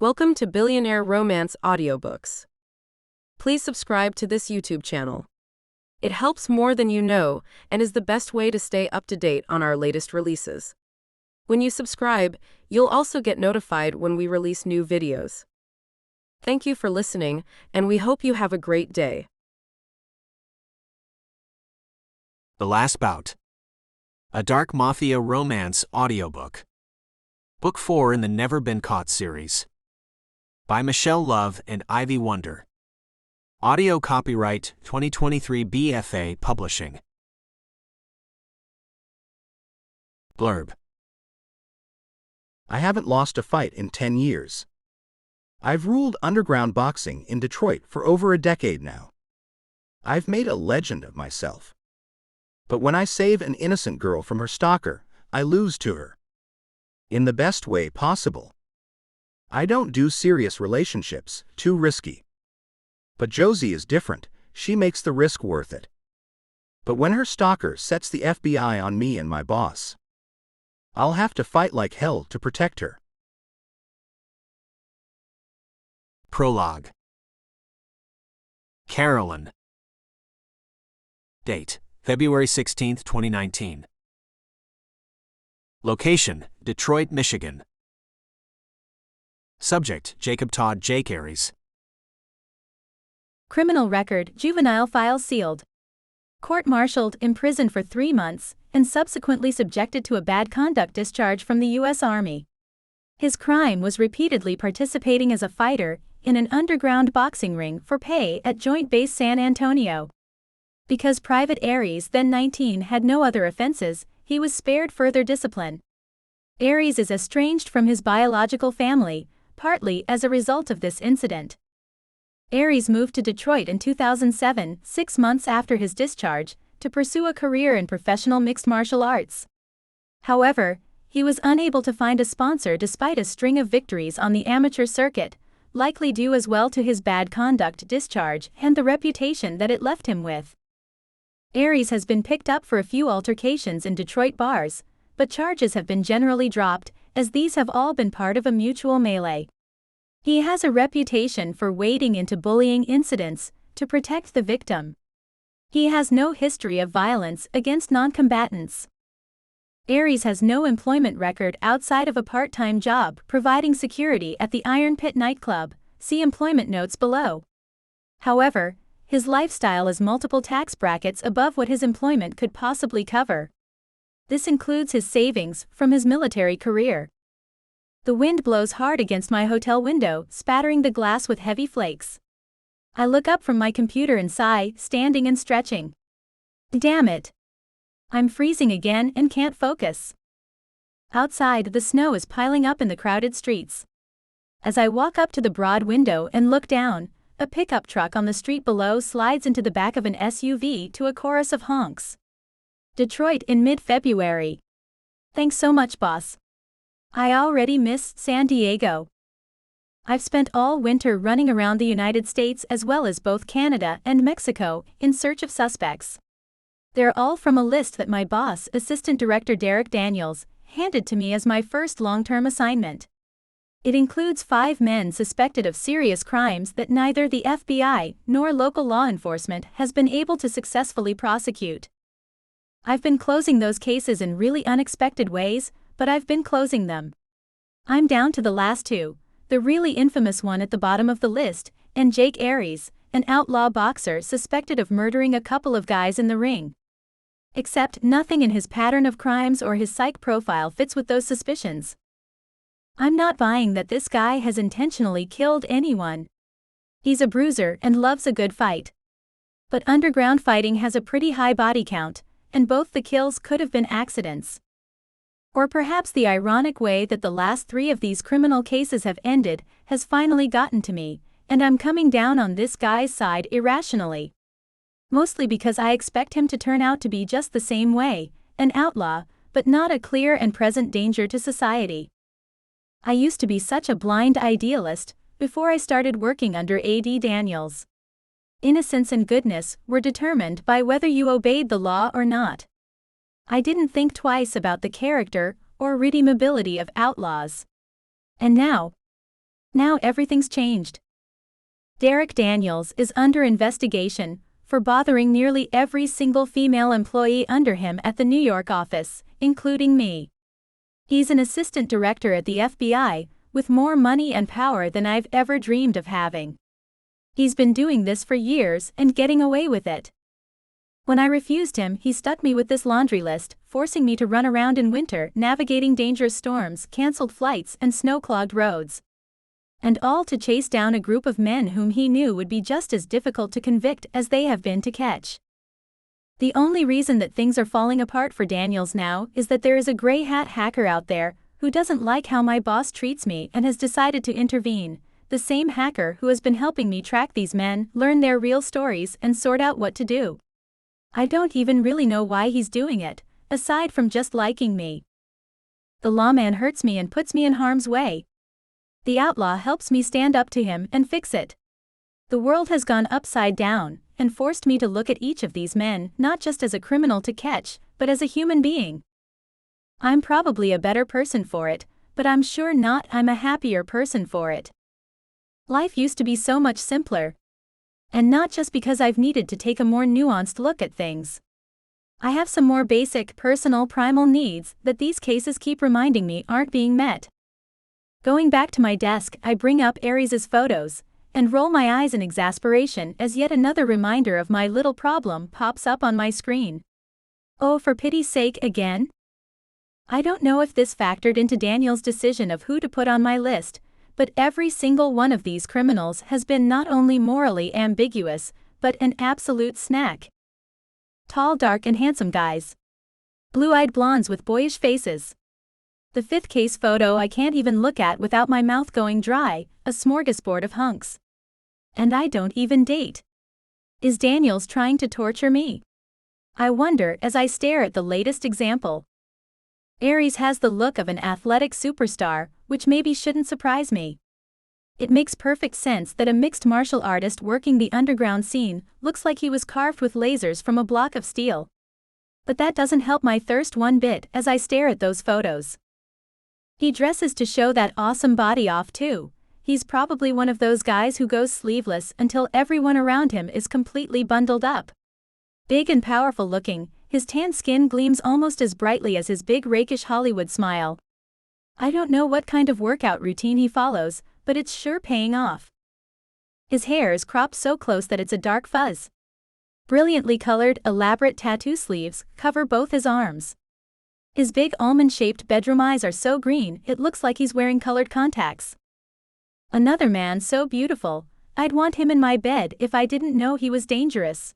Welcome to Billionaire Romance Audiobooks. Please subscribe to this YouTube channel. It helps more than you know and is the best way to stay up to date on our latest releases. When you subscribe, you'll also get notified when we release new videos. Thank you for listening, and we hope you have a great day. The Last Bout. A Dark Mafia Romance Audiobook. Book 4 in the Never Been Caught series. By Michelle Love and Ivy Wonder. Audio copyright 2023 BFA Publishing. Blurb. I haven't lost a fight in 10 years. I've ruled underground boxing in Detroit for over a decade now. I've made a legend of myself. But when I save an innocent girl from her stalker, I lose to her. In the best way possible. I don't do serious relationships, too risky. But Josie is different, she makes the risk worth it. But when her stalker sets the FBI on me and my boss, I'll have to fight like hell to protect her. Prologue. Carolyn. Date: February 16, 2019. Location: Detroit, Michigan. Subject: Jacob Todd Jake Aries. Criminal record: juvenile file sealed. Court-martialed, imprisoned for 3 months, and subsequently subjected to a bad conduct discharge from the U.S. Army. His crime was repeatedly participating as a fighter in an underground boxing ring for pay at Joint Base San Antonio. Because Private Aries, then 19, had no other offenses, he was spared further discipline. Aries is estranged from his biological family, partly as a result of this incident. Aries moved to Detroit in 2007, 6 months after his discharge, to pursue a career in professional mixed martial arts. However, he was unable to find a sponsor despite a string of victories on the amateur circuit, likely due as well to his bad conduct discharge and the reputation that it left him with. Aries has been picked up for a few altercations in Detroit bars, but charges have been generally dropped, as these have all been part of a mutual melee. He has a reputation for wading into bullying incidents to protect the victim. He has no history of violence against non-combatants. Aries has no employment record outside of a part-time job providing security at the Iron Pit nightclub, see employment notes below. However, his lifestyle is multiple tax brackets above what his employment could possibly cover. This includes his savings from his military career. The wind blows hard against my hotel window, spattering the glass with heavy flakes. I look up from my computer and sigh, standing and stretching. Damn it! I'm freezing again and can't focus. Outside, the snow is piling up in the crowded streets. As I walk up to the broad window and look down, a pickup truck on the street below slides into the back of an SUV to a chorus of honks. Detroit in mid-February. Thanks so much, boss. I already miss San Diego. I've spent all winter running around the United States as well as both Canada and Mexico in search of suspects. They're all from a list that my boss, Assistant Director Derek Daniels, handed to me as my first long-term assignment. It includes 5 men suspected of serious crimes that neither the FBI nor local law enforcement has been able to successfully prosecute. I've been closing those cases in really unexpected ways, but I've been closing them. I'm down to the last 2, the really infamous one at the bottom of the list, and Jake Aries, an outlaw boxer suspected of murdering a couple of guys in the ring. Except nothing in his pattern of crimes or his psych profile fits with those suspicions. I'm not buying that this guy has intentionally killed anyone. He's a bruiser and loves a good fight. But underground fighting has a pretty high body count, and both the kills could have been accidents. Or perhaps the ironic way that the last 3 of these criminal cases have ended has finally gotten to me, and I'm coming down on this guy's side irrationally. Mostly because I expect him to turn out to be just the same way, an outlaw, but not a clear and present danger to society. I used to be such a blind idealist before I started working under A.D. Daniels. Innocence and goodness were determined by whether you obeyed the law or not. I didn't think twice about the character or redeemability of outlaws. And now, Now everything's changed. Derek Daniels is under investigation for bothering nearly every single female employee under him at the New York office, including me. He's an assistant director at the FBI, with more money and power than I've ever dreamed of having. He's been doing this for years and getting away with it. When I refused him, he stuck me with this laundry list, forcing me to run around in winter, navigating dangerous storms, canceled flights, and snow-clogged roads. And all to chase down a group of men whom he knew would be just as difficult to convict as they have been to catch. The only reason that things are falling apart for Daniels now is that there is a gray hat hacker out there who doesn't like how my boss treats me and has decided to intervene, the same hacker who has been helping me track these men, learn their real stories, and sort out what to do. I don't even really know why he's doing it, aside from just liking me. The lawman hurts me and puts me in harm's way. The outlaw helps me stand up to him and fix it. The world has gone upside down and forced me to look at each of these men not just as a criminal to catch, but as a human being. I'm probably a better person for it, but I'm sure not I'm a happier person for it. Life used to be so much simpler. And not just because I've needed to take a more nuanced look at things. I have some more basic, personal, primal needs that these cases keep reminding me aren't being met. Going back to my desk, I bring up Aries' photos and roll my eyes in exasperation as yet another reminder of my little problem pops up on my screen. Oh, for pity's sake, again? I don't know if this factored into Daniel's decision of who to put on my list, but every single one of these criminals has been not only morally ambiguous, but an absolute snack. Tall, dark, and handsome guys. Blue-eyed blondes with boyish faces. The fifth case photo I can't even look at without my mouth going dry, a smorgasbord of hunks. And I don't even date. Is Daniels trying to torture me? I wonder as I stare at the latest example. Aries has the look of an athletic superstar, which maybe shouldn't surprise me. It makes perfect sense that a mixed martial artist working the underground scene looks like he was carved with lasers from a block of steel. But that doesn't help my thirst one bit as I stare at those photos. He dresses to show that awesome body off too. He's probably one of those guys who goes sleeveless until everyone around him is completely bundled up. Big and powerful looking, his tan skin gleams almost as brightly as his big rakish Hollywood smile. I don't know what kind of workout routine he follows, but it's sure paying off. His hair is cropped so close that it's a dark fuzz. Brilliantly colored, elaborate tattoo sleeves cover both his arms. His big almond-shaped bedroom eyes are so green it looks like he's wearing colored contacts. Another man so beautiful, I'd want him in my bed if I didn't know he was dangerous.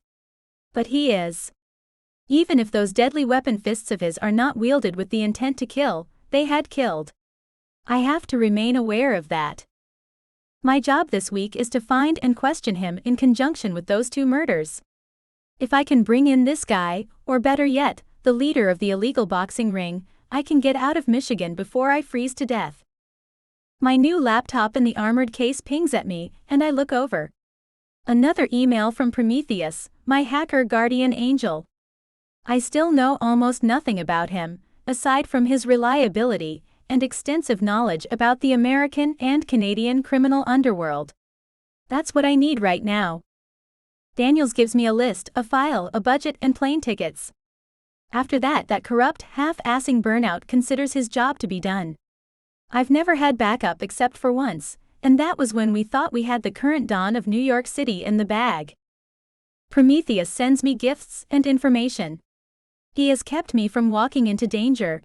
But he is. Even if those deadly weapon fists of his are not wielded with the intent to kill, they had killed. I have to remain aware of that. My job this week is to find and question him in conjunction with those two murders. If I can bring in this guy, or better yet, the leader of the illegal boxing ring, I can get out of Michigan before I freeze to death. My new laptop in the armored case pings at me, and I look over. Another email from Prometheus, my hacker guardian angel. I still know almost nothing about him, aside from his reliability and extensive knowledge about the American and Canadian criminal underworld. That's what I need right now. Daniels gives me a list, a file, a budget, and plane tickets. After that corrupt, half-assing burnout considers his job to be done. I've never had backup except for once, and that was when we thought we had the current dawn of New York City in the bag. Prometheus sends me gifts and information. He has kept me from walking into danger.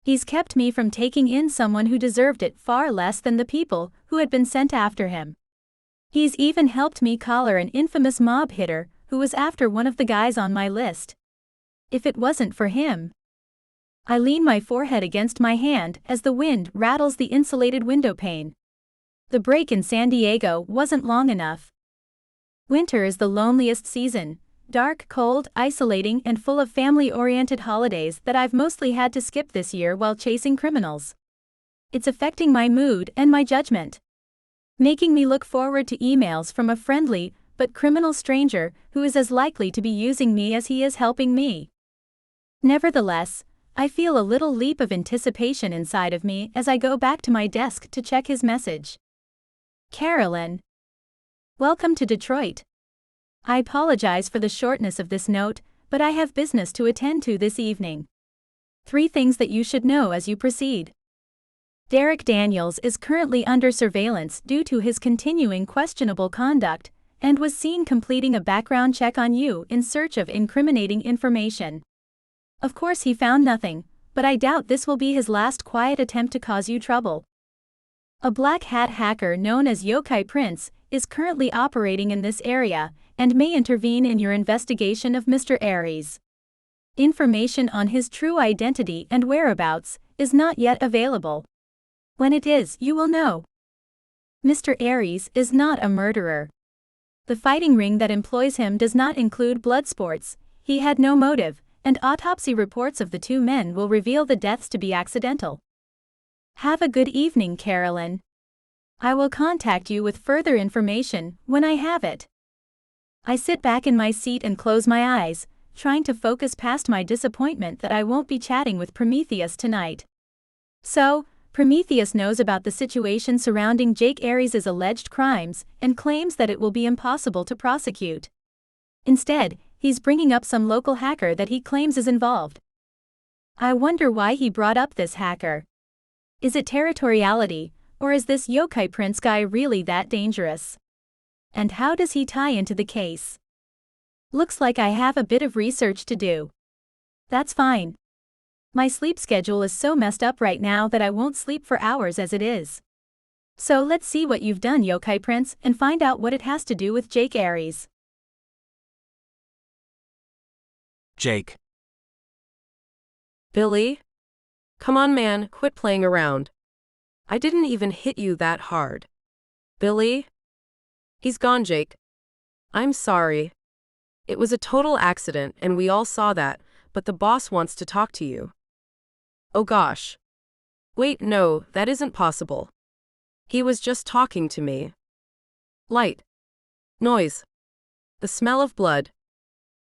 He's kept me from taking in someone who deserved it far less than the people who had been sent after him. He's even helped me collar an infamous mob hitter who was after one of the guys on my list. If it wasn't for him. I lean my forehead against my hand as the wind rattles the insulated window pane. The break in San Diego wasn't long enough. Winter is the loneliest season. Dark, cold, isolating, and full of family-oriented holidays that I've mostly had to skip this year while chasing criminals. It's affecting my mood and my judgment. Making me look forward to emails from a friendly but criminal stranger who is as likely to be using me as he is helping me. Nevertheless, I feel a little leap of anticipation inside of me as I go back to my desk to check his message. Carolyn. Welcome to Detroit. I apologize for the shortness of this note, but I have business to attend to this evening. 3 things that you should know as you proceed. Derek Daniels is currently under surveillance due to his continuing questionable conduct, and was seen completing a background check on you in search of incriminating information. Of course, he found nothing, but I doubt this will be his last quiet attempt to cause you trouble. A black hat hacker known as Yokai Prince is currently operating in this area and may intervene in your investigation of Mr. Aries. Information on his true identity and whereabouts is not yet available. When it is, you will know. Mr. Aries is not a murderer. The fighting ring that employs him does not include blood sports. He had no motive, and autopsy reports of the 2 men will reveal the deaths to be accidental. Have a good evening, Carolyn. I will contact you with further information when I have it. I sit back in my seat and close my eyes, trying to focus past my disappointment that I won't be chatting with Prometheus tonight. So, Prometheus knows about the situation surrounding Jake Aries' alleged crimes and claims that it will be impossible to prosecute. Instead, he's bringing up some local hacker that he claims is involved. I wonder why he brought up this hacker. Is it territoriality, or is this Yokai Prince guy really that dangerous? And how does he tie into the case? Looks like I have a bit of research to do. That's fine. My sleep schedule is so messed up right now that I won't sleep for hours as it is. So let's see what you've done, Yokai Prince, and find out what it has to do with Jake Aries. Jake. Billy? Come on, man, quit playing around. I didn't even hit you that hard. Billy? He's gone, Jake. I'm sorry. It was a total accident and we all saw that, but the boss wants to talk to you. Oh gosh. Wait, no, that isn't possible. He was just talking to me. Light. Noise. The smell of blood.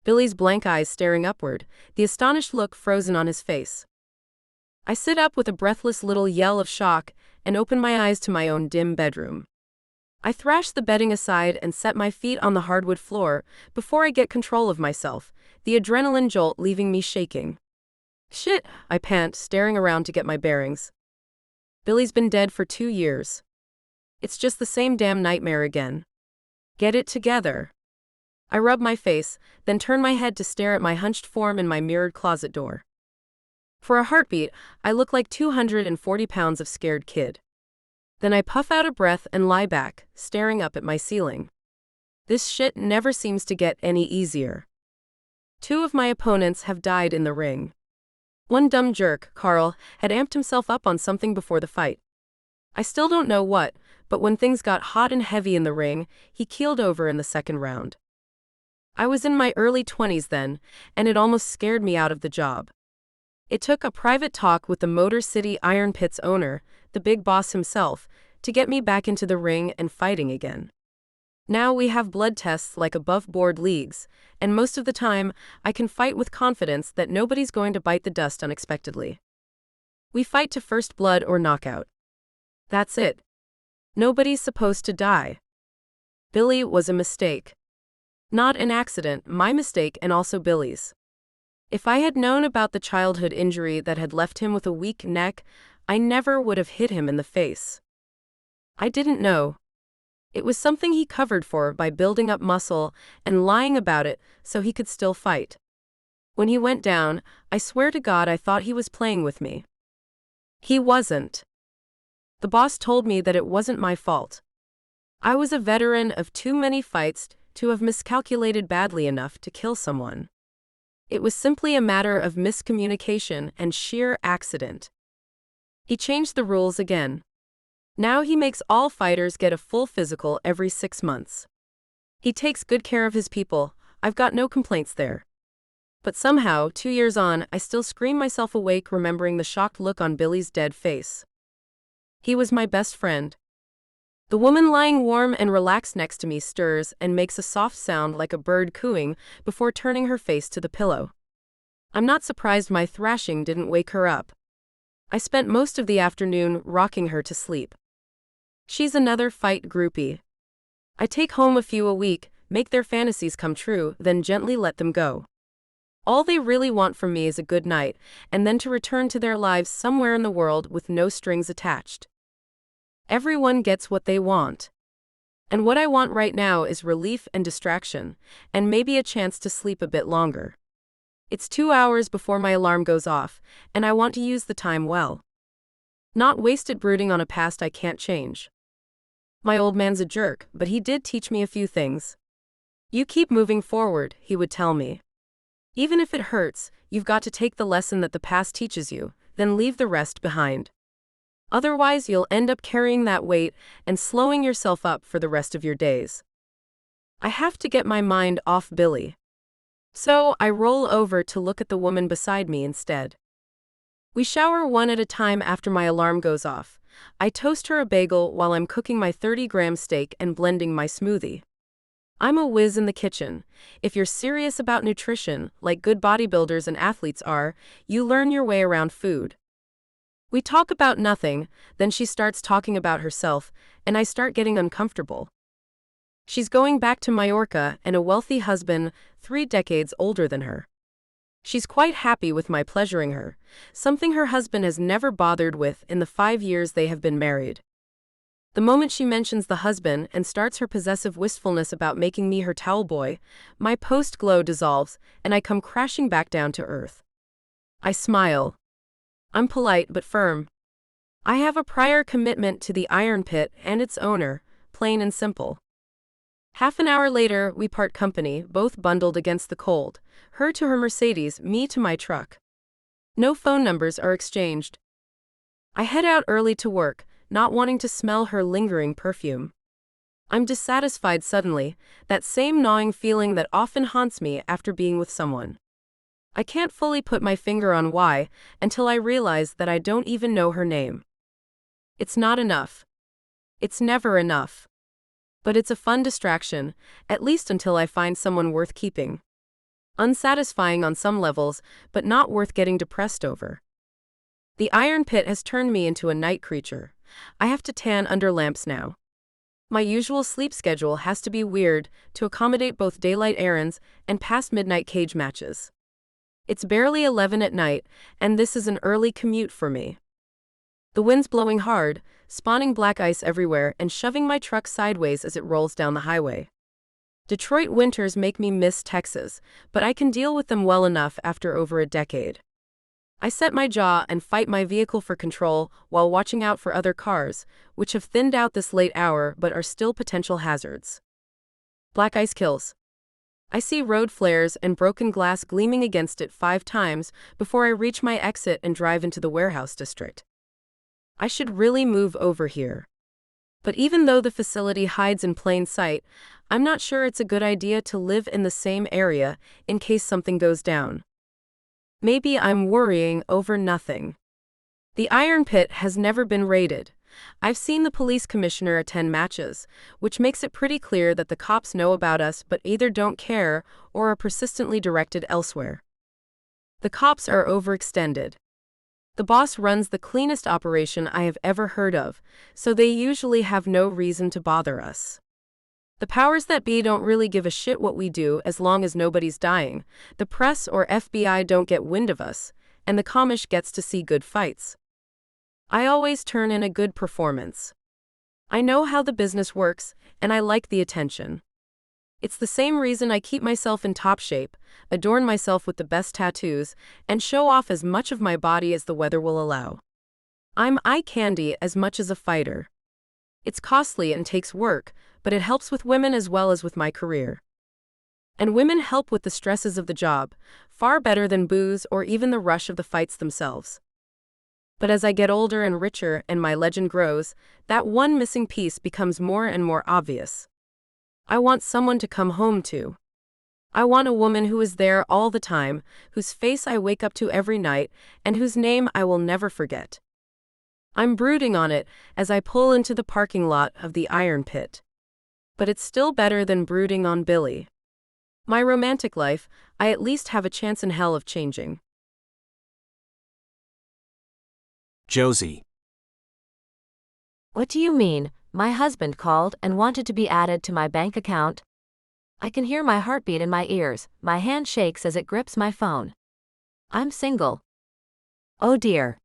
Billy's blank eyes staring upward, the astonished look frozen on his face. I sit up with a breathless little yell of shock and open my eyes to my own dim bedroom. I thrash the bedding aside and set my feet on the hardwood floor before I get control of myself, the adrenaline jolt leaving me shaking. Shit, I pant, staring around to get my bearings. Billy's been dead for 2 years. It's just the same damn nightmare again. Get it together. I rub my face, then turn my head to stare at my hunched form in my mirrored closet door. For a heartbeat, I look like 240 pounds of scared kid. Then I puff out a breath and lie back, staring up at my ceiling. This shit never seems to get any easier. 2 of my opponents have died in the ring. One dumb jerk, Carl, had amped himself up on something before the fight. I still don't know what, but when things got hot and heavy in the ring, he keeled over in the 2nd round. I was in my early 20s then, and it almost scared me out of the job. It took a private talk with the Motor City Iron Pit's owner, the big boss himself, to get me back into the ring and fighting again. Now we have blood tests like above-board leagues, and most of the time, I can fight with confidence that nobody's going to bite the dust unexpectedly. We fight to first blood or knockout. That's it. Nobody's supposed to die. Billy was a mistake. Not an accident, my mistake and also Billy's. If I had known about the childhood injury that had left him with a weak neck, I never would have hit him in the face. I didn't know. It was something he covered for by building up muscle and lying about it so he could still fight. When he went down, I swear to God I thought he was playing with me. He wasn't. The boss told me that it wasn't my fault. I was a veteran of too many fights to have miscalculated badly enough to kill someone. It was simply a matter of miscommunication and sheer accident. He changed the rules again. Now he makes all fighters get a full physical every 6 months. He takes good care of his people, I've got no complaints there. But somehow, 2 years on, I still scream myself awake remembering the shocked look on Billy's dead face. He was my best friend. The woman lying warm and relaxed next to me stirs and makes a soft sound like a bird cooing before turning her face to the pillow. I'm not surprised my thrashing didn't wake her up. I spent most of the afternoon rocking her to sleep. She's another fight groupie. I take home a few a week, make their fantasies come true, then gently let them go. All they really want from me is a good night, and then to return to their lives somewhere in the world with no strings attached. Everyone gets what they want. And what I want right now is relief and distraction, and maybe a chance to sleep a bit longer. It's 2 hours before my alarm goes off, and I want to use the time well. Not waste it brooding on a past I can't change. My old man's a jerk, but he did teach me a few things. You keep moving forward, he would tell me. Even if it hurts, you've got to take the lesson that the past teaches you, then leave the rest behind. Otherwise, you'll end up carrying that weight and slowing yourself up for the rest of your days. I have to get my mind off Billy. So, I roll over to look at the woman beside me instead. We shower one at a time after my alarm goes off. I toast her a bagel while I'm cooking my 30-gram steak and blending my smoothie. I'm a whiz in the kitchen. If you're serious about nutrition, like good bodybuilders and athletes are, you learn your way around food. We talk about nothing, then she starts talking about herself, and I start getting uncomfortable. She's going back to Mallorca and a wealthy husband, 3 decades older than her. She's quite happy with my pleasuring her, something her husband has never bothered with in the 5 years they have been married. The moment she mentions the husband and starts her possessive wistfulness about making me her towel boy, my post-glow dissolves and I come crashing back down to earth. I smile. I'm polite but firm. I have a prior commitment to the Iron Pit and its owner, plain and simple. Half an hour later, we part company, both bundled against the cold, her to her Mercedes, me to my truck. No phone numbers are exchanged. I head out early to work, not wanting to smell her lingering perfume. I'm dissatisfied suddenly, that same gnawing feeling that often haunts me after being with someone. I can't fully put my finger on why, until I realize that I don't even know her name. It's not enough. It's never enough. But it's a fun distraction, at least until I find someone worth keeping. Unsatisfying on some levels, but not worth getting depressed over. The Iron Pit has turned me into a night creature. I have to tan under lamps now. My usual sleep schedule has to be weird to accommodate both daylight errands and past midnight cage matches. It's barely 11 at night, and this is an early commute for me. The wind's blowing hard, spawning black ice everywhere and shoving my truck sideways as it rolls down the highway. Detroit winters make me miss Texas, but I can deal with them well enough after over a decade. I set my jaw and fight my vehicle for control while watching out for other cars, which have thinned out this late hour but are still potential hazards. Black ice kills. I see road flares and broken glass gleaming against it 5 times before I reach my exit and drive into the warehouse district. I should really move over here. But even though the facility hides in plain sight, I'm not sure it's a good idea to live in the same area in case something goes down. Maybe I'm worrying over nothing. The Iron Pit has never been raided. I've seen the police commissioner attend matches, which makes it pretty clear that the cops know about us but either don't care or are persistently directed elsewhere. The cops are overextended. The boss runs the cleanest operation I have ever heard of, so they usually have no reason to bother us. The powers that be don't really give a shit what we do as long as nobody's dying, the press or FBI don't get wind of us, and the commish gets to see good fights. I always turn in a good performance. I know how the business works, and I like the attention. It's the same reason I keep myself in top shape, adorn myself with the best tattoos, and show off as much of my body as the weather will allow. I'm eye candy as much as a fighter. It's costly and takes work, but it helps with women as well as with my career. And women help with the stresses of the job, far better than booze or even the rush of the fights themselves. But as I get older and richer and my legend grows, that one missing piece becomes more and more obvious. I want someone to come home to. I want a woman who is there all the time, whose face I wake up to every night, and whose name I will never forget. I'm brooding on it as I pull into the parking lot of the Iron Pit. But it's still better than brooding on Billy. My romantic life, I at least have a chance in hell of changing. Josie. What do you mean, my husband called and wanted to be added to my bank account. I can hear my heartbeat in my ears, my hand shakes as it grips my phone. I'm single. Oh dear.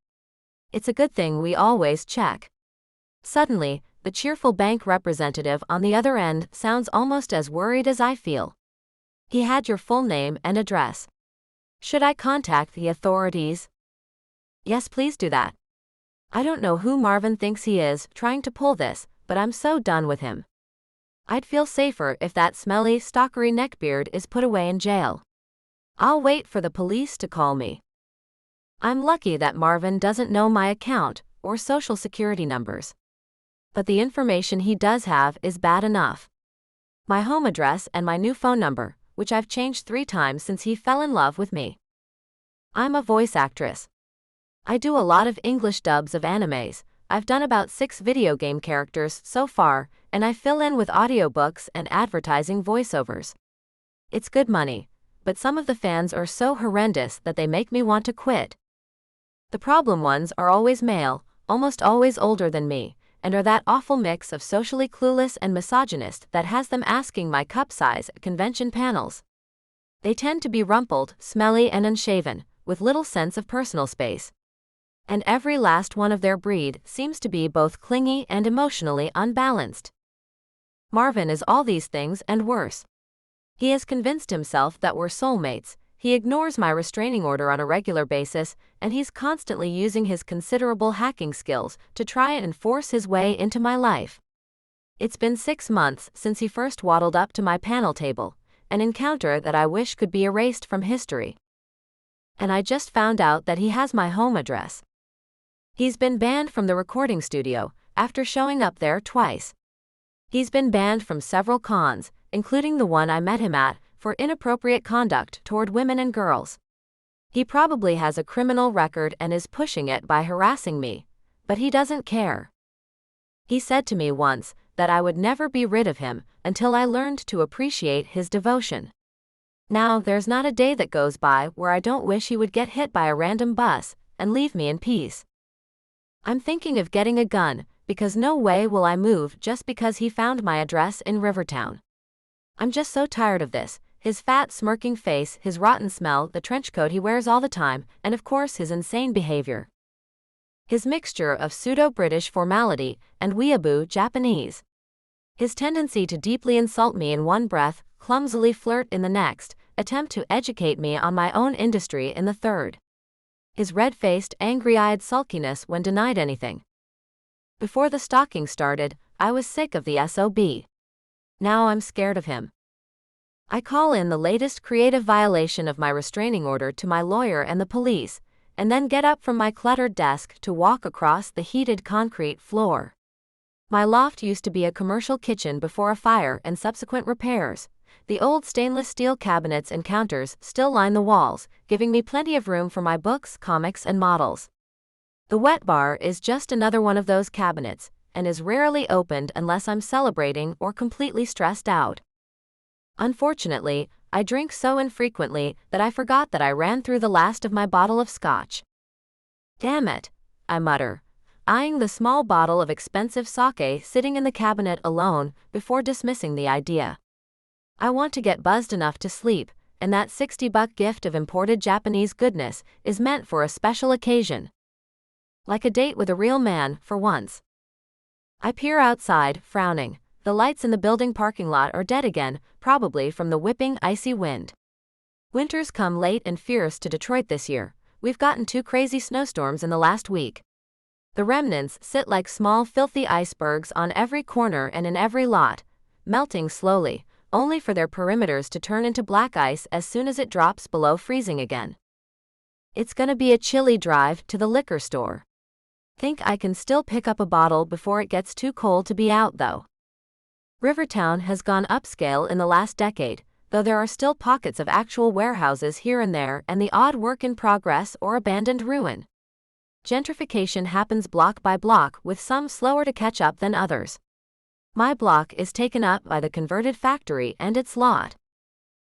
It's a good thing we always check. Suddenly, the cheerful bank representative on the other end sounds almost as worried as I feel. He had your full name and address. Should I contact the authorities? Yes, please do that. I don't know who Marvin thinks he is trying to pull this, but I'm so done with him. I'd feel safer if that smelly, stalkery neckbeard is put away in jail. I'll wait for the police to call me. I'm lucky that Marvin doesn't know my account or social security numbers. But the information he does have is bad enough. My home address and my new phone number, which I've changed 3 times since he fell in love with me. I'm a voice actress. I do a lot of English dubs of animes. I've done about 6 video game characters so far, and I fill in with audiobooks and advertising voiceovers. It's good money, but some of the fans are so horrendous that they make me want to quit. The problem ones are always male, almost always older than me, and are that awful mix of socially clueless and misogynist that has them asking my cup size at convention panels. They tend to be rumpled, smelly and unshaven, with little sense of personal space. And every last one of their breed seems to be both clingy and emotionally unbalanced. Marvin is all these things and worse. He has convinced himself that we're soulmates, he ignores my restraining order on a regular basis, and he's constantly using his considerable hacking skills to try and force his way into my life. It's been 6 months since he first waddled up to my panel table, an encounter that I wish could be erased from history. And I just found out that he has my home address. He's been banned from the recording studio after showing up there twice. He's been banned from several cons, including the one I met him at, for inappropriate conduct toward women and girls. He probably has a criminal record and is pushing it by harassing me, but he doesn't care. He said to me once that I would never be rid of him until I learned to appreciate his devotion. Now there's not a day that goes by where I don't wish he would get hit by a random bus and leave me in peace. I'm thinking of getting a gun, because no way will I move just because he found my address in Rivertown. I'm just so tired of this. His fat, smirking face, his rotten smell, the trench coat he wears all the time, and of course his insane behavior. His mixture of pseudo-British formality and weeaboo Japanese. His tendency to deeply insult me in one breath, clumsily flirt in the next, attempt to educate me on my own industry in the third. His red-faced, angry-eyed sulkiness when denied anything. Before the stalking started, I was sick of the SOB. Now I'm scared of him. I call in the latest creative violation of my restraining order to my lawyer and the police, and then get up from my cluttered desk to walk across the heated concrete floor. My loft used to be a commercial kitchen before a fire and subsequent repairs. The old stainless steel cabinets and counters still line the walls, giving me plenty of room for my books, comics, and models. The wet bar is just another one of those cabinets, and is rarely opened unless I'm celebrating or completely stressed out. Unfortunately, I drink so infrequently that I forgot that I ran through the last of my bottle of scotch. Damn it, I mutter, eyeing the small bottle of expensive sake sitting in the cabinet alone before dismissing the idea. I want to get buzzed enough to sleep, and that $60 gift of imported Japanese goodness is meant for a special occasion. Like a date with a real man, for once. I peer outside, frowning. The lights in the building parking lot are dead again, probably from the whipping, icy wind. Winters come late and fierce to Detroit this year. We've gotten 2 crazy snowstorms in the last week. The remnants sit like small, filthy icebergs on every corner and in every lot, melting slowly, only for their perimeters to turn into black ice as soon as it drops below freezing again. It's gonna be a chilly drive to the liquor store. Think I can still pick up a bottle before it gets too cold to be out, though. Rivertown has gone upscale in the last decade, though there are still pockets of actual warehouses here and there and the odd work in progress or abandoned ruin. Gentrification happens block by block, with some slower to catch up than others. My block is taken up by the converted factory and its lot.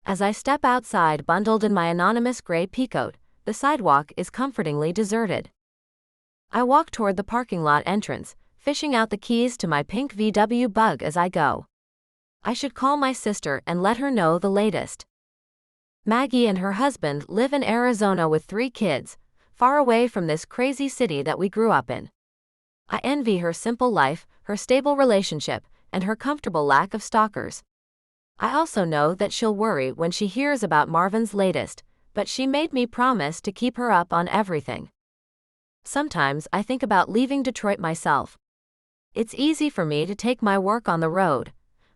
As I step outside bundled in my anonymous gray peacoat, the sidewalk is comfortingly deserted. I walk toward the parking lot entrance, fishing out the keys to my pink VW Bug as I go. I should call my sister and let her know the latest. Maggie and her husband live in Arizona with 3 kids, far away from this crazy city that we grew up in. I envy her simple life, her stable relationship, and her comfortable lack of stalkers. I also know that she'll worry when she hears about Marvin's latest, but she made me promise to keep her up on everything. Sometimes I think about leaving Detroit myself. It's easy for me to take my work on the road.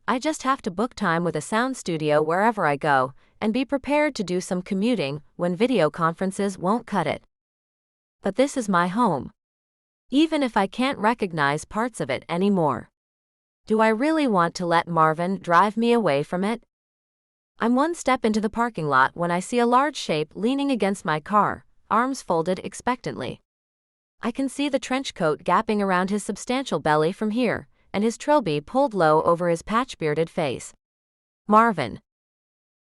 I just have to book time with a sound studio wherever I go, and be prepared to do some commuting when video conferences won't cut it. But this is my home. Even if I can't recognize parts of it anymore. Do I really want to let Marvin drive me away from it? I'm one step into the parking lot when I see a large shape leaning against my car, arms folded expectantly. I can see the trench coat gapping around his substantial belly from here, and his trilby pulled low over his patch-bearded face. Marvin.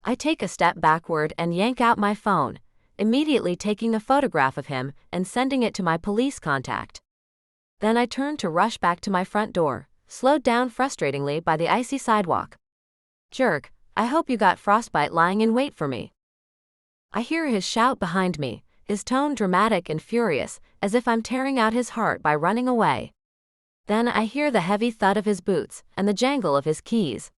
I take a step backward and yank out my phone, immediately taking a photograph of him and sending it to my police contact. Then I turn to rush back to my front door, slowed down frustratingly by the icy sidewalk. Jerk, I hope you got frostbite lying in wait for me. I hear his shout behind me, his tone dramatic and furious, as if I'm tearing out his heart by running away. Then I hear the heavy thud of his boots and the jangle of his keys.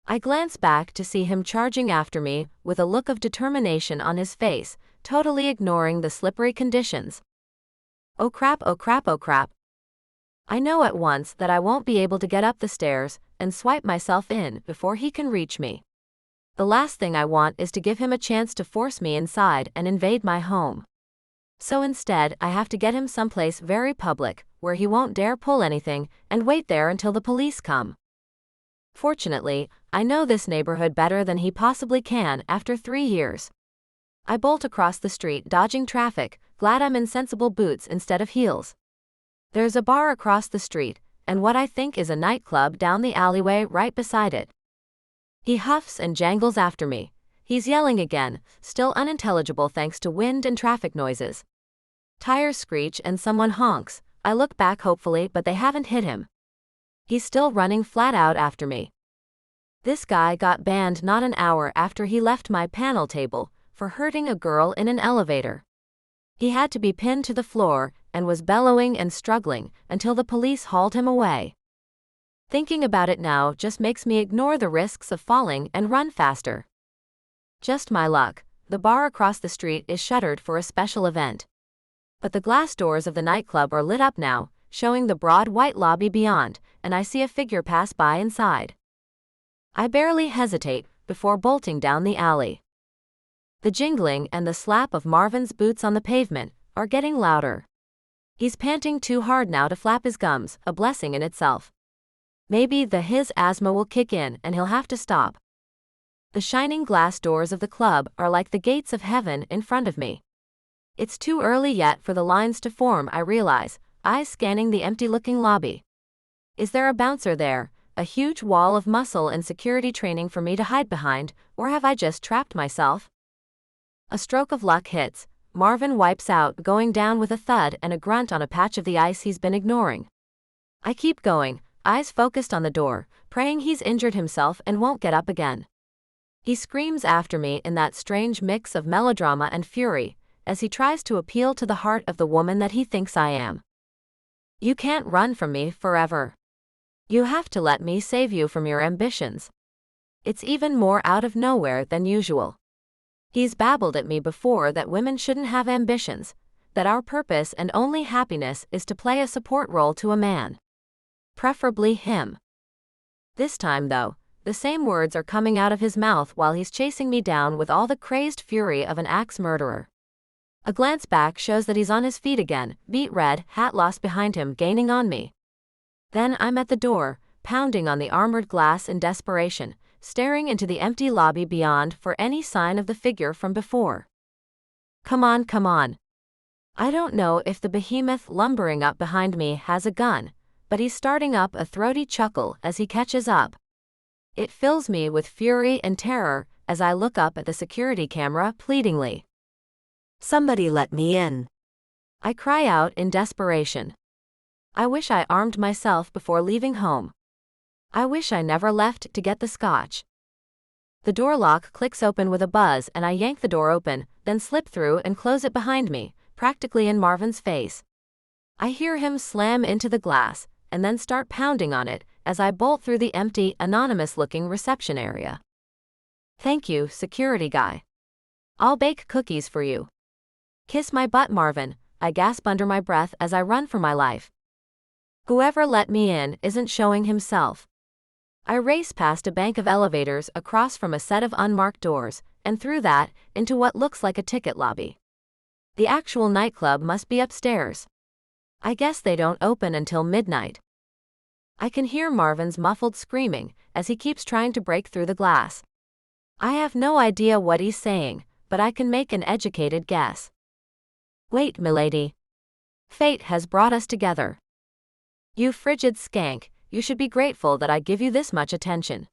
I glance back to see him charging after me with a look of determination on his face, totally ignoring the slippery conditions. Oh crap, oh crap, oh crap. I know at once that I won't be able to get up the stairs and swipe myself in before he can reach me. The last thing I want is to give him a chance to force me inside and invade my home. So instead, I have to get him someplace very public, where he won't dare pull anything, and wait there until the police come. Fortunately, I know this neighborhood better than he possibly can after 3 years. I bolt across the street dodging traffic, glad I'm in sensible boots instead of heels. There's a bar across the street, and what I think is a nightclub down the alleyway right beside it. He huffs and jangles after me. He's yelling again, still unintelligible thanks to wind and traffic noises. Tires screech and someone honks. I look back hopefully, but they haven't hit him. He's still running flat out after me. This guy got banned not an hour after he left my panel table for hurting a girl in an elevator. He had to be pinned to the floor and was bellowing and struggling until the police hauled him away. Thinking about it now just makes me ignore the risks of falling and run faster. Just my luck, the bar across the street is shuttered for a special event. But the glass doors of the nightclub are lit up now, showing the broad white lobby beyond, and I see a figure pass by inside. I barely hesitate before bolting down the alley. The jingling and the slap of Marvin's boots on the pavement are getting louder. He's panting too hard now to flap his gums, a blessing in itself. Maybe his asthma will kick in and he'll have to stop. The shining glass doors of the club are like the gates of heaven in front of me. It's too early yet for the lines to form, I realize, eyes scanning the empty-looking lobby. Is there a bouncer there, a huge wall of muscle and security training for me to hide behind, or have I just trapped myself? A stroke of luck hits. Marvin wipes out, going down with a thud and a grunt on a patch of the ice he's been ignoring. I keep going, eyes focused on the door, praying he's injured himself and won't get up again. He screams after me in that strange mix of melodrama and fury, as he tries to appeal to the heart of the woman that he thinks I am. You can't run from me forever. You have to let me save you from your ambitions. It's even more out of nowhere than usual. He's babbled at me before that women shouldn't have ambitions, that our purpose and only happiness is to play a support role to a man. Preferably him. This time, though, the same words are coming out of his mouth while he's chasing me down with all the crazed fury of an axe murderer. A glance back shows that he's on his feet again, beet red, hat lost behind him, gaining on me. Then I'm at the door, pounding on the armored glass in desperation, staring into the empty lobby beyond for any sign of the figure from before. Come on, come on. I don't know if the behemoth lumbering up behind me has a gun, but he's starting up a throaty chuckle as he catches up. It fills me with fury and terror as I look up at the security camera pleadingly. Somebody let me in. I cry out in desperation. I wish I armed myself before leaving home. I wish I never left to get the scotch. The door lock clicks open with a buzz and I yank the door open, then slip through and close it behind me, practically in Marvin's face. I hear him slam into the glass, and then start pounding on it as I bolt through the empty, anonymous-looking reception area. Thank you, security guy. I'll bake cookies for you. Kiss my butt, Marvin, I gasp under my breath as I run for my life. Whoever let me in isn't showing himself. I race past a bank of elevators across from a set of unmarked doors, and through that, into what looks like a ticket lobby. The actual nightclub must be upstairs. I guess they don't open until midnight. I can hear Marvin's muffled screaming as he keeps trying to break through the glass. I have no idea what he's saying, but I can make an educated guess. Wait, milady. Fate has brought us together. You frigid skank, you should be grateful that I give you this much attention.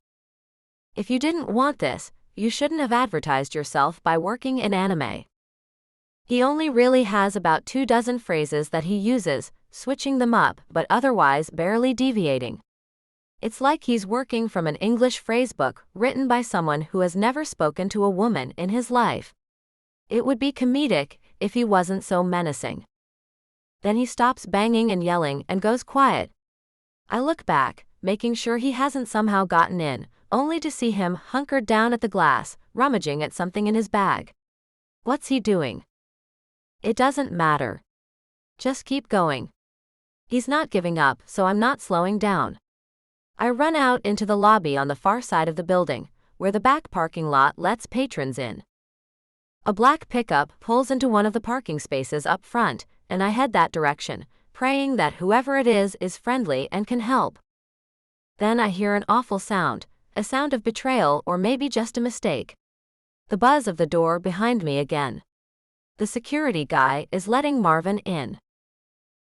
If you didn't want this, you shouldn't have advertised yourself by working in anime. He only really has about 24 phrases that he uses, switching them up but otherwise barely deviating. It's like he's working from an English phrasebook written by someone who has never spoken to a woman in his life. It would be comedic if he wasn't so menacing. Then he stops banging and yelling and goes quiet. I look back, making sure he hasn't somehow gotten in, only to see him hunkered down at the glass, rummaging at something in his bag. What's he doing? It doesn't matter. Just keep going. He's not giving up, so I'm not slowing down. I run out into the lobby on the far side of the building, where the back parking lot lets patrons in. A black pickup pulls into one of the parking spaces up front, and I head that direction, praying that whoever it is friendly and can help. Then I hear an awful sound, a sound of betrayal or maybe just a mistake. The buzz of the door behind me again. The security guy is letting Marvin in.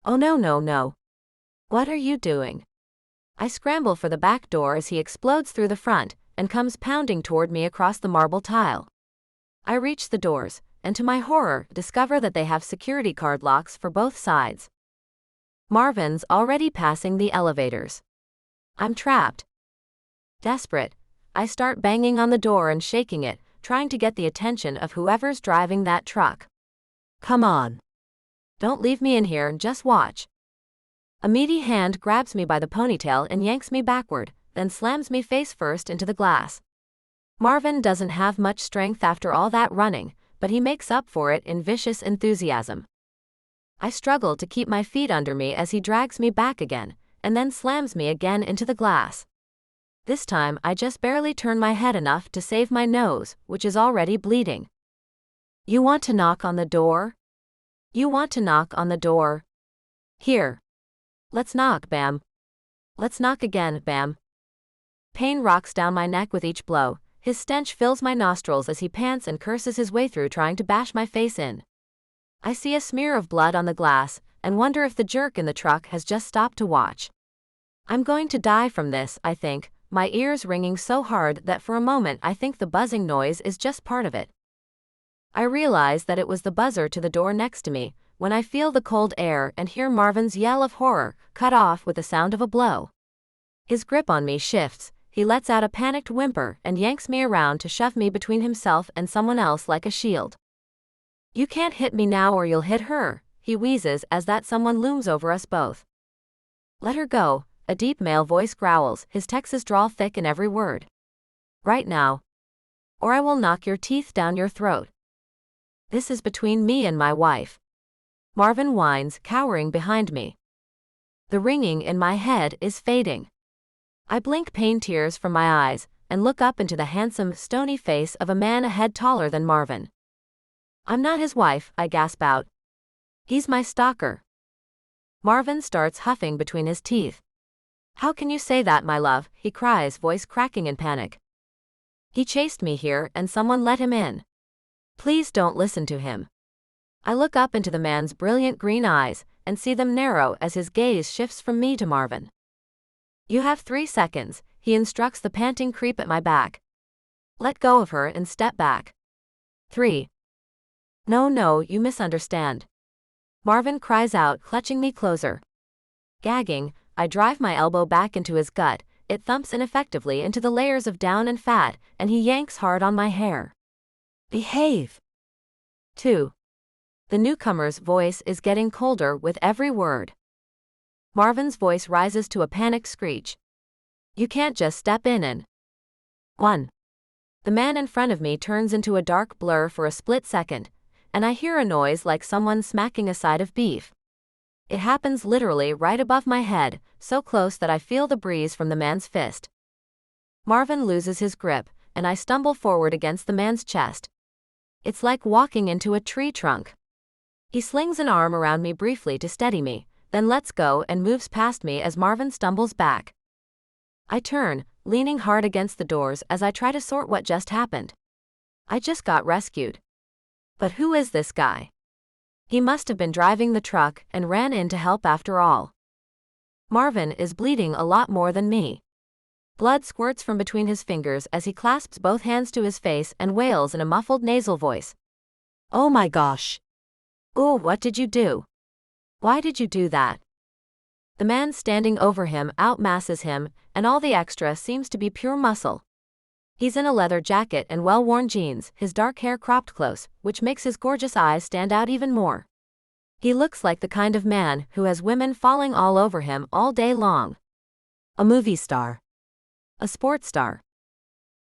Oh no no no. What are you doing? I scramble for the back door as he explodes through the front and comes pounding toward me across the marble tile. I reach the doors, and to my horror discover that they have security card locks for both sides. Marvin's already passing the elevators. I'm trapped. Desperate, I start banging on the door and shaking it, trying to get the attention of whoever's driving that truck. Come on. Don't leave me in here, just watch. A meaty hand grabs me by the ponytail and yanks me backward, then slams me face first into the glass. Marvin doesn't have much strength after all that running, but he makes up for it in vicious enthusiasm. I struggle to keep my feet under me as he drags me back again, and then slams me again into the glass. This time I just barely turn my head enough to save my nose, which is already bleeding. You want to knock on the door? You want to knock on the door? Here. Let's knock, bam. Let's knock again, bam. Pain rocks down my neck with each blow. His stench fills my nostrils as he pants and curses his way through trying to bash my face in. I see a smear of blood on the glass, and wonder if the jerk in the truck has just stopped to watch. I'm going to die from this, I think, my ears ringing so hard that for a moment I think the buzzing noise is just part of it. I realize that it was the buzzer to the door next to me, when I feel the cold air and hear Marvin's yell of horror, cut off with the sound of a blow. His grip on me shifts, he lets out a panicked whimper and yanks me around to shove me between himself and someone else like a shield. You can't hit me now or you'll hit her, he wheezes as that someone looms over us both. Let her go, a deep male voice growls, his Texas drawl thick in every word. Right now. Or I will knock your teeth down your throat. This is between me and my wife. Marvin whines, cowering behind me. The ringing in my head is fading. I blink pain tears from my eyes and look up into the handsome, stony face of a man a head taller than Marvin. I'm not his wife, I gasp out. He's my stalker. Marvin starts huffing between his teeth. How can you say that, my love? He cries, voice cracking in panic. He chased me here and someone let him in. Please don't listen to him. I look up into the man's brilliant green eyes and see them narrow as his gaze shifts from me to Marvin. You have 3 seconds, he instructs the panting creep at my back. Let go of her and step back. 3. No, you misunderstand. Marvin cries out, clutching me closer. Gagging, I drive my elbow back into his gut, it thumps ineffectively into the layers of down and fat, and he yanks hard on my hair. Behave. 2. The newcomer's voice is getting colder with every word. Marvin's voice rises to a panicked screech. You can't just step in and... 1. The man in front of me turns into a dark blur for a split second, and I hear a noise like someone smacking a side of beef. It happens literally right above my head, so close that I feel the breeze from the man's fist. Marvin loses his grip, and I stumble forward against the man's chest. It's like walking into a tree trunk. He slings an arm around me briefly to steady me, then lets go and moves past me as Marvin stumbles back. I turn, leaning hard against the doors as I try to sort what just happened. I just got rescued. But who is this guy? He must have been driving the truck and ran in to help after all. Marvin is bleeding a lot more than me. Blood squirts from between his fingers as he clasps both hands to his face and wails in a muffled nasal voice. Oh my gosh. Ooh, what did you do? Why did you do that? The man standing over him outmasses him, and all the extra seems to be pure muscle. He's in a leather jacket and well-worn jeans, his dark hair cropped close, which makes his gorgeous eyes stand out even more. He looks like the kind of man who has women falling all over him all day long. A movie star. A sports star.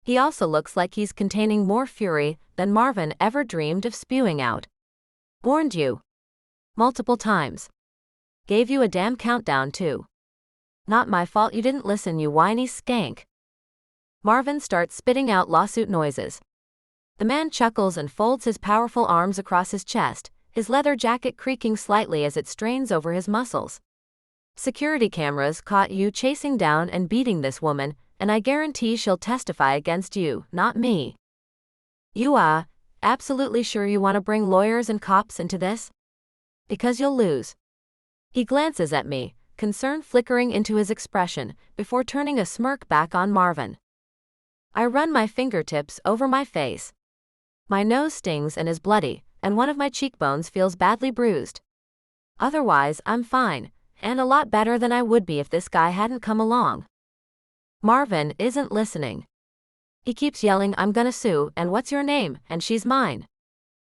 He also looks like he's containing more fury than Marvin ever dreamed of spewing out. Warned you. Multiple times. Gave you a damn countdown too. Not my fault you didn't listen, you whiny skank. Marvin starts spitting out lawsuit noises. The man chuckles and folds his powerful arms across his chest, his leather jacket creaking slightly as it strains over his muscles. Security cameras caught you chasing down and beating this woman, and I guarantee she'll testify against you, not me. You absolutely sure you want to bring lawyers and cops into this? Because you'll lose. He glances at me, concern flickering into his expression, before turning a smirk back on Marvin. I run my fingertips over my face. My nose stings and is bloody, and one of my cheekbones feels badly bruised. Otherwise, I'm fine, and a lot better than I would be if this guy hadn't come along. Marvin isn't listening. He keeps yelling, I'm gonna sue, and what's your name, and she's mine.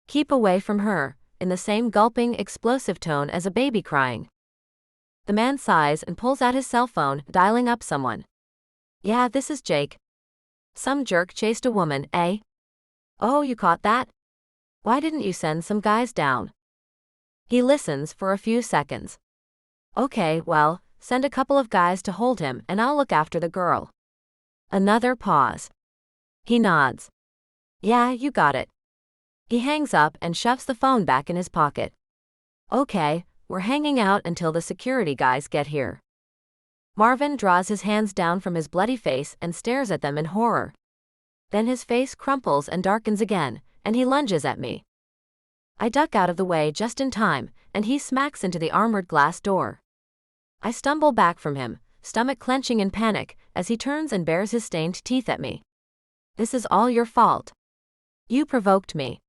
Keep away from her, in the same gulping, explosive tone as a baby crying. The man sighs and pulls out his cell phone, dialing up someone. Yeah, this is Jake. Some jerk chased a woman, eh? Oh, you caught that? Why didn't you send some guys down? He listens for a few seconds. Okay, well, send a couple of guys to hold him and I'll look after the girl. Another pause. He nods. Yeah, you got it. He hangs up and shoves the phone back in his pocket. Okay, we're hanging out until the security guys get here. Marvin draws his hands down from his bloody face and stares at them in horror. Then his face crumples and darkens again, and he lunges at me. I duck out of the way just in time, and he smacks into the armored glass door. I stumble back from him, stomach clenching in panic, as he turns and bares his stained teeth at me. This is all your fault. You provoked me.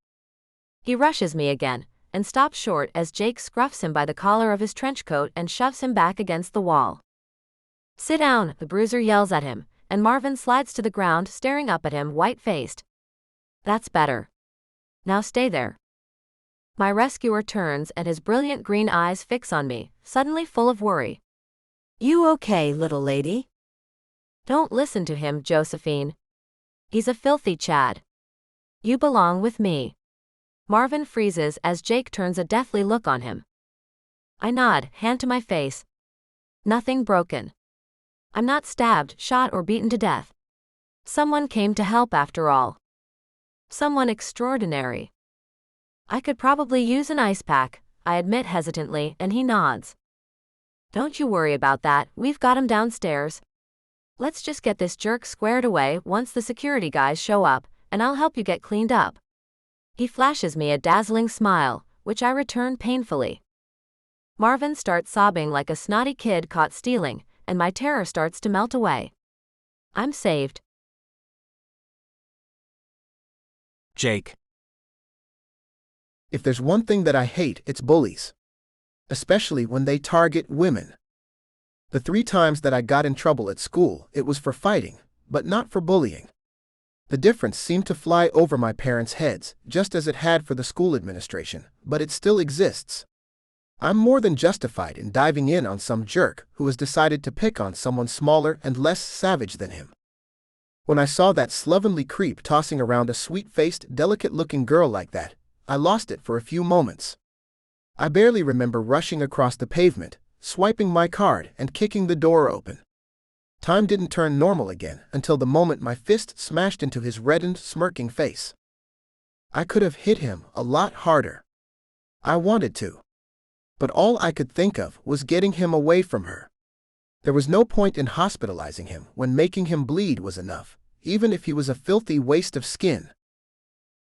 He rushes me again, and stops short as Jake scruffs him by the collar of his trench coat and shoves him back against the wall. Sit down, the bruiser yells at him, and Marvin slides to the ground staring up at him white-faced. That's better. Now stay there. My rescuer turns and his brilliant green eyes fix on me, suddenly full of worry. You okay, little lady? Don't listen to him, Josephine. He's a filthy Chad. You belong with me. Marvin freezes as Jake turns a deathly look on him. I nod, hand to my face. Nothing broken. I'm not stabbed, shot, or beaten to death. Someone came to help after all. Someone extraordinary. I could probably use an ice pack, I admit hesitantly, and he nods. Don't you worry about that, we've got him downstairs. Let's just get this jerk squared away once the security guys show up, and I'll help you get cleaned up. He flashes me a dazzling smile, which I return painfully. Marvin starts sobbing like a snotty kid caught stealing, and my terror starts to melt away. I'm saved. Jake. If there's one thing that I hate, it's bullies. Especially when they target women. The 3 times that I got in trouble at school, it was for fighting, but not for bullying. The difference seemed to fly over my parents' heads, just as it had for the school administration, but it still exists. I'm more than justified in diving in on some jerk who has decided to pick on someone smaller and less savage than him. When I saw that slovenly creep tossing around a sweet-faced, delicate-looking girl like that, I lost it for a few moments. I barely remember rushing across the pavement, swiping my card and kicking the door open. Time didn't turn normal again until the moment my fist smashed into his reddened, smirking face. I could have hit him a lot harder. I wanted to. But all I could think of was getting him away from her. There was no point in hospitalizing him when making him bleed was enough, even if he was a filthy waste of skin.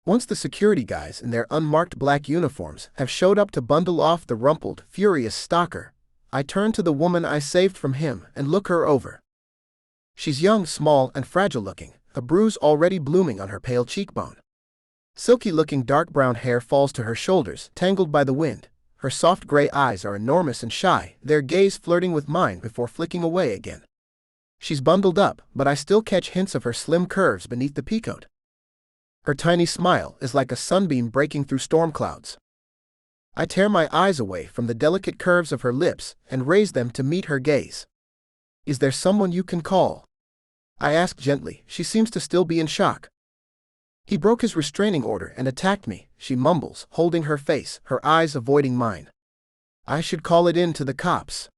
Once the security guys in their unmarked black uniforms have showed up to bundle off the rumpled, furious stalker, I turn to the woman I saved from him and look her over. She's young, small, and fragile-looking, a bruise already blooming on her pale cheekbone. Silky-looking dark brown hair falls to her shoulders, tangled by the wind. Her soft gray eyes are enormous and shy, their gaze flirting with mine before flicking away again. She's bundled up, but I still catch hints of her slim curves beneath the peacoat. Her tiny smile is like a sunbeam breaking through storm clouds. I tear my eyes away from the delicate curves of her lips and raise them to meet her gaze. "Is there someone you can call?" I ask gently. She seems to still be in shock. "He broke his restraining order and attacked me," she mumbles, holding her face, her eyes avoiding mine. "I should call it in to the cops.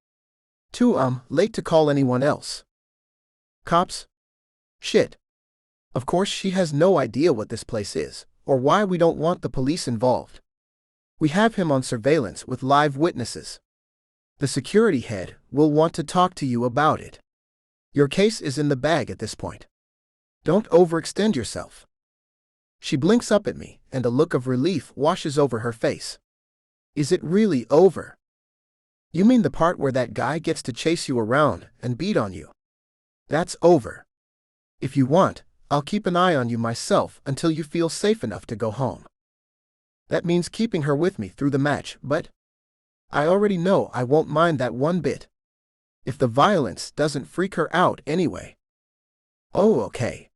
Too late to call anyone else." "Cops? Shit." Of course she has no idea what this place is, or why we don't want the police involved. We have him on surveillance with live witnesses. The security head will want to talk to you about it. Your case is in the bag at this point. Don't overextend yourself. She blinks up at me, and a look of relief washes over her face. "Is it really over? You mean the part where that guy gets to chase you around and beat on you? That's over. If you want, I'll keep an eye on you myself until you feel safe enough to go home." That means keeping her with me through the match, but I already know I won't mind that one bit. If the violence doesn't freak her out anyway. "Oh, okay."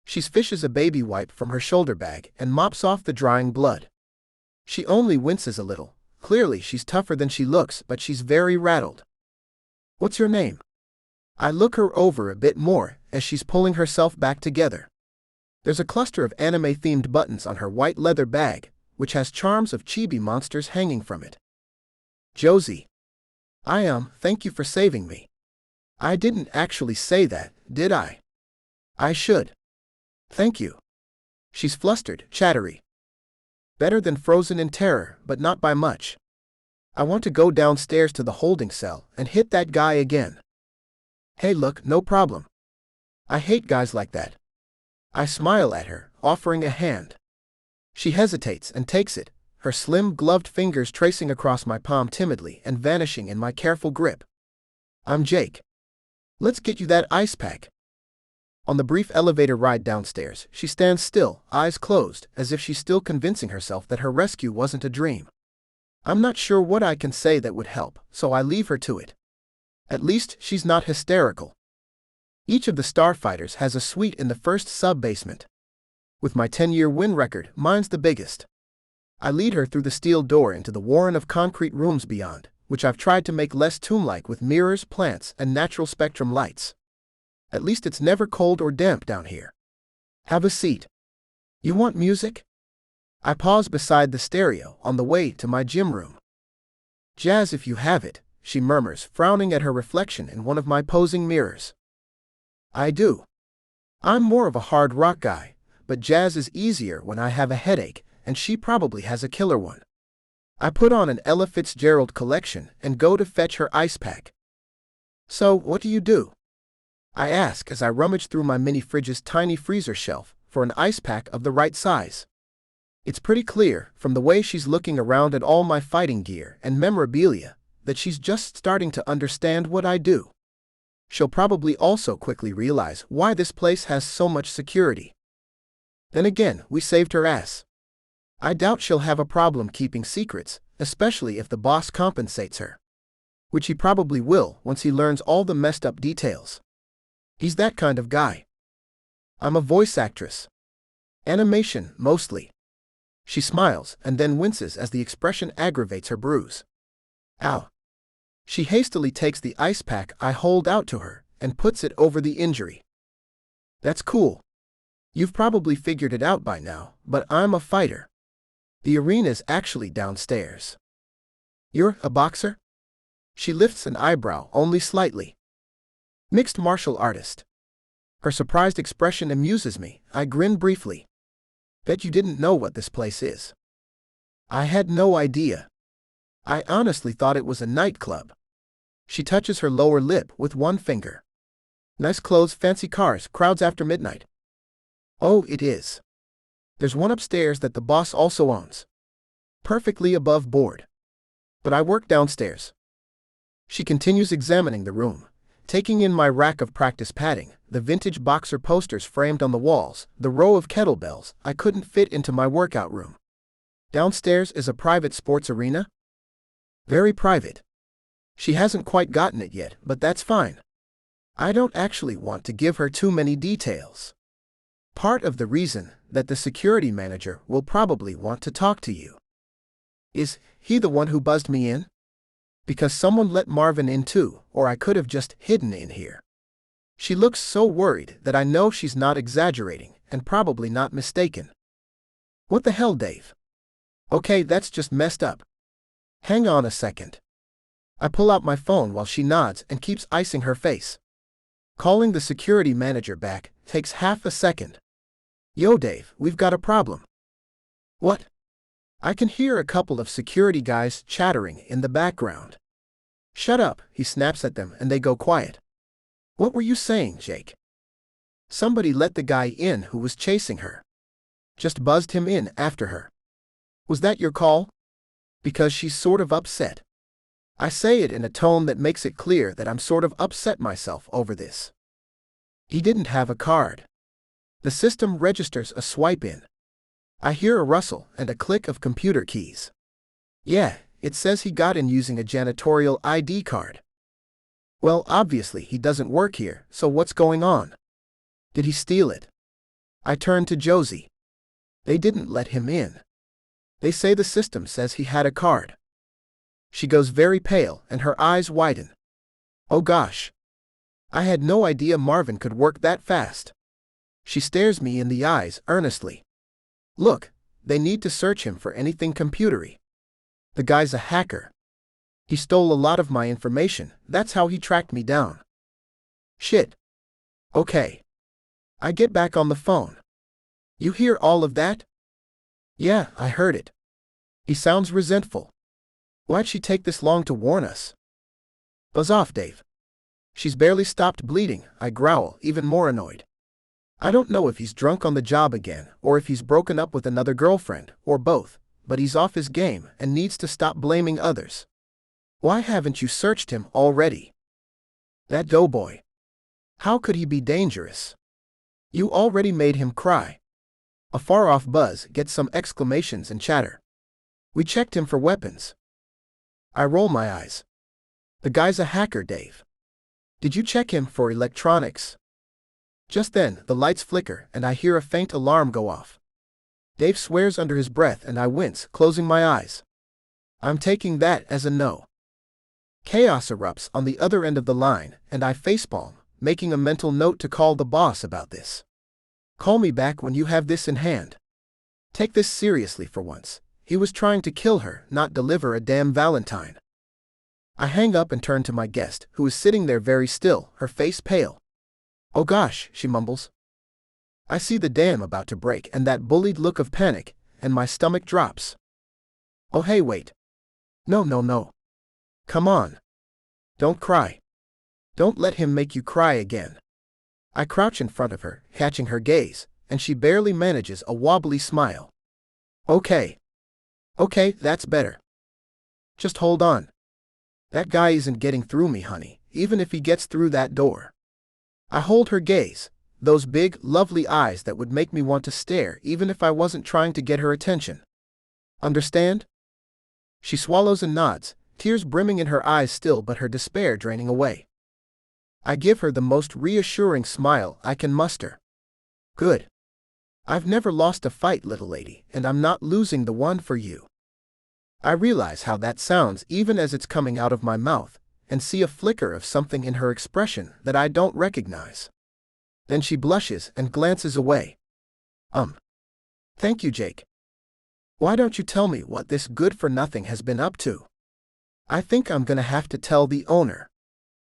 She fishes a baby wipe from her shoulder bag and mops off the drying blood. She only winces a little. Clearly she's tougher than she looks, but she's very rattled. "What's your name?" I look her over a bit more as she's pulling herself back together. There's a cluster of anime-themed buttons on her white leather bag, which has charms of chibi monsters hanging from it. "Josie." Thank you for saving me." I didn't actually say that, did I? I should. "Thank you." She's flustered, chattery. Better than frozen in terror, but not by much. I want to go downstairs to the holding cell and hit that guy again. "Hey look, no problem. I hate guys like that." I smile at her, offering a hand. She hesitates and takes it, her slim, gloved fingers tracing across my palm timidly and vanishing in my careful grip. "I'm Jake. Let's get you that ice pack." On the brief elevator ride downstairs, she stands still, eyes closed, as if she's still convincing herself that her rescue wasn't a dream. I'm not sure what I can say that would help, so I leave her to it. At least she's not hysterical. Each of the starfighters has a suite in the first sub-basement. With my 10-year win record, mine's the biggest. I lead her through the steel door into the warren of concrete rooms beyond, which I've tried to make less tomb-like with mirrors, plants, and natural spectrum lights. At least it's never cold or damp down here. "Have a seat. You want music?" I pause beside the stereo on the way to my gym room. "Jazz if you have it," she murmurs, frowning at her reflection in one of my posing mirrors. I do. I'm more of a hard rock guy, but jazz is easier when I have a headache, and she probably has a killer one. I put on an Ella Fitzgerald collection and go to fetch her ice pack. "So, what do you do?" I ask as I rummage through my mini fridge's tiny freezer shelf for an ice pack of the right size. It's pretty clear, from the way she's looking around at all my fighting gear and memorabilia, that she's just starting to understand what I do. She'll probably also quickly realize why this place has so much security. Then again, we saved her ass. I doubt she'll have a problem keeping secrets, especially if the boss compensates her. Which he probably will once he learns all the messed up details. He's that kind of guy. I'm a voice actress. Animation, mostly. She smiles and then winces as the expression aggravates her bruise. Ow. She hastily takes the ice pack I hold out to her and puts it over the injury. That's cool. You've probably figured it out by now, but I'm a fighter. The arena's actually downstairs. You're a boxer? She lifts an eyebrow only slightly. Mixed martial artist. Her surprised expression amuses me. I grin briefly. Bet you didn't know what this place is. I had no idea. I honestly thought it was a nightclub. She touches her lower lip with one finger. Nice clothes, fancy cars, crowds after midnight. Oh, it is. There's one upstairs that the boss also owns. Perfectly above board. But I work downstairs. She continues examining the room, taking in my rack of practice padding, the vintage boxer posters framed on the walls, the row of kettlebells I couldn't fit into my workout room. Downstairs is a private sports arena? Very private. She hasn't quite gotten it yet, but that's fine. I don't actually want to give her too many details. Part of the reason that the security manager will probably want to talk to you. Is he the one who buzzed me in? Because someone let Marvin in too, or I could have just hidden in here. She looks so worried that I know she's not exaggerating, and probably not mistaken. What the hell, Dave? Okay, that's just messed up. Hang on a second. I pull out my phone while she nods and keeps icing her face. Calling the security manager back takes half a second. Yo, Dave, we've got a problem. What? I can hear a couple of security guys chattering in the background. Shut up, he snaps at them and they go quiet. What were you saying, Jake? Somebody let the guy in who was chasing her. Just buzzed him in after her. Was that your call? Because she's sort of upset. I say it in a tone that makes it clear that I'm sort of upset myself over this. He didn't have a card. The system registers a swipe in. I hear a rustle and a click of computer keys. Yeah, it says he got in using a janitorial ID card. Well, obviously he doesn't work here, so what's going on? Did he steal it? I turn to Josie. They didn't let him in. They say the system says he had a card. She goes very pale and her eyes widen. Oh gosh. I had no idea Marvin could work that fast. She stares me in the eyes earnestly. Look, they need to search him for anything computery. The guy's a hacker. He stole a lot of my information, that's how he tracked me down. Shit. Okay. I get back on the phone. You hear all of that? Yeah, I heard it. He sounds resentful. Why'd she take this long to warn us? Buzz off, Dave. She's barely stopped bleeding, I growl, even more annoyed. I don't know if he's drunk on the job again, or if he's broken up with another girlfriend, or both, but he's off his game and needs to stop blaming others. Why haven't you searched him already? That doughboy. How could he be dangerous? You already made him cry. A far-off buzz gets some exclamations and chatter. We checked him for weapons. I roll my eyes. The guy's a hacker, Dave. Did you check him for electronics? Just then, the lights flicker and I hear a faint alarm go off. Dave swears under his breath and I wince, closing my eyes. I'm taking that as a no. Chaos erupts on the other end of the line and I facepalm, making a mental note to call the boss about this. Call me back when you have this in hand. Take this seriously for once. He was trying to kill her, not deliver a damn Valentine. I hang up and turn to my guest, who is sitting there very still, her face pale. Oh gosh, she mumbles. I see the dam about to break and that bullied look of panic, and my stomach drops. Oh hey, wait. No. Come on. Don't cry. Don't let him make you cry again. I crouch in front of her, catching her gaze, and she barely manages a wobbly smile. Okay, that's better. Just hold on. That guy isn't getting through me, honey, even if he gets through that door. I hold her gaze, those big, lovely eyes that would make me want to stare even if I wasn't trying to get her attention. Understand? She swallows and nods, tears brimming in her eyes still but her despair draining away. I give her the most reassuring smile I can muster. Good. I've never lost a fight, little lady, and I'm not losing the one for you. I realize how that sounds even as it's coming out of my mouth, and see a flicker of something in her expression that I don't recognize. Then she blushes and glances away. Thank you, Jake. Why don't you tell me what this good-for-nothing has been up to? I think I'm gonna have to tell the owner.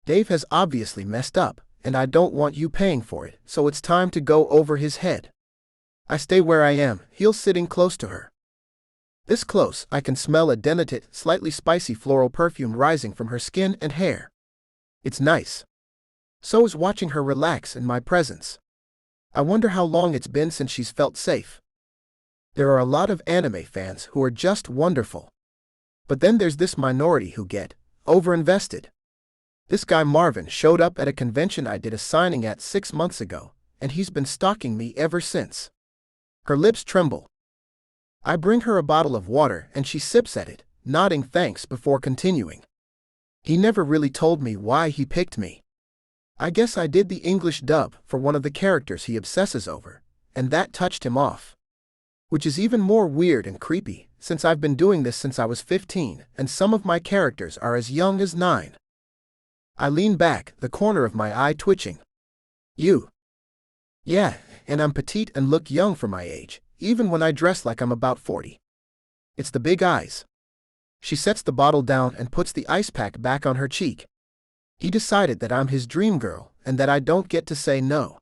Dave has obviously messed up, and I don't want you paying for it, so it's time to go over his head. I stay where I am, heel sitting close to her. This close, I can smell a delicate, slightly spicy floral perfume rising from her skin and hair. It's nice. So is watching her relax in my presence. I wonder how long it's been since she's felt safe. There are a lot of anime fans who are just wonderful. But then there's this minority who get overinvested. This guy Marvin showed up at a convention I did a signing at 6 months ago, and he's been stalking me ever since. Her lips tremble. I bring her a bottle of water and she sips at it, nodding thanks before continuing. He never really told me why he picked me. I guess I did the English dub for one of the characters he obsesses over, and that touched him off. Which is even more weird and creepy, since I've been doing this since I was 15, and some of my characters are as young as 9. I lean back, the corner of my eye twitching. You? Yeah, and I'm petite and look young for my age, even when I dress like I'm about 40. It's the big eyes. She sets the bottle down and puts the ice pack back on her cheek. He decided that I'm his dream girl, and that I don't get to say no.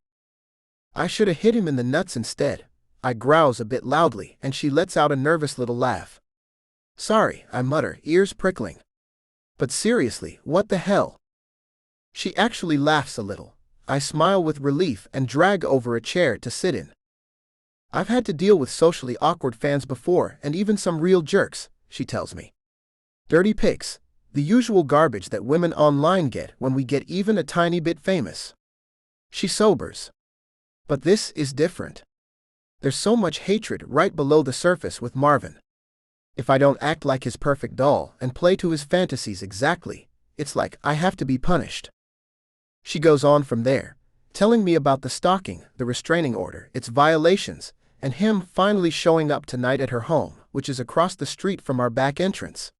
I should have hit him in the nuts instead. I growls a bit loudly, and she lets out a nervous little laugh. Sorry, I mutter, ears prickling. But seriously, what the hell? She actually laughs a little. I smile with relief and drag over a chair to sit in. I've had to deal with socially awkward fans before, and even some real jerks, she tells me. Dirty pics, the usual garbage that women online get when we get even a tiny bit famous. She sobers. But this is different. There's so much hatred right below the surface with Marvin. If I don't act like his perfect doll and play to his fantasies exactly, it's like I have to be punished. She goes on from there, telling me about the stalking, the restraining order, its violations, and him finally showing up tonight at her home, which is across the street from our back entrance.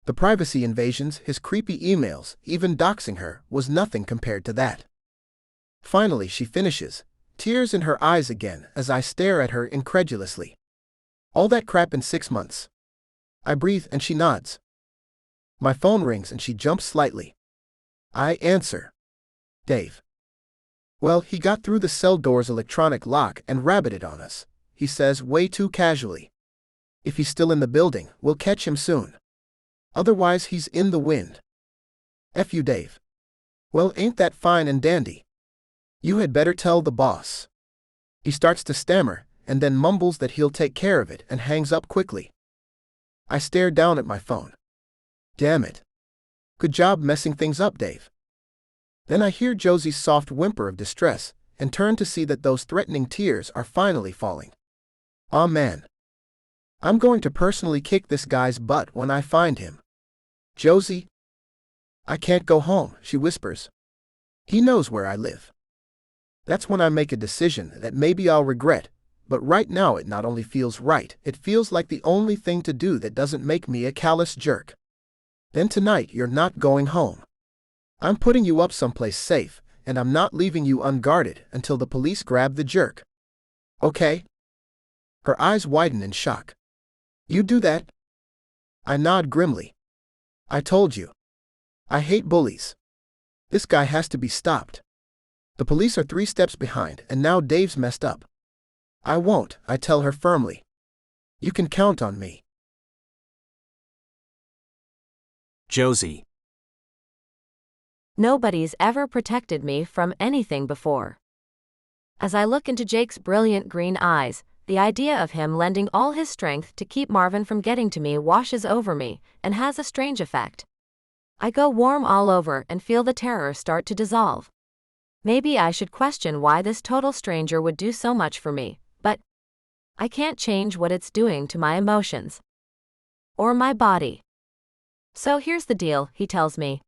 The privacy invasions, his creepy emails, even doxing her, was nothing compared to that. Finally she finishes, tears in her eyes again as I stare at her incredulously. All that crap in 6 months. I breathe and she nods. My phone rings and she jumps slightly. I answer. Dave. Well, he got through the cell door's electronic lock and rabbited on us, he says way too casually. If he's still in the building, we'll catch him soon. Otherwise he's in the wind. F you, Dave. Well, ain't that fine and dandy? You had better tell the boss. He starts to stammer, and then mumbles that he'll take care of it and hangs up quickly. I stare down at my phone. Damn it. Good job messing things up, Dave. Then I hear Josie's soft whimper of distress, and turn to see that those threatening tears are finally falling. Aw man. I'm going to personally kick this guy's butt when I find him. Josie? I can't go home, she whispers. He knows where I live. That's when I make a decision that maybe I'll regret, but right now it not only feels right, it feels like the only thing to do that doesn't make me a callous jerk. Then tonight you're not going home. I'm putting you up someplace safe, and I'm not leaving you unguarded until the police grab the jerk. Okay? Her eyes widen in shock. You do that? I nod grimly. I told you. I hate bullies. This guy has to be stopped. The police are 3 steps behind, and now Dave's messed up. I won't, I tell her firmly. You can count on me. Josie. Nobody's ever protected me from anything before. As I look into Jake's brilliant green eyes, the idea of him lending all his strength to keep Marvin from getting to me washes over me and has a strange effect. I go warm all over and feel the terror start to dissolve. Maybe I should question why this total stranger would do so much for me, but I can't change what it's doing to my emotions. Or my body. So here's the deal, he tells me.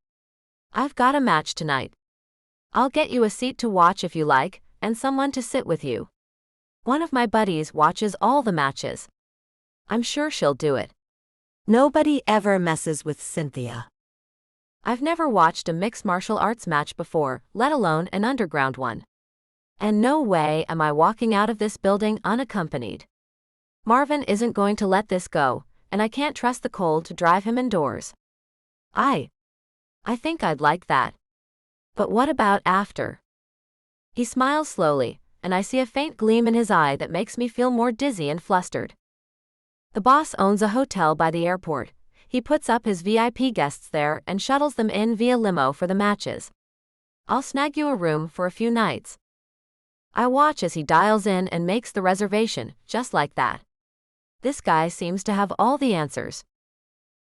I've got a match tonight. I'll get you a seat to watch if you like, and someone to sit with you. One of my buddies watches all the matches. I'm sure she'll do it. Nobody ever messes with Cynthia. I've never watched a mixed martial arts match before, let alone an underground one. And no way am I walking out of this building unaccompanied. Marvin isn't going to let this go, and I can't trust the cold to drive him indoors. I think I'd like that. But what about after? He smiles slowly, and I see a faint gleam in his eye that makes me feel more dizzy and flustered. The boss owns a hotel by the airport. He puts up his VIP guests there and shuttles them in via limo for the matches. I'll snag you a room for a few nights. I watch as he dials in and makes the reservation, just like that. This guy seems to have all the answers.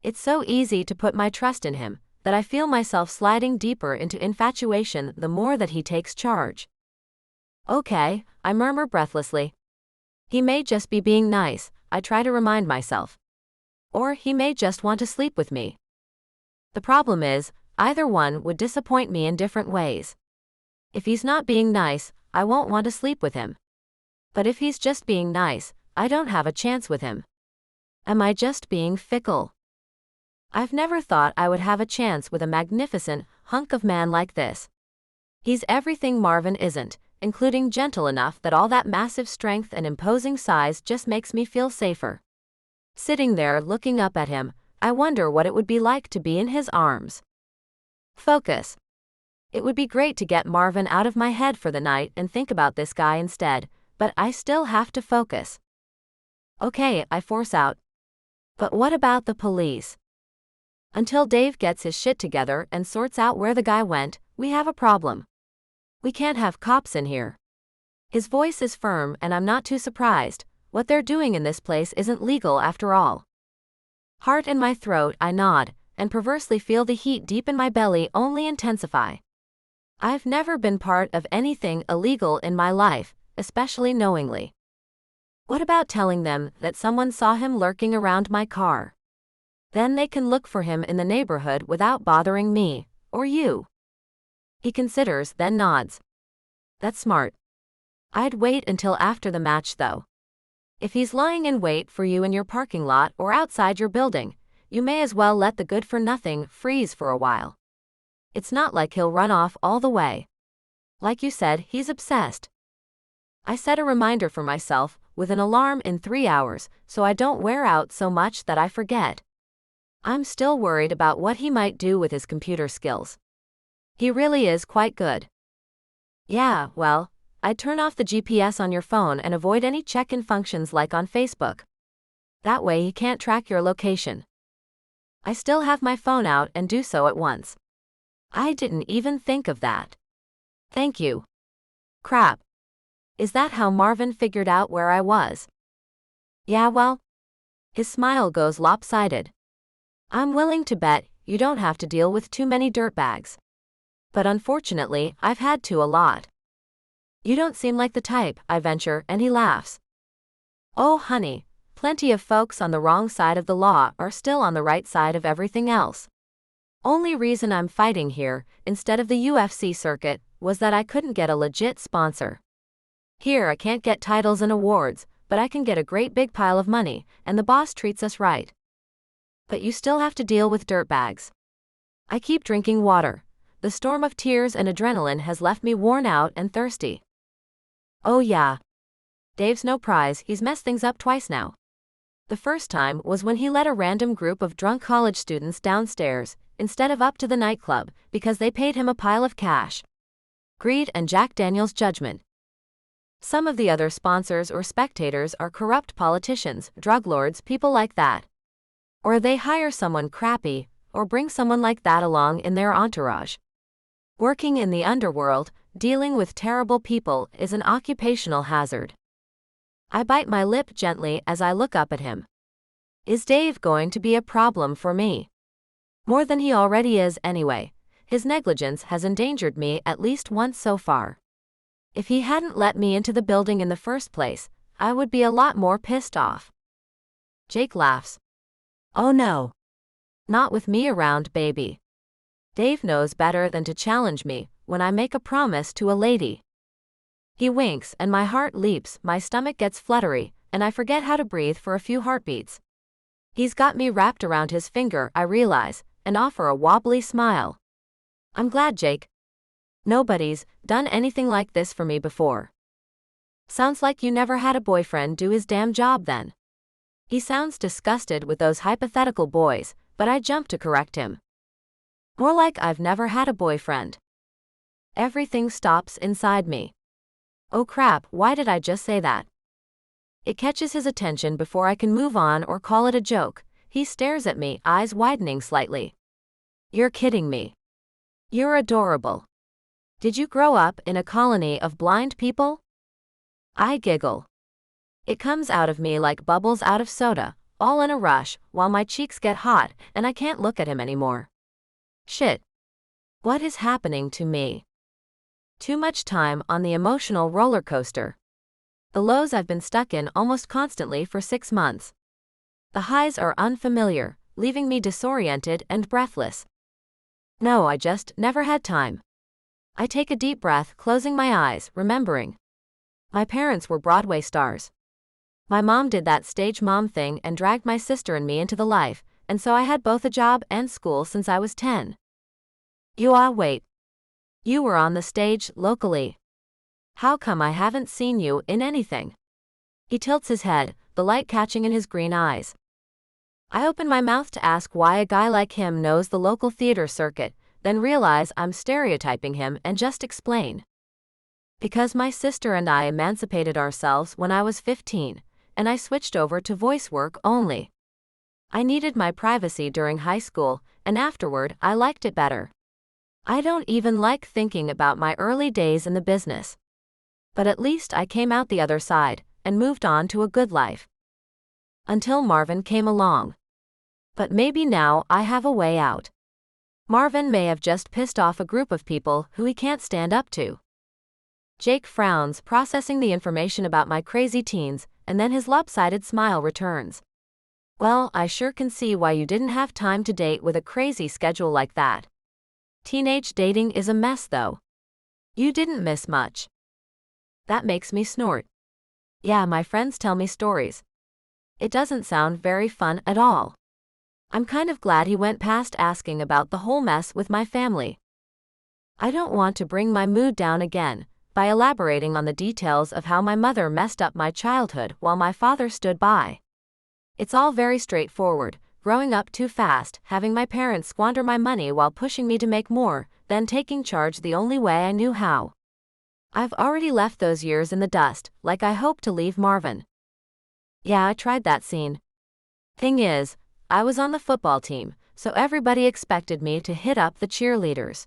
It's so easy to put my trust in him that I feel myself sliding deeper into infatuation the more that he takes charge. Okay, I murmur breathlessly. He may just be being nice, I try to remind myself. Or he may just want to sleep with me. The problem is, either one would disappoint me in different ways. If he's not being nice, I won't want to sleep with him. But if he's just being nice, I don't have a chance with him. Am I just being fickle? I've never thought I would have a chance with a magnificent hunk of man like this. He's everything Marvin isn't, including gentle enough that all that massive strength and imposing size just makes me feel safer. Sitting there looking up at him, I wonder what it would be like to be in his arms. Focus. It would be great to get Marvin out of my head for the night and think about this guy instead, but I still have to focus. Okay, I force out. But what about the police? Until Dave gets his shit together and sorts out where the guy went, we have a problem. We can't have cops in here. His voice is firm and I'm not too surprised. What they're doing in this place isn't legal after all. Heart in my throat, I nod, and perversely feel the heat deep in my belly only intensify. I've never been part of anything illegal in my life, especially knowingly. What about telling them that someone saw him lurking around my car? Then they can look for him in the neighborhood without bothering me, or you. He considers, then nods. That's smart. I'd wait until after the match though. If he's lying in wait for you in your parking lot or outside your building, you may as well let the good-for-nothing freeze for a while. It's not like he'll run off all the way. Like you said, he's obsessed. I set a reminder for myself, with an alarm in 3 hours, so I don't wear out so much that I forget. I'm still worried about what he might do with his computer skills. He really is quite good. Yeah, well, I'd turn off the GPS on your phone and avoid any check-in functions like on Facebook. That way he can't track your location. I still have my phone out and do so at once. I didn't even think of that. Thank you. Crap. Is that how Marvin figured out where I was? Yeah, well. His smile goes lopsided. I'm willing to bet you don't have to deal with too many dirtbags. But unfortunately, I've had to a lot. You don't seem like the type, I venture, and he laughs. Oh, honey, plenty of folks on the wrong side of the law are still on the right side of everything else. Only reason I'm fighting here, instead of the UFC circuit, was that I couldn't get a legit sponsor. Here I can't get titles and awards, but I can get a great big pile of money, and the boss treats us right. But you still have to deal with dirtbags. I keep drinking water. The storm of tears and adrenaline has left me worn out and thirsty. Oh yeah. Dave's no prize, he's messed things up twice now. The first time was when he let a random group of drunk college students downstairs, instead of up to the nightclub, because they paid him a pile of cash. Greed and Jack Daniel's judgment. Some of the other sponsors or spectators are corrupt politicians, drug lords, people like that. Or they hire someone crappy, or bring someone like that along in their entourage. Working in the underworld, dealing with terrible people is an occupational hazard. I bite my lip gently as I look up at him. Is Dave going to be a problem for me? More than he already is anyway. His negligence has endangered me at least once so far. If he hadn't let me into the building in the first place, I would be a lot more pissed off. Jake laughs. Oh no. Not with me around, baby. Dave knows better than to challenge me when I make a promise to a lady. He winks and my heart leaps, my stomach gets fluttery, and I forget how to breathe for a few heartbeats. He's got me wrapped around his finger, I realize, and offer a wobbly smile. I'm glad, Jake. Nobody's done anything like this for me before. Sounds like you never had a boyfriend do his damn job then. He sounds disgusted with those hypothetical boys, but I jump to correct him. More like I've never had a boyfriend. Everything stops inside me. Oh crap, why did I just say that? It catches his attention before I can move on or call it a joke. He stares at me, eyes widening slightly. You're kidding me. You're adorable. Did you grow up in a colony of blind people? I giggle. It comes out of me like bubbles out of soda, all in a rush, while my cheeks get hot and I can't look at him anymore. Shit. What is happening to me? Too much time on the emotional roller coaster. The lows I've been stuck in almost constantly for 6 months. The highs are unfamiliar, leaving me disoriented and breathless. No, I just never had time. I take a deep breath, closing my eyes, remembering. My parents were Broadway stars. My mom did that stage mom thing and dragged my sister and me into the life, and so I had both a job and school since I was 10. Wait. You were on the stage locally. How come I haven't seen you in anything? He tilts his head, the light catching in his green eyes. I open my mouth to ask why a guy like him knows the local theater circuit, then realize I'm stereotyping him and just explain. Because my sister and I emancipated ourselves when I was 15, and I switched over to voice work only. I needed my privacy during high school, and afterward I liked it better. I don't even like thinking about my early days in the business. But at least I came out the other side, and moved on to a good life. Until Marvin came along. But maybe now I have a way out. Marvin may have just pissed off a group of people who he can't stand up to. Jake frowns, processing the information about my crazy teens, and then his lopsided smile returns. Well, I sure can see why you didn't have time to date with a crazy schedule like that. Teenage dating is a mess though. You didn't miss much. That makes me snort. Yeah, my friends tell me stories. It doesn't sound very fun at all. I'm kind of glad he went past asking about the whole mess with my family. I don't want to bring my mood down again by elaborating on the details of how my mother messed up my childhood while my father stood by. It's all very straightforward, growing up too fast, having my parents squander my money while pushing me to make more, then taking charge the only way I knew how. I've already left those years in the dust, like I hope to leave Marvin. Yeah, I tried that scene. Thing is, I was on the football team, so everybody expected me to hit up the cheerleaders.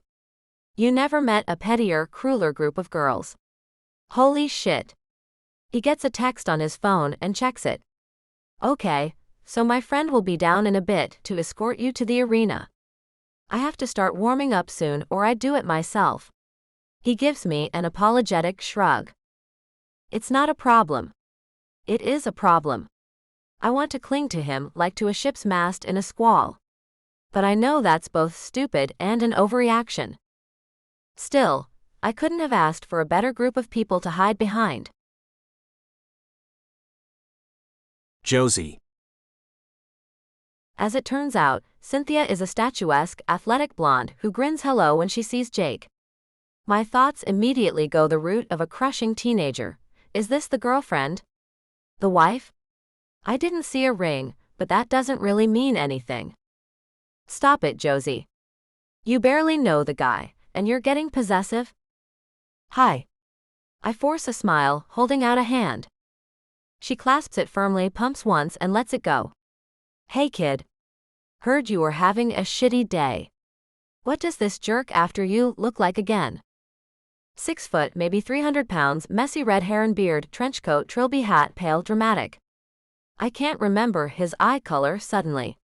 You never met a pettier, crueler group of girls. Holy shit. He gets a text on his phone and checks it. Okay, so my friend will be down in a bit to escort you to the arena. I have to start warming up soon or I'd do it myself. He gives me an apologetic shrug. It's not a problem. It is a problem. I want to cling to him like to a ship's mast in a squall. But I know that's both stupid and an overreaction. Still, I couldn't have asked for a better group of people to hide behind. Josie. As it turns out, Cynthia is a statuesque, athletic blonde who grins hello when she sees Jake. My thoughts immediately go the route of a crushing teenager. Is this the girlfriend? The wife? I didn't see a ring, but that doesn't really mean anything. Stop it, Josie. You barely know the guy, and you're getting possessive? Hi. I force a smile, holding out a hand. She clasps it firmly, pumps once, and lets it go. Hey kid. Heard you were having a shitty day. What does this jerk after you look like again? 6 foot, maybe 300 pounds, messy red hair and beard, trench coat, trilby hat, pale, dramatic. I can't remember his eye color suddenly.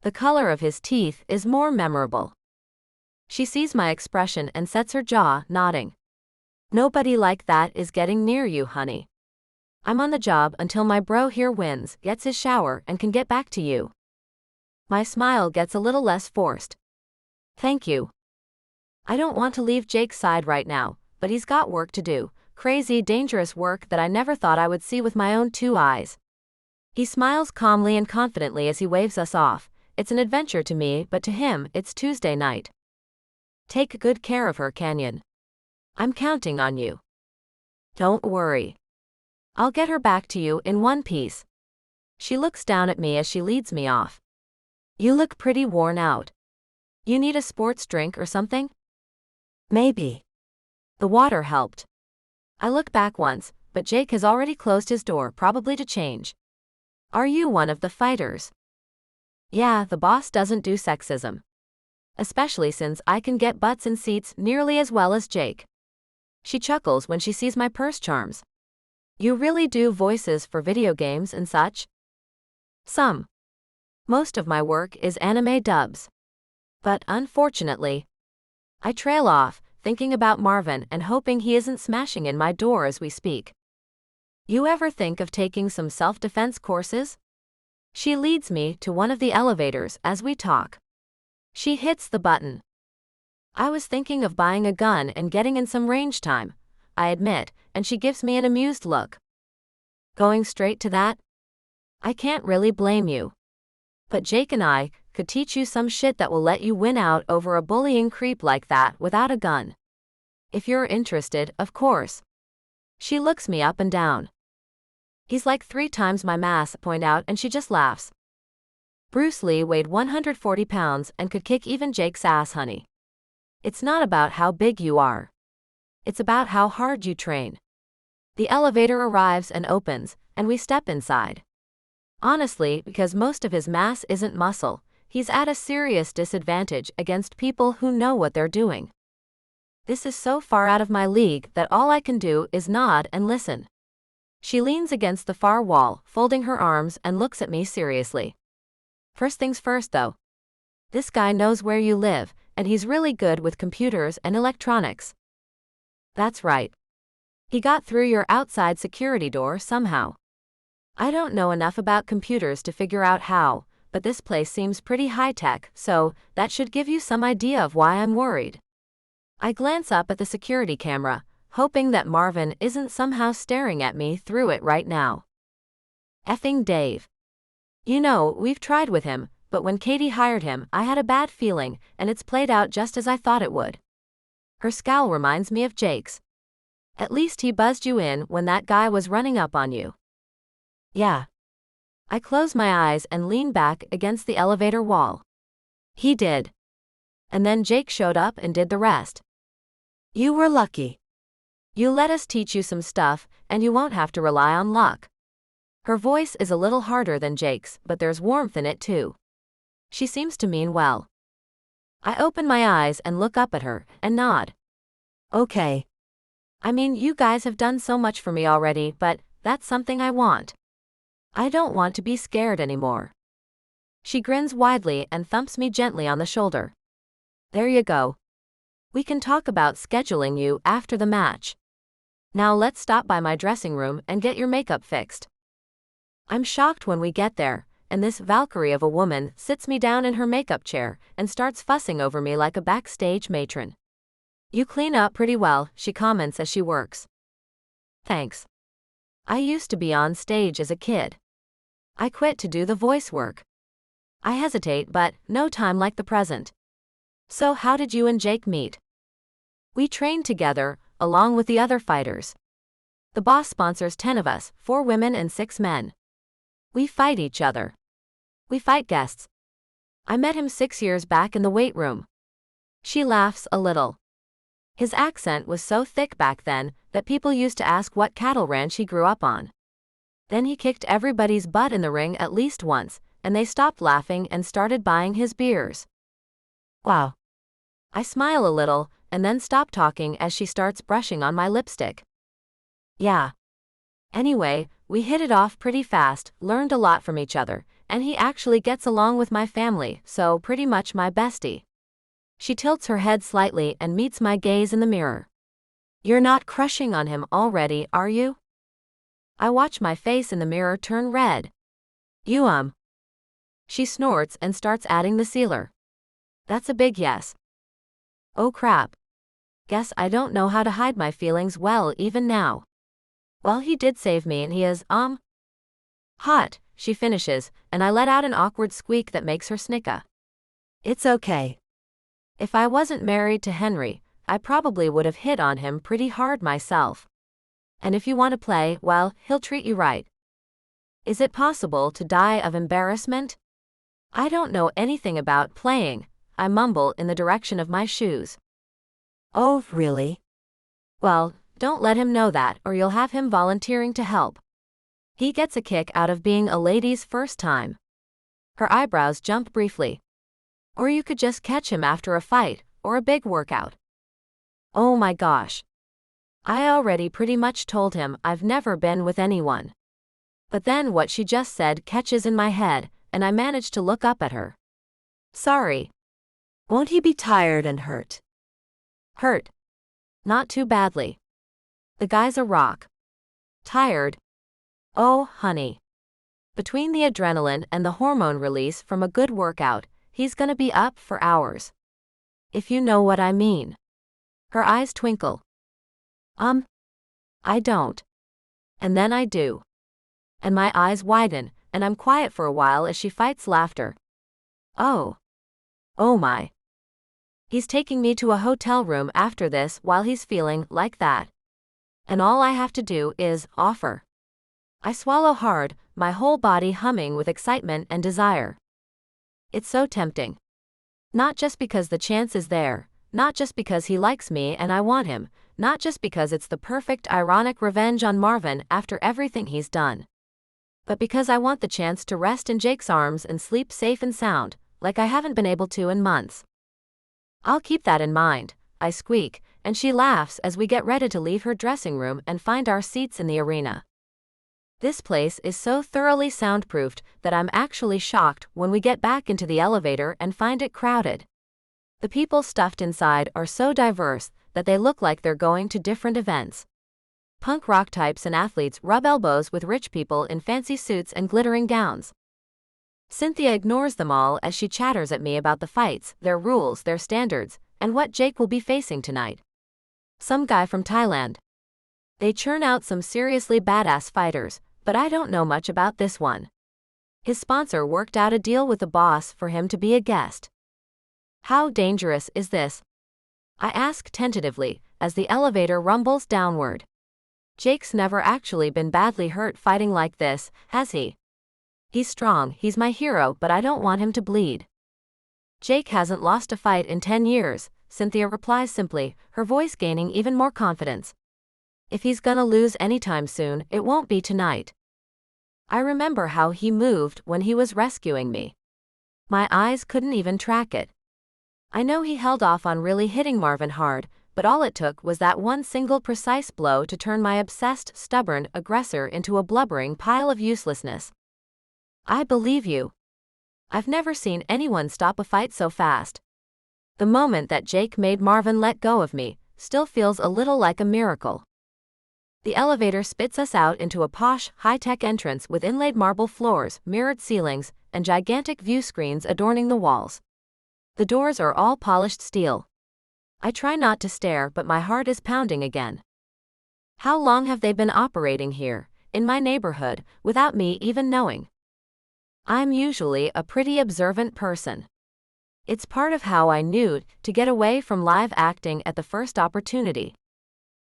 The color of his teeth is more memorable. She sees my expression and sets her jaw, nodding. Nobody like that is getting near you, honey. I'm on the job until my bro here wins, gets his shower, and can get back to you. My smile gets a little less forced. Thank you. I don't want to leave Jake's side right now, but he's got work to do. Crazy, dangerous work that I never thought I would see with my own two eyes. He smiles calmly and confidently as he waves us off. It's an adventure to me, but to him, it's Tuesday night. Take good care of her, Canyon. I'm counting on you. Don't worry. I'll get her back to you in one piece. She looks down at me as she leads me off. You look pretty worn out. You need a sports drink or something? Maybe. The water helped. I look back once, but Jake has already closed his door, probably to change. Are you one of the fighters? Yeah, the boss doesn't do sexism. Especially since I can get butts in seats nearly as well as Jake. She chuckles when she sees my purse charms. You really do voices for video games and such? Some. Most of my work is anime dubs. But unfortunately, I trail off, thinking about Marvin and hoping he isn't smashing in my door as we speak. You ever think of taking some self-defense courses? She leads me to one of the elevators as we talk. She hits the button. I was thinking of buying a gun and getting in some range time, I admit, and she gives me an amused look. Going straight to that? I can't really blame you. But Jake and I could teach you some shit that will let you win out over a bullying creep like that without a gun. If you're interested, of course. She looks me up and down. He's like 3 times my mass, point out, and she just laughs. Bruce Lee weighed 140 pounds and could kick even Jake's ass, honey. It's not about how big you are. It's about how hard you train. The elevator arrives and opens, and we step inside. Honestly, because most of his mass isn't muscle, he's at a serious disadvantage against people who know what they're doing. This is so far out of my league that all I can do is nod and listen. She leans against the far wall, folding her arms, and looks at me seriously. First things first, though. This guy knows where you live, and he's really good with computers and electronics. That's right. He got through your outside security door somehow. I don't know enough about computers to figure out how, but this place seems pretty high-tech, so that should give you some idea of why I'm worried. I glance up at the security camera, hoping that Marvin isn't somehow staring at me through it right now. Effing Dave. You know, we've tried with him, but when Katie hired him, I had a bad feeling, and it's played out just as I thought it would. Her scowl reminds me of Jake's. At least he buzzed you in when that guy was running up on you. Yeah. I close my eyes and lean back against the elevator wall. He did. And then Jake showed up and did the rest. You were lucky. You let us teach you some stuff, and you won't have to rely on luck. Her voice is a little harder than Jake's, but there's warmth in it too. She seems to mean well. I open my eyes and look up at her, and nod. Okay. I mean, you guys have done so much for me already, but that's something I want. I don't want to be scared anymore. She grins widely and thumps me gently on the shoulder. There you go. We can talk about scheduling you after the match. Now let's stop by my dressing room and get your makeup fixed. I'm shocked when we get there, and this Valkyrie of a woman sits me down in her makeup chair and starts fussing over me like a backstage matron. You clean up pretty well, she comments as she works. Thanks. I used to be on stage as a kid. I quit to do the voice work. I hesitate, but no time like the present. So how did you and Jake meet? We trained together, along with the other fighters. The boss sponsors 10 of us, 4 women and 6 men. We fight each other. We fight guests. I met him 6 years back in the weight room. She laughs a little. His accent was so thick back then that people used to ask what cattle ranch he grew up on. Then he kicked everybody's butt in the ring at least once, and they stopped laughing and started buying his beers. Wow. I smile a little, and then stop talking as she starts brushing on my lipstick. Yeah. Anyway, we hit it off pretty fast, learned a lot from each other, and he actually gets along with my family, so pretty much my bestie. She tilts her head slightly and meets my gaze in the mirror. You're not crushing on him already, are you? I watch my face in the mirror turn red. You She snorts and starts adding the sealer. That's a big yes. Oh crap. Guess I don't know how to hide my feelings well even now. Well, he did save me and he is, hot, she finishes, and I let out an awkward squeak that makes her snicka. It's okay. If I wasn't married to Henry, I probably would have hit on him pretty hard myself. And if you want to play, well, he'll treat you right. Is it possible to die of embarrassment? I don't know anything about playing, I mumble in the direction of my shoes. Oh, really? Well, don't let him know that or you'll have him volunteering to help. He gets a kick out of being a lady's first time. Her eyebrows jump briefly. Or you could just catch him after a fight, or a big workout. Oh my gosh. I already pretty much told him I've never been with anyone. But then what she just said catches in my head, and I manage to look up at her. Sorry. Won't he be tired and hurt? Hurt. Not too badly. The guy's a rock. Tired. Oh, honey. Between the adrenaline and the hormone release from a good workout, he's gonna be up for hours. If you know what I mean. Her eyes twinkle. I don't. And then I do. And my eyes widen, and I'm quiet for a while as she fights laughter. Oh. Oh my. He's taking me to a hotel room after this while he's feeling like that. And all I have to do is offer. I swallow hard, my whole body humming with excitement and desire. It's so tempting. Not just because the chance is there, not just because he likes me and I want him, not just because it's the perfect ironic revenge on Marvin after everything he's done. But because I want the chance to rest in Jake's arms and sleep safe and sound, like I haven't been able to in months. I'll keep that in mind, I squeak, and she laughs as we get ready to leave her dressing room and find our seats in the arena. This place is so thoroughly soundproofed that I'm actually shocked when we get back into the elevator and find it crowded. The people stuffed inside are so diverse that they look like they're going to different events. Punk rock types and athletes rub elbows with rich people in fancy suits and glittering gowns. Cynthia ignores them all as she chatters at me about the fights, their rules, their standards, and what Jake will be facing tonight. Some guy from Thailand. They churn out some seriously badass fighters, but I don't know much about this one. His sponsor worked out a deal with the boss for him to be a guest. How dangerous is this? I ask tentatively, as the elevator rumbles downward. Jake's never actually been badly hurt fighting like this, has he? He's strong, he's my hero, but I don't want him to bleed. Jake hasn't lost a fight in 10 years, Cynthia replies simply, her voice gaining even more confidence. If he's gonna lose anytime soon, it won't be tonight. I remember how he moved when he was rescuing me. My eyes couldn't even track it. I know he held off on really hitting Marvin hard, but all it took was that one single precise blow to turn my obsessed, stubborn aggressor into a blubbering pile of uselessness. I believe you. I've never seen anyone stop a fight so fast. The moment that Jake made Marvin let go of me still feels a little like a miracle. The elevator spits us out into a posh, high-tech entrance with inlaid marble floors, mirrored ceilings, and gigantic view screens adorning the walls. The doors are all polished steel. I try not to stare, but my heart is pounding again. How long have they been operating here, in my neighborhood, without me even knowing? I'm usually a pretty observant person. It's part of how I knew to get away from live acting at the first opportunity.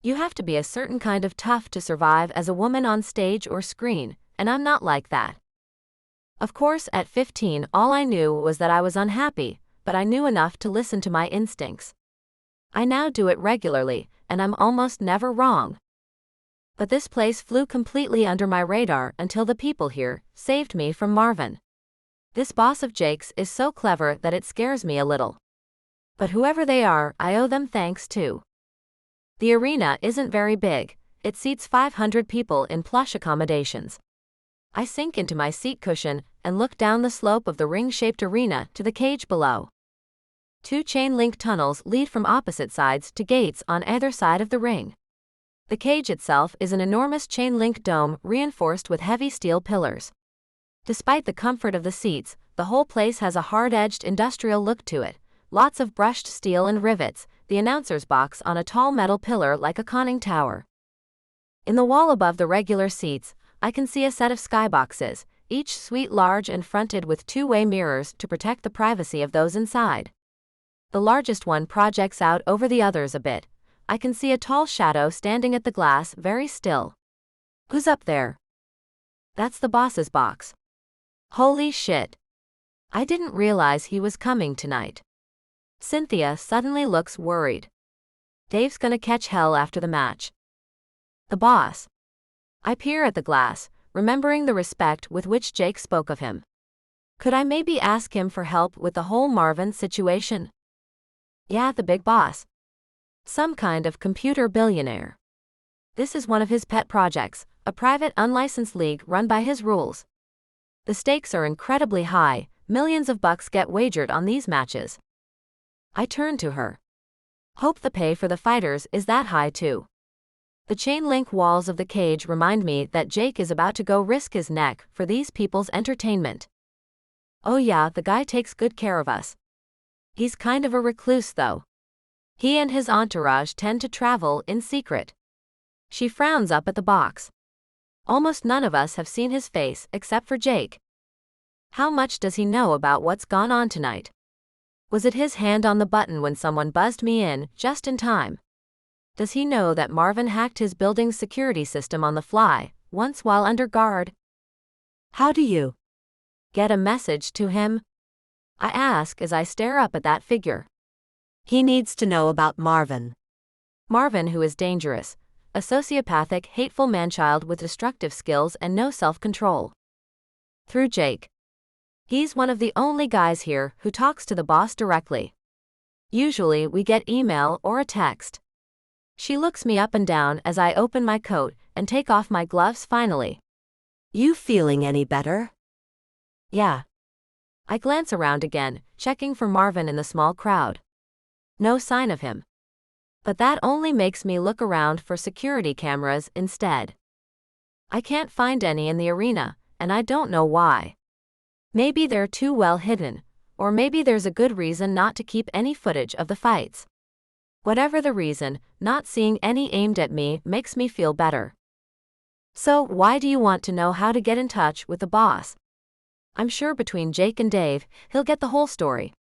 You have to be a certain kind of tough to survive as a woman on stage or screen, and I'm not like that. Of course, at 15, all I knew was that I was unhappy, but I knew enough to listen to my instincts. I now do it regularly, and I'm almost never wrong. But this place flew completely under my radar until the people here saved me from Marvin. This boss of Jake's is so clever that it scares me a little. But whoever they are, I owe them thanks too. The arena isn't very big, it seats 500 people in plush accommodations. I sink into my seat cushion and look down the slope of the ring-shaped arena to the cage below. 2 chain-link tunnels lead from opposite sides to gates on either side of the ring. The cage itself is an enormous chain-link dome reinforced with heavy steel pillars. Despite the comfort of the seats, the whole place has a hard-edged industrial look to it. Lots of brushed steel and rivets, the announcer's box on a tall metal pillar like a conning tower. In the wall above the regular seats, I can see a set of skyboxes, each suite large and fronted with two-way mirrors to protect the privacy of those inside. The largest one projects out over the others a bit. I can see a tall shadow standing at the glass, very still. Who's up there? That's the boss's box. Holy shit. I didn't realize he was coming tonight. Cynthia suddenly looks worried. Dave's gonna catch hell after the match. The boss. I peer at the glass, remembering the respect with which Jake spoke of him. Could I maybe ask him for help with the whole Marvin situation? Yeah, the big boss. Some kind of computer billionaire. This is one of his pet projects, a private unlicensed league run by his rules. The stakes are incredibly high, millions of bucks get wagered on these matches. I turn to her. Hope the pay for the fighters is that high too. The chain-link walls of the cage remind me that Jake is about to go risk his neck for these people's entertainment. Oh yeah, the guy takes good care of us. He's kind of a recluse though. He and his entourage tend to travel in secret. She frowns up at the box. Almost none of us have seen his face except for Jake. How much does he know about what's gone on tonight? Was it his hand on the button when someone buzzed me in, just in time? Does he know that Marvin hacked his building's security system on the fly, once while under guard? How do you get a message to him? I ask as I stare up at that figure. He needs to know about Marvin. Marvin, who is dangerous, a sociopathic, hateful manchild with destructive skills and no self-control. Through Jake. He's one of the only guys here who talks to the boss directly. Usually we get email or a text. She looks me up and down as I open my coat and take off my gloves finally. You feeling any better? Yeah. I glance around again, checking for Marvin in the small crowd. No sign of him. But that only makes me look around for security cameras instead. I can't find any in the arena, and I don't know why. Maybe they're too well hidden, or maybe there's a good reason not to keep any footage of the fights. Whatever the reason, not seeing any aimed at me makes me feel better. So, why do you want to know how to get in touch with the boss? I'm sure between Jake and Dave, he'll get the whole story.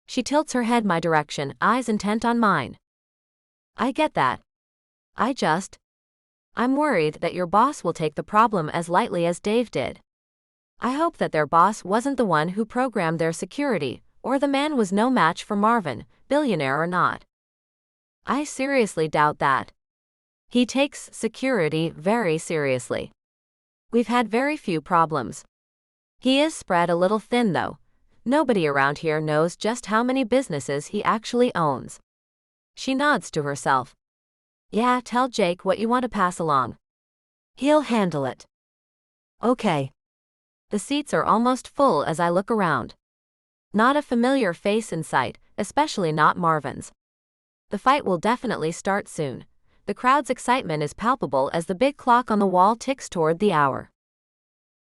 She tilts her head my direction, eyes intent on mine. I get that. I'm worried that your boss will take the problem as lightly as Dave did. I hope that their boss wasn't the one who programmed their security, or the man was no match for Marvin, billionaire or not. I seriously doubt that. He takes security very seriously. We've had very few problems. He is spread a little thin though. Nobody around here knows just how many businesses he actually owns. She nods to herself. Yeah, tell Jake what you want to pass along. He'll handle it. Okay. The seats are almost full as I look around. Not a familiar face in sight, especially not Marvin's. The fight will definitely start soon. The crowd's excitement is palpable as the big clock on the wall ticks toward the hour.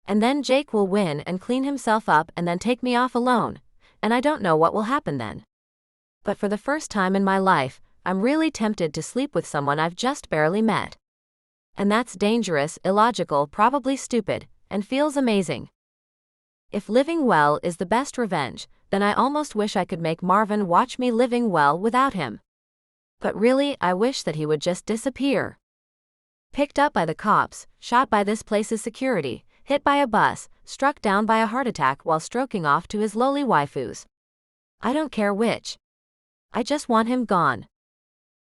And then Jake will win and clean himself up and then take me off alone, and I don't know what will happen then. But for the first time in my life, I'm really tempted to sleep with someone I've just barely met. And that's dangerous, illogical, probably stupid, and feels amazing. If living well is the best revenge, then I almost wish I could make Marvin watch me living well without him. But really, I wish that he would just disappear. Picked up by the cops, shot by this place's security, hit by a bus, struck down by a heart attack while stroking off to his lowly waifus. I don't care which. I just want him gone.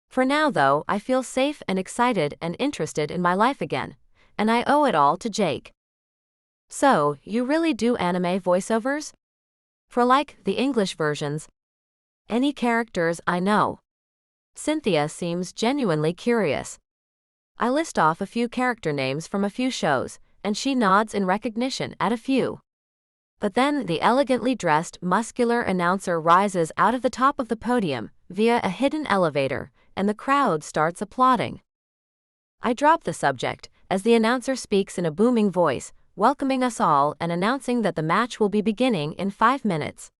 For now though, I feel safe and excited and interested in my life again, and I owe it all to Jake. So, you really do anime voiceovers? For like, the English versions? Any characters I know? Cynthia seems genuinely curious. I list off a few character names from a few shows, and she nods in recognition at a few. But then the elegantly dressed, muscular announcer rises out of the top of the podium, via a hidden elevator, and the crowd starts applauding. I drop the subject, as the announcer speaks in a booming voice, welcoming us all and announcing that the match will be beginning in 5 minutes.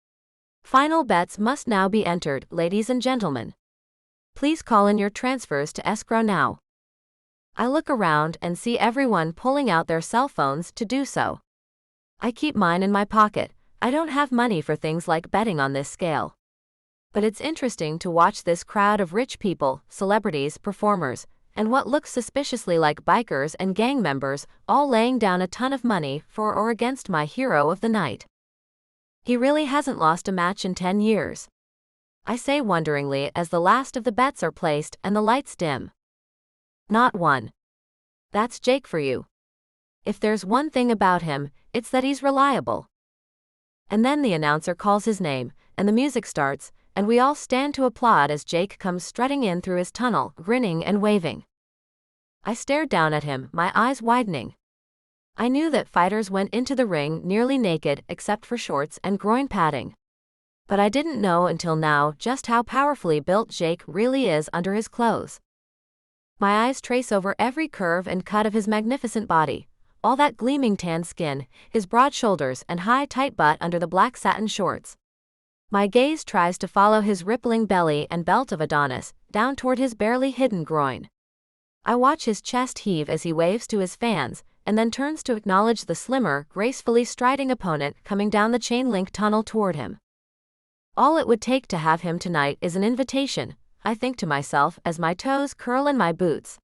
Final bets must now be entered, ladies and gentlemen. Please call in your transfers to escrow now. I look around and see everyone pulling out their cell phones to do so. I keep mine in my pocket. I don't have money for things like betting on this scale. But it's interesting to watch this crowd of rich people, celebrities, performers, and what looks suspiciously like bikers and gang members, all laying down a ton of money for or against my hero of the night. He really hasn't lost a match in 10 years. I say wonderingly as the last of the bets are placed and the lights dim. Not one. That's Jake for you. If there's one thing about him, it's that he's reliable. And then the announcer calls his name, and the music starts, and we all stand to applaud as Jake comes strutting in through his tunnel, grinning and waving. I stared down at him, my eyes widening. I knew that fighters went into the ring nearly naked except for shorts and groin padding. But I didn't know until now just how powerfully built Jake really is under his clothes. My eyes trace over every curve and cut of his magnificent body, all that gleaming tan skin, his broad shoulders and high tight butt under the black satin shorts. My gaze tries to follow his rippling belly and belt of Adonis, down toward his barely hidden groin. I watch his chest heave as he waves to his fans, and then turns to acknowledge the slimmer, gracefully striding opponent coming down the chain-link tunnel toward him. All it would take to have him tonight is an invitation, I think to myself as my toes curl in my boots.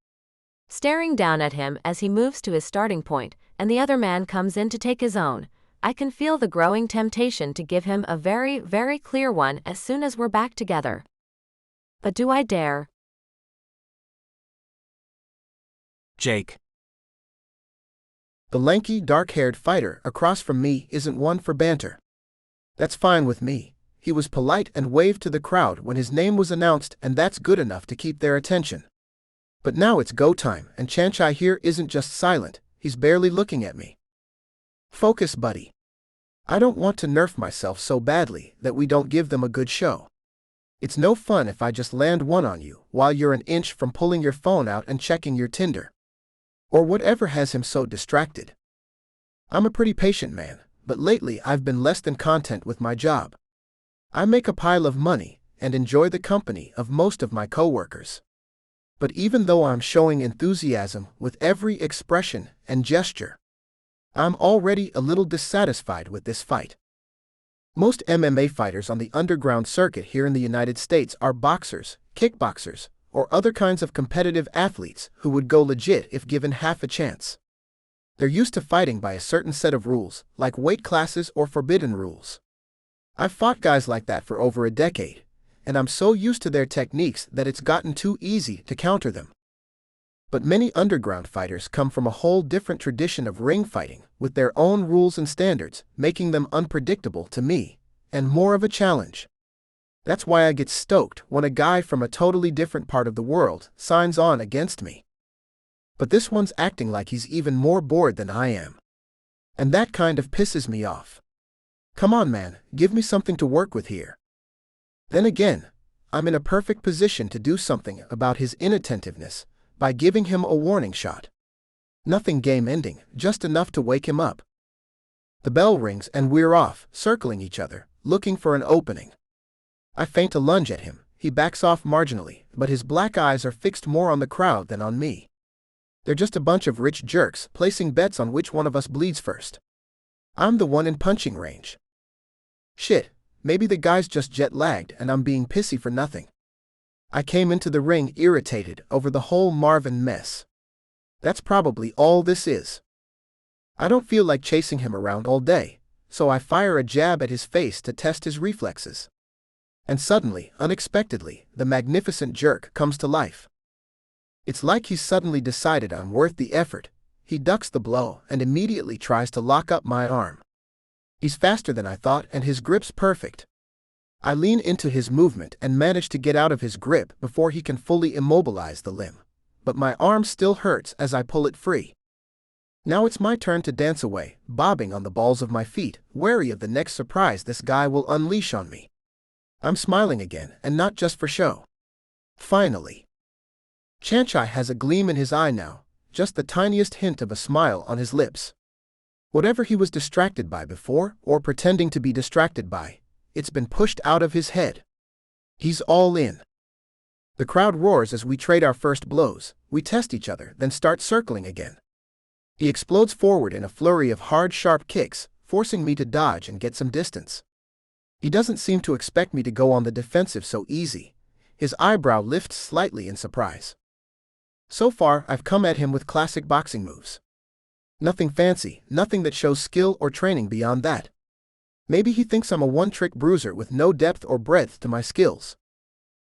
Staring down at him as he moves to his starting point, and the other man comes in to take his own, I can feel the growing temptation to give him a very, very clear one as soon as we're back together. But do I dare? Jake. The lanky, dark-haired fighter across from me isn't one for banter. That's fine with me. He was polite and waved to the crowd when his name was announced, and that's good enough to keep their attention. But now it's go time, and Chanchai here isn't just silent, he's barely looking at me. Focus, buddy. I don't want to nerf myself so badly that we don't give them a good show. It's no fun if I just land one on you while you're an inch from pulling your phone out and checking your Tinder. Or whatever has him so distracted. I'm a pretty patient man, but lately I've been less than content with my job. I make a pile of money and enjoy the company of most of my coworkers. But even though I'm showing enthusiasm with every expression and gesture, I'm already a little dissatisfied with this fight. Most MMA fighters on the underground circuit here in the United States are boxers, kickboxers, or other kinds of competitive athletes who would go legit if given half a chance. They're used to fighting by a certain set of rules, like weight classes or forbidden rules. I've fought guys like that for over a decade, and I'm so used to their techniques that it's gotten too easy to counter them. But many underground fighters come from a whole different tradition of ring fighting, with their own rules and standards, making them unpredictable to me, and more of a challenge. That's why I get stoked when a guy from a totally different part of the world signs on against me. But this one's acting like he's even more bored than I am. And that kind of pisses me off. Come on, man, give me something to work with here. Then again, I'm in a perfect position to do something about his inattentiveness by giving him a warning shot. Nothing game-ending, just enough to wake him up. The bell rings and we're off, circling each other, looking for an opening. I feint a lunge at him. He backs off marginally, but his black eyes are fixed more on the crowd than on me. They're just a bunch of rich jerks placing bets on which one of us bleeds first. I'm the one in punching range. Shit, maybe the guy's just jet-lagged and I'm being pissy for nothing. I came into the ring irritated over the whole Marvin mess. That's probably all this is. I don't feel like chasing him around all day, so I fire a jab at his face to test his reflexes. And suddenly, unexpectedly, the magnificent jerk comes to life. It's like he's suddenly decided I'm worth the effort. He ducks the blow and immediately tries to lock up my arm. He's faster than I thought and his grip's perfect. I lean into his movement and manage to get out of his grip before he can fully immobilize the limb. But my arm still hurts as I pull it free. Now it's my turn to dance away, bobbing on the balls of my feet, wary of the next surprise this guy will unleash on me. I'm smiling again, and not just for show. Finally. Chanchai has a gleam in his eye now, just the tiniest hint of a smile on his lips. Whatever he was distracted by before, or pretending to be distracted by, it's been pushed out of his head. He's all in. The crowd roars as we trade our first blows. We test each other, then start circling again. He explodes forward in a flurry of hard, sharp kicks, forcing me to dodge and get some distance. He doesn't seem to expect me to go on the defensive so easy. His eyebrow lifts slightly in surprise. So far, I've come at him with classic boxing moves. Nothing fancy, nothing that shows skill or training beyond that. Maybe he thinks I'm a one-trick bruiser with no depth or breadth to my skills.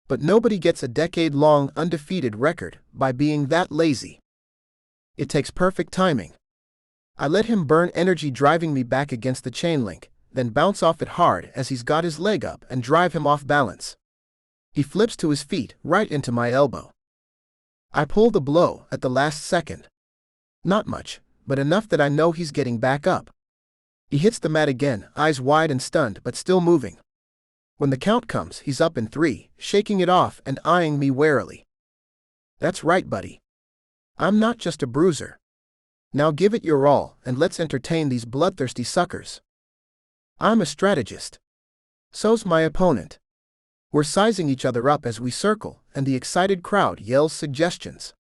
But nobody gets a decade-long undefeated record by being that lazy. It takes perfect timing. I let him burn energy driving me back against the chain link, then bounce off it hard as he's got his leg up and drive him off balance. He flips to his feet, right into my elbow. I pull the blow at the last second. Not much, but enough that I know he's getting back up. He hits the mat again, eyes wide and stunned but still moving. When the count comes, he's up in 3, shaking it off and eyeing me warily. That's right, buddy. I'm not just a bruiser. Now give it your all and let's entertain these bloodthirsty suckers. I'm a strategist. So's my opponent. We're sizing each other up as we circle, and the excited crowd yells suggestions.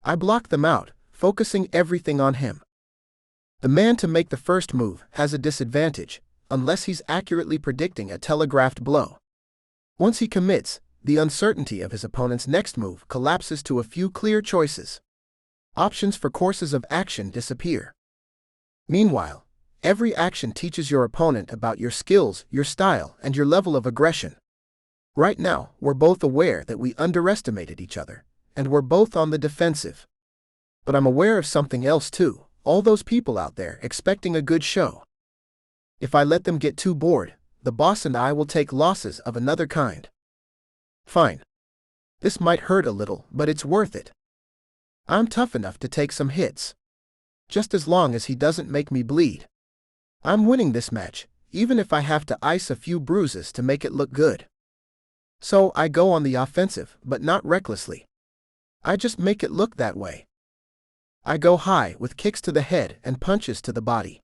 I block them out, focusing everything on him. The man to make the first move has a disadvantage, unless he's accurately predicting a telegraphed blow. Once he commits, the uncertainty of his opponent's next move collapses to a few clear choices. Options for courses of action disappear. Meanwhile, every action teaches your opponent about your skills, your style, and your level of aggression. Right now, we're both aware that we underestimated each other, and we're both on the defensive. But I'm aware of something else too, all those people out there expecting a good show. If I let them get too bored, the boss and I will take losses of another kind. Fine. This might hurt a little, but it's worth it. I'm tough enough to take some hits. Just as long as he doesn't make me bleed. I'm winning this match, even if I have to ice a few bruises to make it look good. So I go on the offensive, but not recklessly. I just make it look that way. I go high with kicks to the head and punches to the body.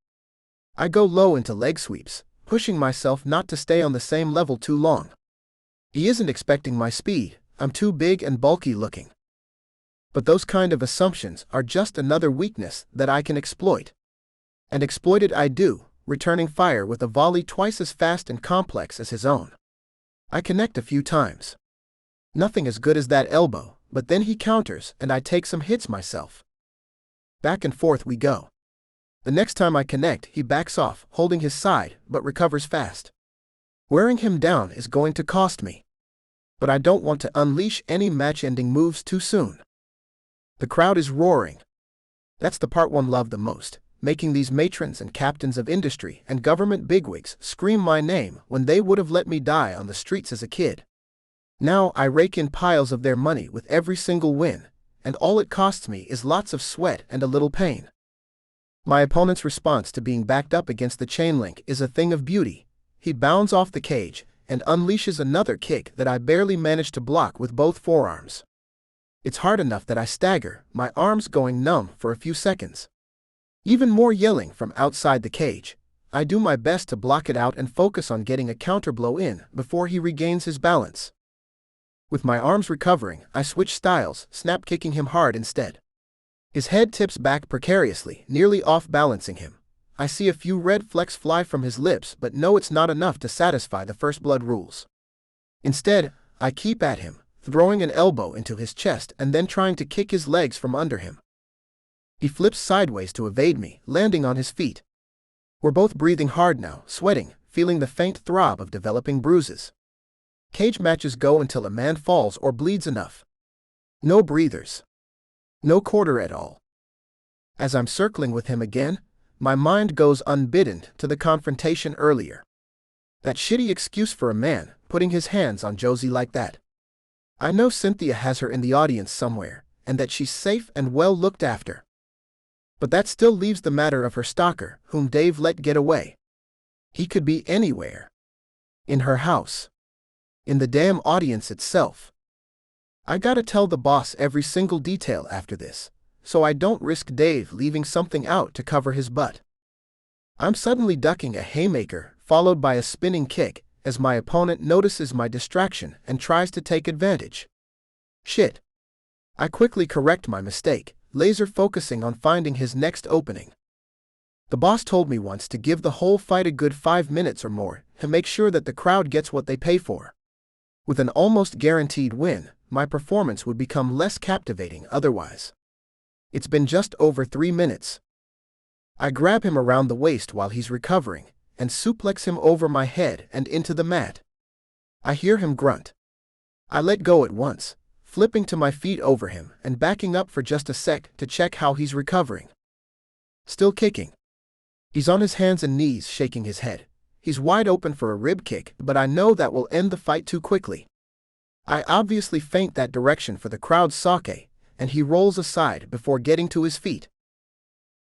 I go low into leg sweeps, pushing myself not to stay on the same level too long. He isn't expecting my speed, I'm too big and bulky looking. But those kind of assumptions are just another weakness that I can exploit. And exploit it I do, returning fire with a volley twice as fast and complex as his own. I connect a few times. Nothing as good as that elbow, but then he counters and I take some hits myself. Back and forth we go. The next time I connect, he backs off, holding his side, but recovers fast. Wearing him down is going to cost me. But I don't want to unleash any match-ending moves too soon. The crowd is roaring. That's the part one loved the most, making these matrons and captains of industry and government bigwigs scream my name when they would have let me die on the streets as a kid. Now I rake in piles of their money with every single win, and all it costs me is lots of sweat and a little pain. My opponent's response to being backed up against the chain link is a thing of beauty. He bounds off the cage and unleashes another kick that I barely managed to block with both forearms. It's hard enough that I stagger, my arms going numb for a few seconds. Even more yelling from outside the cage. I do my best to block it out and focus on getting a counterblow in before he regains his balance. With my arms recovering, I switch styles, snap kicking him hard instead. His head tips back precariously, nearly off-balancing him. I see a few red flecks fly from his lips but know it's not enough to satisfy the first blood rules. Instead, I keep at him, throwing an elbow into his chest and then trying to kick his legs from under him. He flips sideways to evade me, landing on his feet. We're both breathing hard now, sweating, feeling the faint throb of developing bruises. Cage matches go until a man falls or bleeds enough. No breathers. No quarter at all. As I'm circling with him again, my mind goes unbidden to the confrontation earlier. That shitty excuse for a man putting his hands on Josie like that. I know Cynthia has her in the audience somewhere, and that she's safe and well looked after. But that still leaves the matter of her stalker, whom Dave let get away. He could be anywhere. In her house. In the damn audience itself. I gotta tell the boss every single detail after this, so I don't risk Dave leaving something out to cover his butt. I'm suddenly ducking a haymaker, followed by a spinning kick, as my opponent notices my distraction and tries to take advantage. Shit. I quickly correct my mistake, laser focusing on finding his next opening. The boss told me once to give the whole fight a good 5 minutes or more to make sure that the crowd gets what they pay for. With an almost guaranteed win, my performance would become less captivating otherwise. It's been just over 3 minutes. I grab him around the waist while he's recovering, and suplex him over my head and into the mat. I hear him grunt. I let go at once, flipping to my feet over him and backing up for just a sec to check how he's recovering. Still kicking. He's on his hands and knees shaking his head. He's wide open for a rib kick, but I know that will end the fight too quickly. I obviously feint that direction for the crowd's sake, and he rolls aside before getting to his feet.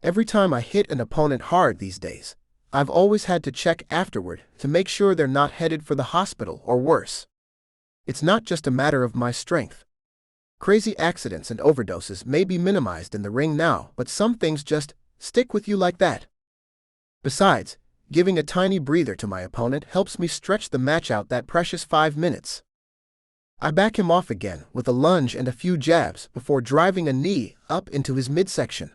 Every time I hit an opponent hard these days, I've always had to check afterward to make sure they're not headed for the hospital or worse. It's not just a matter of my strength. Crazy accidents and overdoses may be minimized in the ring now, but some things just stick with you like that. Besides, giving a tiny breather to my opponent helps me stretch the match out that precious 5 minutes. I back him off again with a lunge and a few jabs before driving a knee up into his midsection.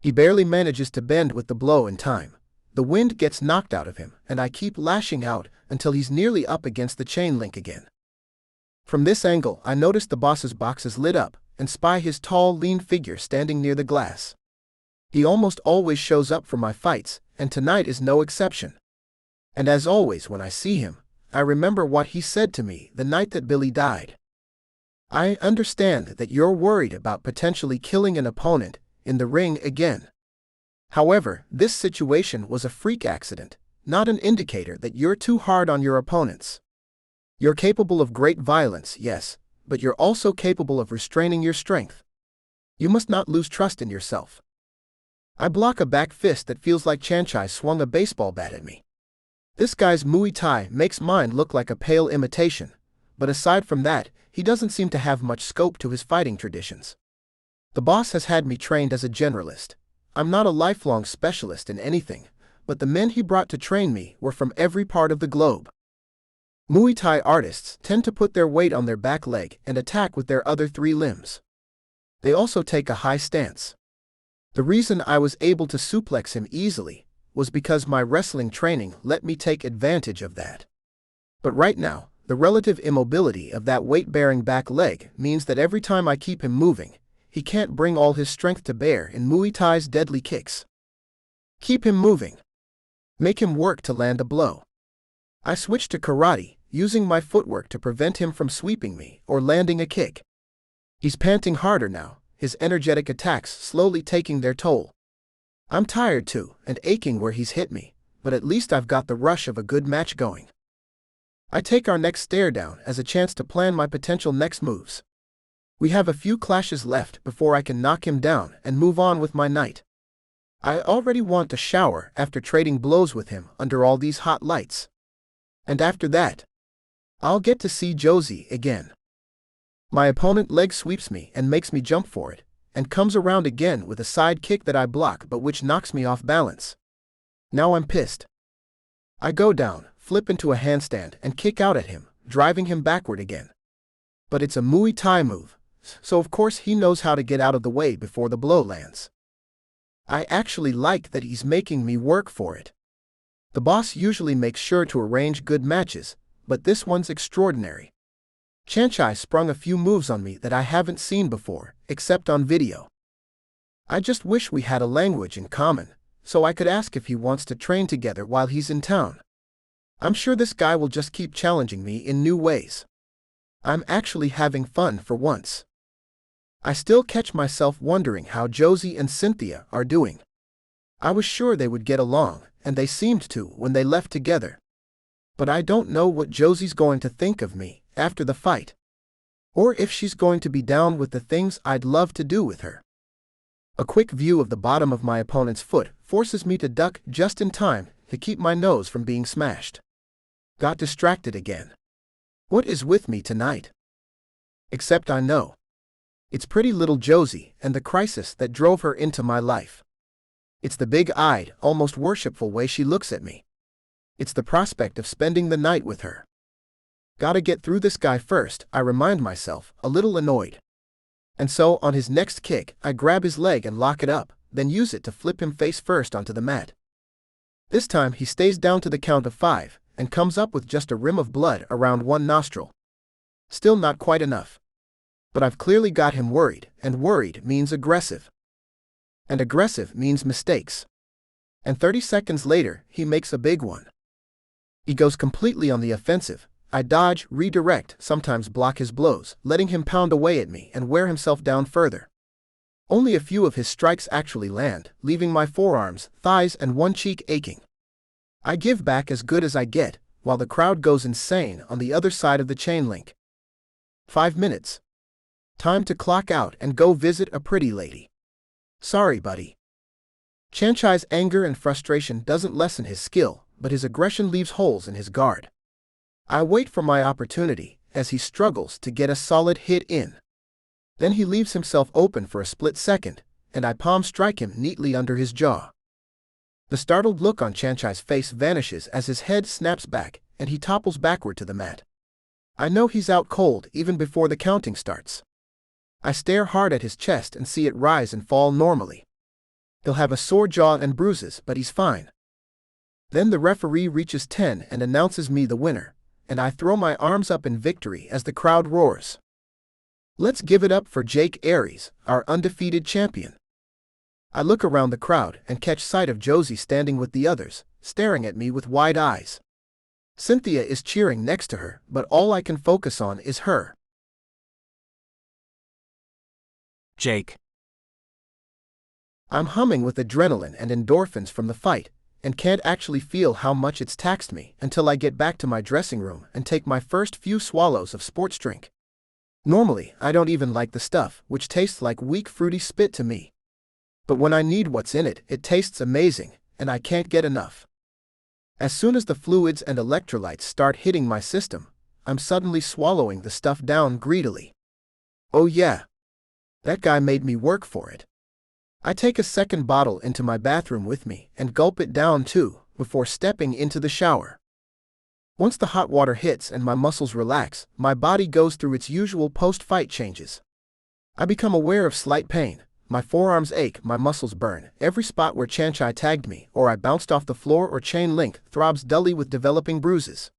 He barely manages to bend with the blow in time. The wind gets knocked out of him, and I keep lashing out until he's nearly up against the chain link again. From this angle, I notice the boss's box is lit up and spy his tall, lean figure standing near the glass. He almost always shows up for my fights, and tonight is no exception. And as always when I see him, I remember what he said to me the night that Billy died. I understand that you're worried about potentially killing an opponent in the ring again. However, this situation was a freak accident, not an indicator that you're too hard on your opponents. You're capable of great violence, yes, but you're also capable of restraining your strength. You must not lose trust in yourself. I block a back fist that feels like Chanchai swung a baseball bat at me. This guy's Muay Thai makes mine look like a pale imitation, but aside from that, he doesn't seem to have much scope to his fighting traditions. The boss has had me trained as a generalist. I'm not a lifelong specialist in anything, but the men he brought to train me were from every part of the globe. Muay Thai artists tend to put their weight on their back leg and attack with their other 3 limbs. They also take a high stance. The reason I was able to suplex him easily was because my wrestling training let me take advantage of that. But right now, the relative immobility of that weight-bearing back leg means that every time I keep him moving, he can't bring all his strength to bear in Muay Thai's deadly kicks. Keep him moving. Make him work to land a blow. I switch to karate, using my footwork to prevent him from sweeping me or landing a kick. He's panting harder now, his energetic attacks slowly taking their toll. I'm tired too, and aching where he's hit me, but at least I've got the rush of a good match going. I take our next stare down as a chance to plan my potential next moves. We have a few clashes left before I can knock him down and move on with my night. I already want to shower after trading blows with him under all these hot lights. And after that, I'll get to see Josie again. My opponent leg sweeps me and makes me jump for it, and comes around again with a side kick that I block but which knocks me off balance. Now I'm pissed. I go down, flip into a handstand and kick out at him, driving him backward again. But it's a Muay Thai move, so of course he knows how to get out of the way before the blow lands. I actually like that he's making me work for it. The boss usually makes sure to arrange good matches, but this one's extraordinary. Chanchai sprung a few moves on me that I haven't seen before, except on video. I just wish we had a language in common, so I could ask if he wants to train together while he's in town. I'm sure this guy will just keep challenging me in new ways. I'm actually having fun for once. I still catch myself wondering how Josie and Cynthia are doing. I was sure they would get along, and they seemed to when they left together. But I don't know what Josie's going to think of me after the fight, or if she's going to be down with the things I'd love to do with her. A quick view of the bottom of my opponent's foot forces me to duck just in time to keep my nose from being smashed. Got distracted again. What is with me tonight? Except I know. It's pretty little Josie and the crisis that drove her into my life. It's the big-eyed, almost worshipful way she looks at me. It's the prospect of spending the night with her. Gotta get through this guy first, I remind myself, a little annoyed. And so, on his next kick, I grab his leg and lock it up, then use it to flip him face first onto the mat. This time he stays down to the count of 5, and comes up with just a rim of blood around one nostril. Still not quite enough. But I've clearly got him worried, and worried means aggressive. And aggressive means mistakes. And 30 seconds later, he makes a big one. He goes completely on the offensive. I dodge, redirect, sometimes block his blows, letting him pound away at me and wear himself down further. Only a few of his strikes actually land, leaving my forearms, thighs, and one cheek aching. I give back as good as I get, while the crowd goes insane on the other side of the chain link. 5 minutes. Time to clock out and go visit a pretty lady. Sorry, buddy. Chanchai's anger and frustration doesn't lessen his skill, but his aggression leaves holes in his guard. I wait for my opportunity, as he struggles to get a solid hit in. Then he leaves himself open for a split second, and I palm strike him neatly under his jaw. The startled look on Chanchai's face vanishes as his head snaps back, and he topples backward to the mat. I know he's out cold even before the counting starts. I stare hard at his chest and see it rise and fall normally. He'll have a sore jaw and bruises, but he's fine. Then the referee reaches 10 and announces me the winner, and I throw my arms up in victory as the crowd roars. Let's give it up for Jake Aries, our undefeated champion. I look around the crowd and catch sight of Josie standing with the others, staring at me with wide eyes. Cynthia is cheering next to her, but all I can focus on is her. Jake. I'm humming with adrenaline and endorphins from the fight, and can't actually feel how much it's taxed me until I get back to my dressing room and take my first few swallows of sports drink. Normally, I don't even like the stuff, which tastes like weak fruity spit to me. But when I need what's in it, it tastes amazing, and I can't get enough. As soon as the fluids and electrolytes start hitting my system, I'm suddenly swallowing the stuff down greedily. Oh yeah. That guy made me work for it. I take a second bottle into my bathroom with me and gulp it down too, before stepping into the shower. Once the hot water hits and my muscles relax, my body goes through its usual post-fight changes. I become aware of slight pain. My forearms ache, my muscles burn. Every spot where Chanchai tagged me, or I bounced off the floor or chain link, throbs dully with developing bruises.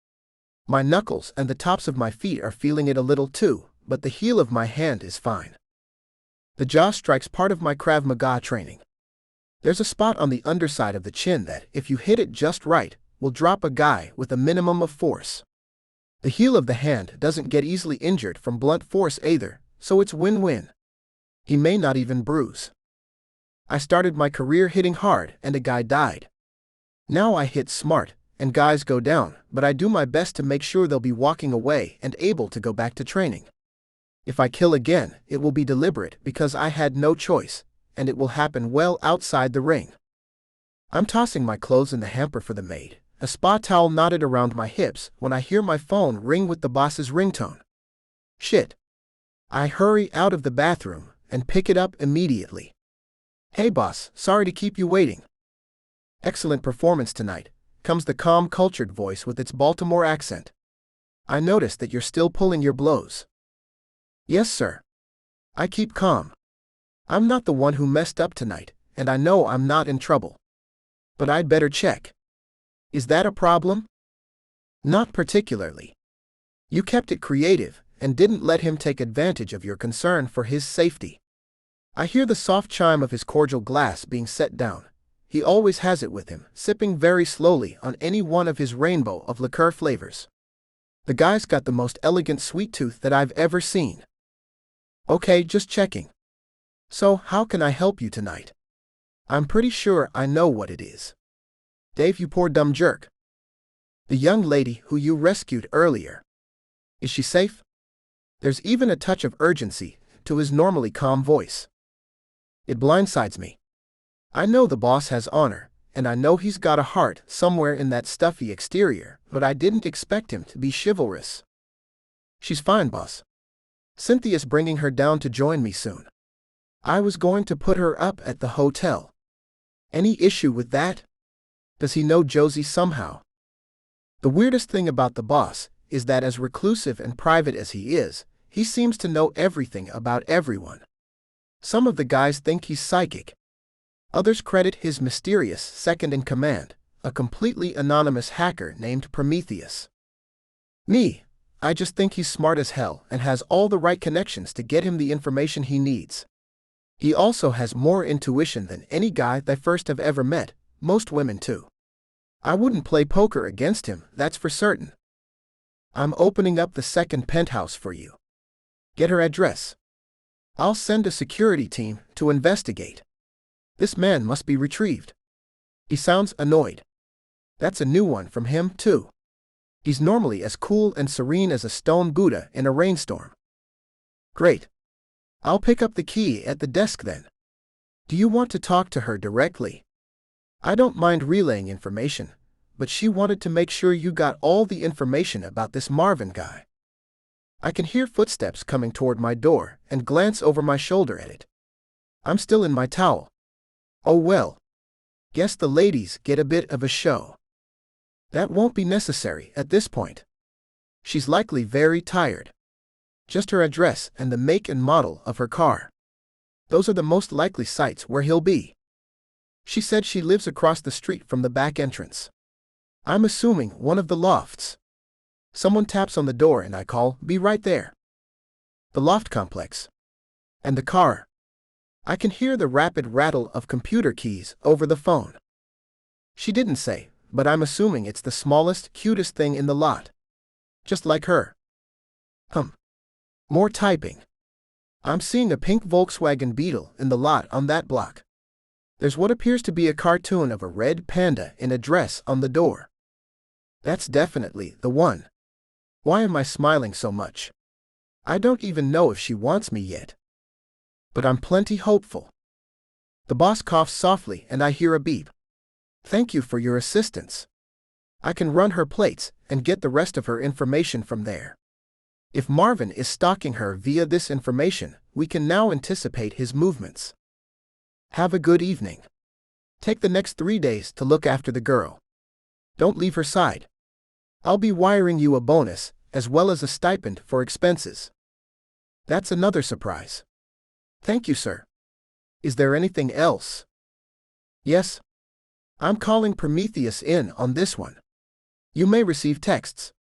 My knuckles and the tops of my feet are feeling it a little too, but the heel of my hand is fine. The jaw strikes part of my Krav Maga training. There's a spot on the underside of the chin that, if you hit it just right, will drop a guy with a minimum of force. The heel of the hand doesn't get easily injured from blunt force either, so it's win-win. He may not even bruise. I started my career hitting hard and a guy died. Now I hit smart, and guys go down, but I do my best to make sure they'll be walking away and able to go back to training. If I kill again, it will be deliberate because I had no choice, and it will happen well outside the ring. I'm tossing my clothes in the hamper for the maid, a spa towel knotted around my hips, when I hear my phone ring with the boss's ringtone. Shit. I hurry out of the bathroom and pick it up immediately. Hey boss, sorry to keep you waiting. Excellent performance tonight, comes the calm, cultured voice with its Baltimore accent. I notice that you're still pulling your blows. Yes, sir. I keep calm. I'm not the one who messed up tonight, and I know I'm not in trouble. But I'd better check. Is that a problem? Not particularly. You kept it creative, and didn't let him take advantage of your concern for his safety. I hear the soft chime of his cordial glass being set down. He always has it with him, sipping very slowly on any one of his rainbow of liqueur flavors. The guy's got the most elegant sweet tooth that I've ever seen. Okay, just checking. So, how can I help you tonight? I'm pretty sure I know what it is. Dave, you poor dumb jerk. The young lady who you rescued earlier. Is she safe? There's even a touch of urgency to his normally calm voice. It blindsides me. I know the boss has honor, and I know he's got a heart somewhere in that stuffy exterior, but I didn't expect him to be chivalrous. She's fine, boss. Cynthia's bringing her down to join me soon. I was going to put her up at the hotel. Any issue with that? Does he know Josie somehow? The weirdest thing about the boss is that as reclusive and private as he is, he seems to know everything about everyone. Some of the guys think he's psychic. Others credit his mysterious second-in-command, a completely anonymous hacker named Prometheus. Me, I just think he's smart as hell and has all the right connections to get him the information he needs. He also has more intuition than any guy I first have ever met, most women too. I wouldn't play poker against him, that's for certain. I'm opening up the second penthouse for you. Get her address. I'll send a security team to investigate. This man must be retrieved. He sounds annoyed. That's a new one from him, too. He's normally as cool and serene as a stone Buddha in a rainstorm. Great. I'll pick up the key at the desk then. Do you want to talk to her directly? I don't mind relaying information, but she wanted to make sure you got all the information about this Marvin guy. I can hear footsteps coming toward my door and glance over my shoulder at it. I'm still in my towel. Oh well. Guess the ladies get a bit of a show. That won't be necessary at this point. She's likely very tired. Just her address and the make and model of her car. Those are the most likely sites where he'll be. She said she lives across the street from the back entrance. I'm assuming one of the lofts. Someone taps on the door and I call, "Be right there." The loft complex. And the car. I can hear the rapid rattle of computer keys over the phone. She didn't say, but I'm assuming it's the smallest, cutest thing in the lot. Just like her. More typing. I'm seeing a pink Volkswagen Beetle in the lot on that block. There's what appears to be a cartoon of a red panda in a dress on the door. That's definitely the one. Why am I smiling so much? I don't even know if she wants me yet. But I'm plenty hopeful. The boss coughs softly and I hear a beep. Thank you for your assistance. I can run her plates and get the rest of her information from there. If Marvin is stalking her via this information, we can now anticipate his movements. Have a good evening. Take the next 3 days to look after the girl. Don't leave her side. I'll be wiring you a bonus, as well as a stipend for expenses. That's another surprise. Thank you, sir. Is there anything else? Yes. I'm calling Prometheus in on this one. You may receive texts.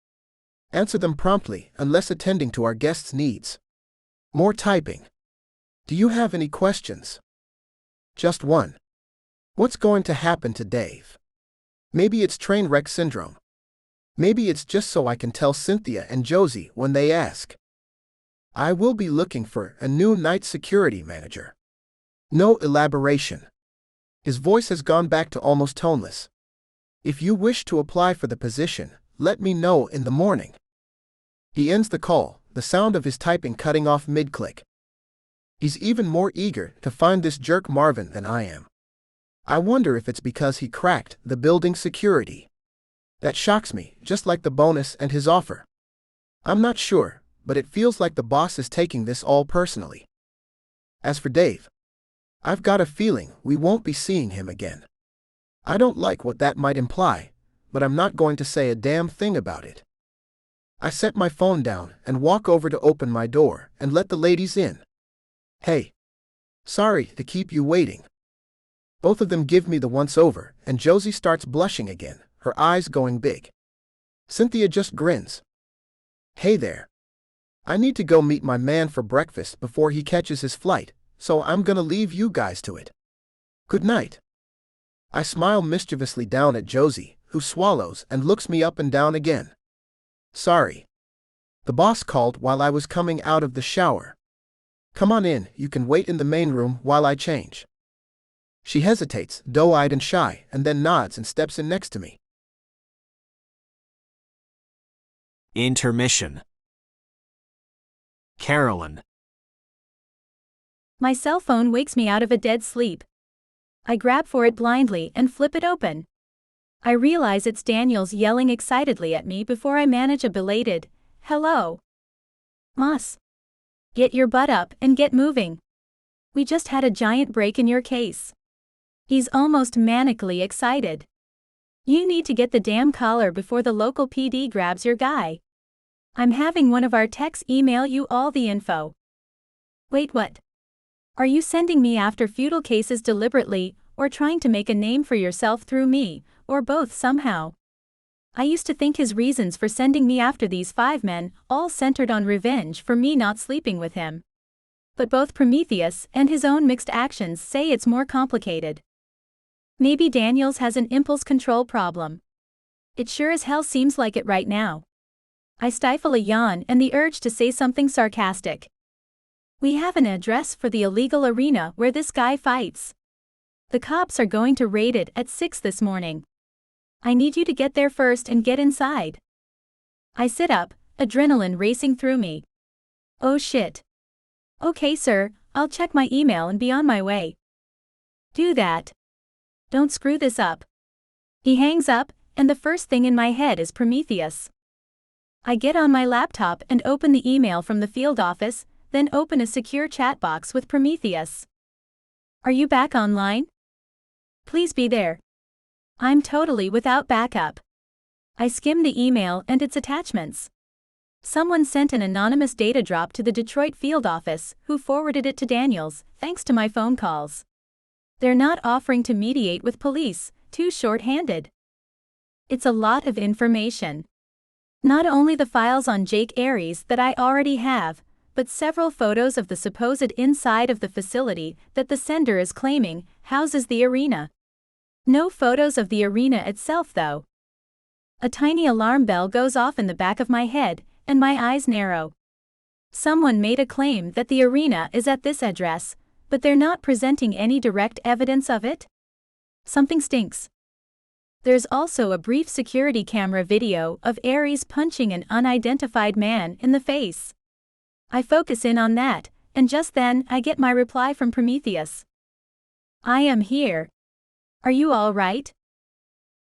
Answer them promptly unless attending to our guests' needs. More typing. Do you have any questions? Just one. What's going to happen to Dave? Maybe it's train wreck syndrome. Maybe it's just so I can tell Cynthia and Josie when they ask. I will be looking for a new night security manager. No elaboration. His voice has gone back to almost toneless. If you wish to apply for the position, let me know in the morning. He ends the call, the sound of his typing cutting off mid-click. He's even more eager to find this jerk Marvin than I am. I wonder if it's because he cracked the building security. That shocks me, just like the bonus and his offer. I'm not sure, but it feels like the boss is taking this all personally. As for Dave, I've got a feeling we won't be seeing him again. I don't like what that might imply, but I'm not going to say a damn thing about it. I set my phone down and walk over to open my door and let the ladies in. Hey. Sorry to keep you waiting. Both of them give me the once-over, and Josie starts blushing again, her eyes going big. Cynthia just grins. Hey there. I need to go meet my man for breakfast before he catches his flight, so I'm gonna leave you guys to it. Good night. I smile mischievously down at Josie, who swallows and looks me up and down again. Sorry. The boss called while I was coming out of the shower. Come on in, you can wait in the main room while I change. She hesitates, doe-eyed and shy, and then nods and steps in next to me. Intermission. Carolyn. My cell phone wakes me out of a dead sleep. I grab for it blindly and flip it open. I realize it's Daniels yelling excitedly at me before I manage a belated, "Hello. Moss. Get your butt up and get moving. We just had a giant break in your case. He's almost manically excited. You need to get the damn collar before the local PD grabs your guy. I'm having one of our techs email you all the info. Wait, what? Are you sending me after feudal cases deliberately, or trying to make a name for yourself through me, or both somehow? I used to think his reasons for sending me after these 5 men all centered on revenge for me not sleeping with him. But both Prometheus and his own mixed actions say it's more complicated. Maybe Daniels has an impulse control problem. It sure as hell seems like it right now. I stifle a yawn and the urge to say something sarcastic. We have an address for the illegal arena where this guy fights. The cops are going to raid it at 6 this morning. I need you to get there first and get inside. I sit up, adrenaline racing through me. Oh shit. Okay, sir, I'll check my email and be on my way. Do that. Don't screw this up. He hangs up, and the first thing in my head is Prometheus. I get on my laptop and open the email from the field office, then open a secure chat box with Prometheus. Are you back online? Please be there. I'm totally without backup. I skim the email and its attachments. Someone sent an anonymous data drop to the Detroit field office, who forwarded it to Daniels, thanks to my phone calls. They're not offering to mediate with police, too short-handed. It's a lot of information. Not only the files on Jake Aries that I already have, but several photos of the supposed inside of the facility that the sender is claiming houses the arena. No photos of the arena itself though. A tiny alarm bell goes off in the back of my head, and my eyes narrow. Someone made a claim that the arena is at this address, but they're not presenting any direct evidence of it? Something stinks. There's also a brief security camera video of Aries punching an unidentified man in the face. I focus in on that, and just then I get my reply from Prometheus. I am here. Are you all right?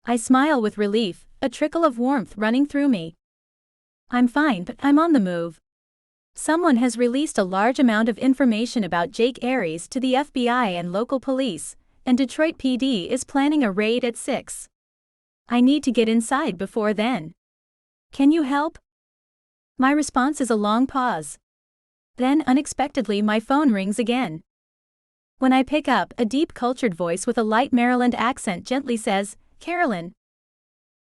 I smile with relief, a trickle of warmth running through me. I'm fine, but I'm on the move. Someone has released a large amount of information about Jake Aries to the FBI and local police, and Detroit PD is planning a raid at 6. I need to get inside before then. Can you help? My response is a long pause. Then unexpectedly my phone rings again. When I pick up, a deep cultured voice with a light Maryland accent gently says, "Carolyn."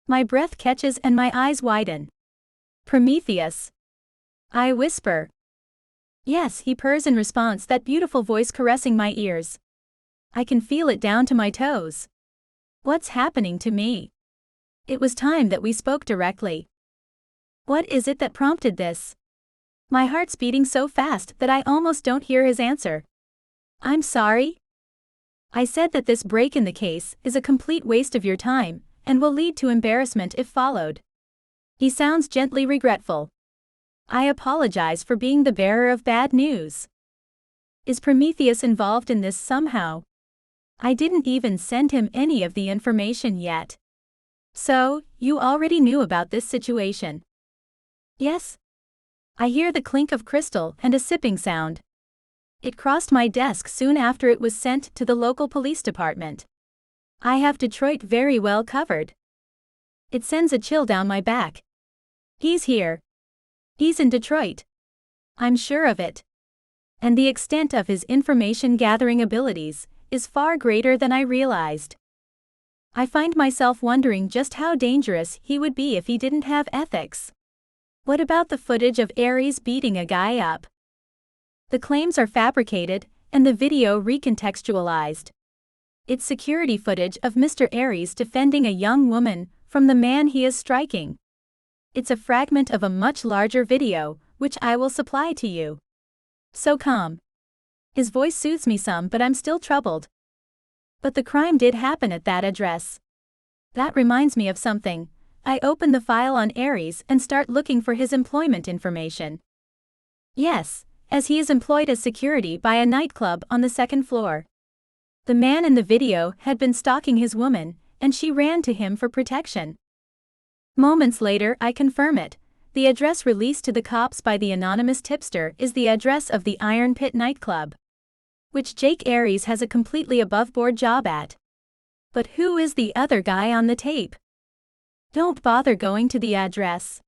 My breath catches and my eyes widen. Prometheus. I whisper. Yes, he purrs in response, that beautiful voice caressing my ears. I can feel it down to my toes. What's happening to me? It was time that we spoke directly. What is it that prompted this? My heart's beating so fast that I almost don't hear his answer. I'm sorry. I said that this break in the case is a complete waste of your time, and will lead to embarrassment if followed. He sounds gently regretful. I apologize for being the bearer of bad news. Is Prometheus involved in this somehow? I didn't even send him any of the information yet. So, you already knew about this situation? Yes. I hear the clink of crystal and a sipping sound. It crossed my desk soon after it was sent to the local police department. I have Detroit very well covered. It sends a chill down my back. He's here. He's in Detroit. I'm sure of it. And the extent of his information-gathering abilities is far greater than I realized. I find myself wondering just how dangerous he would be if he didn't have ethics. What about the footage of Aries beating a guy up? The claims are fabricated, and the video recontextualized. It's security footage of Mr. Aries defending a young woman from the man he is striking. It's a fragment of a much larger video, which I will supply to you. So calm. His voice soothes me some, but I'm still troubled. But the crime did happen at that address. That reminds me of something. I open the file on Aries and start looking for his employment information. Yes, as he is employed as security by a nightclub on the 2nd floor. The man in the video had been stalking his woman, and she ran to him for protection. Moments later, I confirm it. The address released to the cops by the anonymous tipster is the address of the Iron Pit nightclub, which Jake Aries has a completely above-board job at. But who is the other guy on the tape? Don't bother going to the address.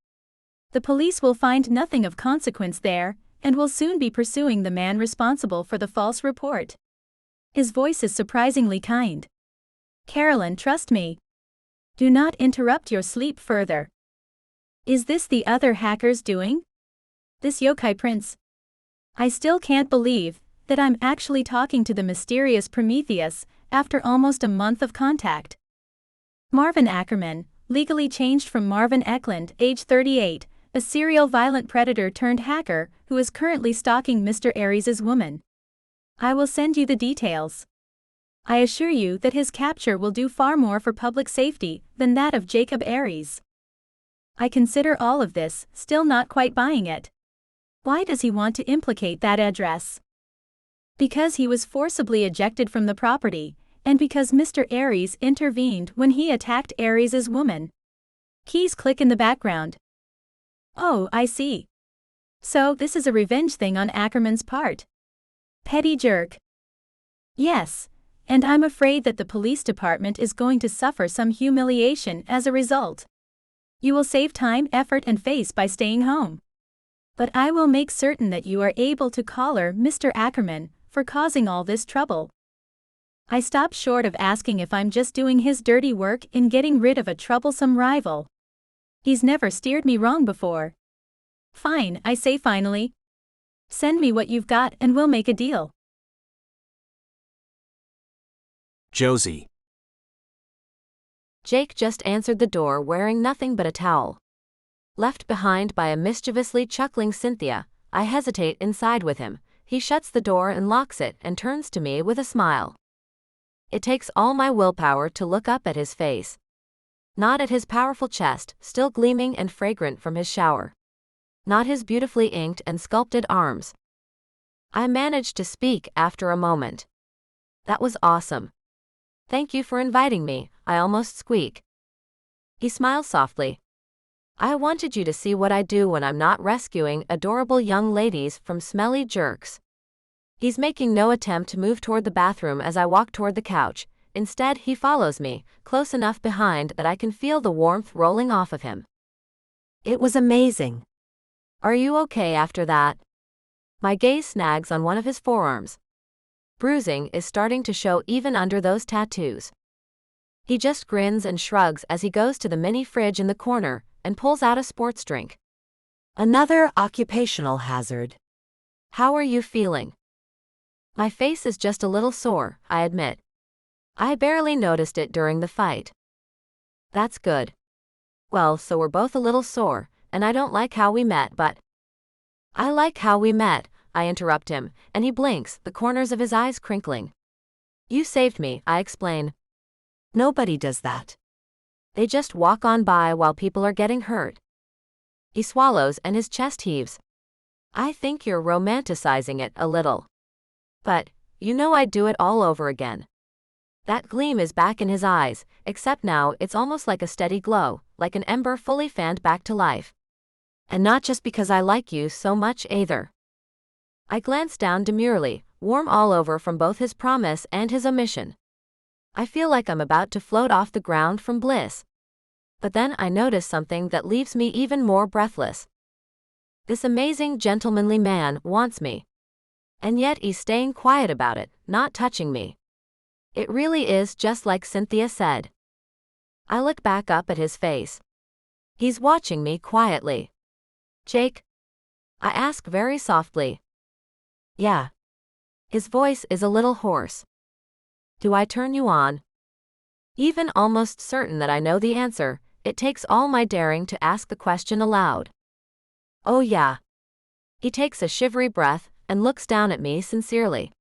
The police will find nothing of consequence there, and will soon be pursuing the man responsible for the false report. His voice is surprisingly kind. Carolyn, trust me. Do not interrupt your sleep further. Is this the other hacker's doing? This yokai prince? I still can't believe that I'm actually talking to the mysterious Prometheus after almost a month of contact. Marvin Ackerman, legally changed from Marvin Eklund, age 38, a serial violent predator turned hacker who is currently stalking Mr. Aries' woman. I will send you the details. I assure you that his capture will do far more for public safety than that of Jacob Aries. I consider all of this, still not quite buying it. Why does he want to implicate that address? Because he was forcibly ejected from the property, and because Mr. Aries intervened when he attacked Aries' woman. Keys click in the background. Oh, I see. So this is a revenge thing on Ackerman's part. Petty jerk. Yes, and I'm afraid that the police department is going to suffer some humiliation as a result. You will save time, effort, and face by staying home. But I will make certain that you are able to collar Mr. Ackerman for causing all this trouble. I stopped short of asking if I'm just doing his dirty work in getting rid of a troublesome rival. He's never steered me wrong before. Fine, I say finally. Send me what you've got and we'll make a deal. Josie. Jake just answered the door wearing nothing but a towel. Left behind by a mischievously chuckling Cynthia, I hesitate inside with him. He shuts the door and locks it and turns to me with a smile. It takes all my willpower to look up at his face. Not at his powerful chest, still gleaming and fragrant from his shower. Not his beautifully inked and sculpted arms. I managed to speak after a moment. That was awesome. Thank you for inviting me, I almost squeak. He smiles softly. I wanted you to see what I do when I'm not rescuing adorable young ladies from smelly jerks. He's making no attempt to move toward the bathroom as I walk toward the couch. Instead, he follows me, close enough behind that I can feel the warmth rolling off of him. It was amazing. Are you okay after that? My gaze snags on one of his forearms. Bruising is starting to show even under those tattoos. He just grins and shrugs as he goes to the mini fridge in the corner and pulls out a sports drink. Another occupational hazard. How are you feeling? My face is just a little sore, I admit. I barely noticed it during the fight. That's good. Well, so we're both a little sore, and I don't like how we met, but... I like how we met, I interrupt him, and he blinks, the corners of his eyes crinkling. You saved me, I explain. Nobody does that. They just walk on by while people are getting hurt. He swallows and his chest heaves. I think you're romanticizing it a little. But, you know I'd do it all over again. That gleam is back in his eyes, except now it's almost like a steady glow, like an ember fully fanned back to life. And not just because I like you so much either. I glance down demurely, warm all over from both his promise and his omission. I feel like I'm about to float off the ground from bliss. But then I notice something that leaves me even more breathless. This amazing gentlemanly man wants me. And yet he's staying quiet about it, not touching me. It really is just like Cynthia said. I look back up at his face. He's watching me quietly. Jake? I ask very softly. Yeah. His voice is a little hoarse. Do I turn you on? Even almost certain that I know the answer, it takes all my daring to ask the question aloud. Oh yeah. He takes a shivery breath and looks down at me sincerely.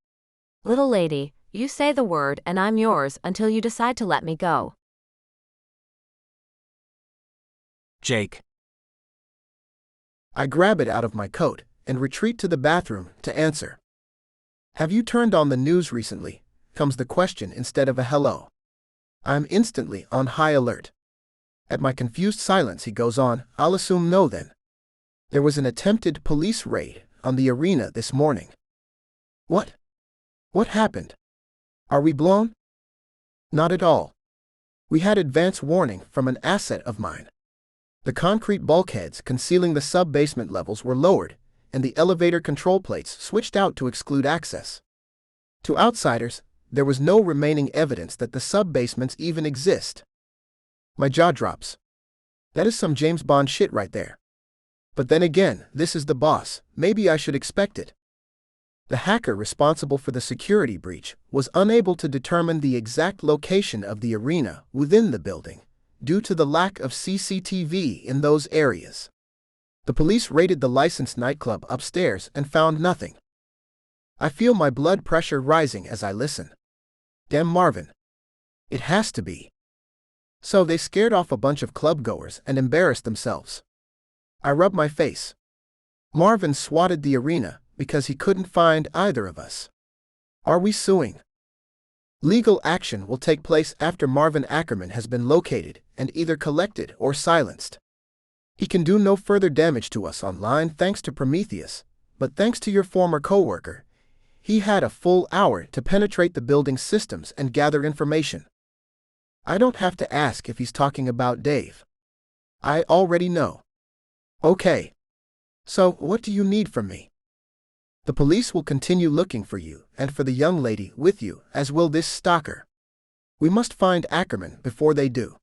Little lady, you say the word and I'm yours until you decide to let me go. Jake. I grab it out of my coat and retreat to the bathroom to answer. Have you turned on the news recently? Comes the question instead of a hello. I'm instantly on high alert. At my confused silence he goes on, I'll assume no then. There was an attempted police raid on the arena this morning. What? What happened? Are we blown? Not at all. We had advance warning from an asset of mine. The concrete bulkheads concealing the sub-basement levels were lowered, and the elevator control plates switched out to exclude access. To outsiders, there was no remaining evidence that the sub-basements even exist. My jaw drops. That is some James Bond shit right there. But then again, this is the boss, maybe I should expect it. The hacker responsible for the security breach was unable to determine the exact location of the arena within the building, due to the lack of CCTV in those areas. The police raided the licensed nightclub upstairs and found nothing. I feel my blood pressure rising as I listen. Damn Marvin. It has to be. So they scared off a bunch of clubgoers and embarrassed themselves. I rub my face. Marvin swatted the arena because he couldn't find either of us. Are we suing? Legal action will take place after Marvin Ackerman has been located and either collected or silenced. He can do no further damage to us online thanks to Prometheus, but thanks to your former coworker, he had a full hour to penetrate the building's systems and gather information. I don't have to ask if he's talking about Dave. I already know. Okay. So, what do you need from me? The police will continue looking for you and for the young lady with you, as will this stalker. We must find Ackerman before they do.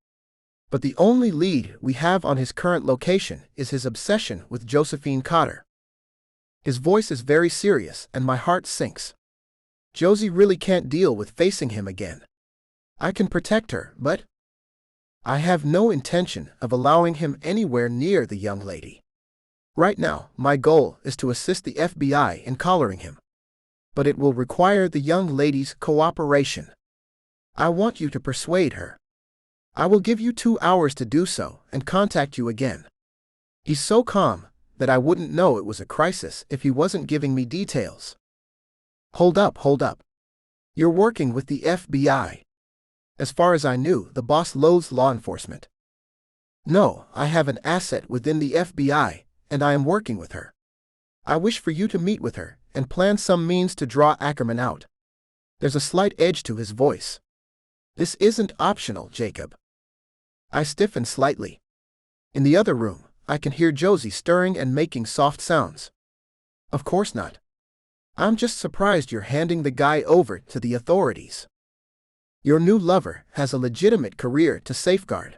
But the only lead we have on his current location is his obsession with Josephine Cotter. His voice is very serious and my heart sinks. Josie really can't deal with facing him again. I can protect her, but I have no intention of allowing him anywhere near the young lady. Right now, my goal is to assist the FBI in collaring him. But it will require the young lady's cooperation. I want you to persuade her. I will give you 2 hours to do so and contact you again. He's so calm that I wouldn't know it was a crisis if he wasn't giving me details. Hold up. You're working with the FBI. As far as I knew, the boss loathes law enforcement. No, I have an asset within the FBI, and I am working with her. I wish for you to meet with her and plan some means to draw Ackerman out. There's a slight edge to his voice. This isn't optional, Jacob. I stiffen slightly. In the other room, I can hear Josie stirring and making soft sounds. Of course not. I'm just surprised you're handing the guy over to the authorities. Your new lover has a legitimate career to safeguard.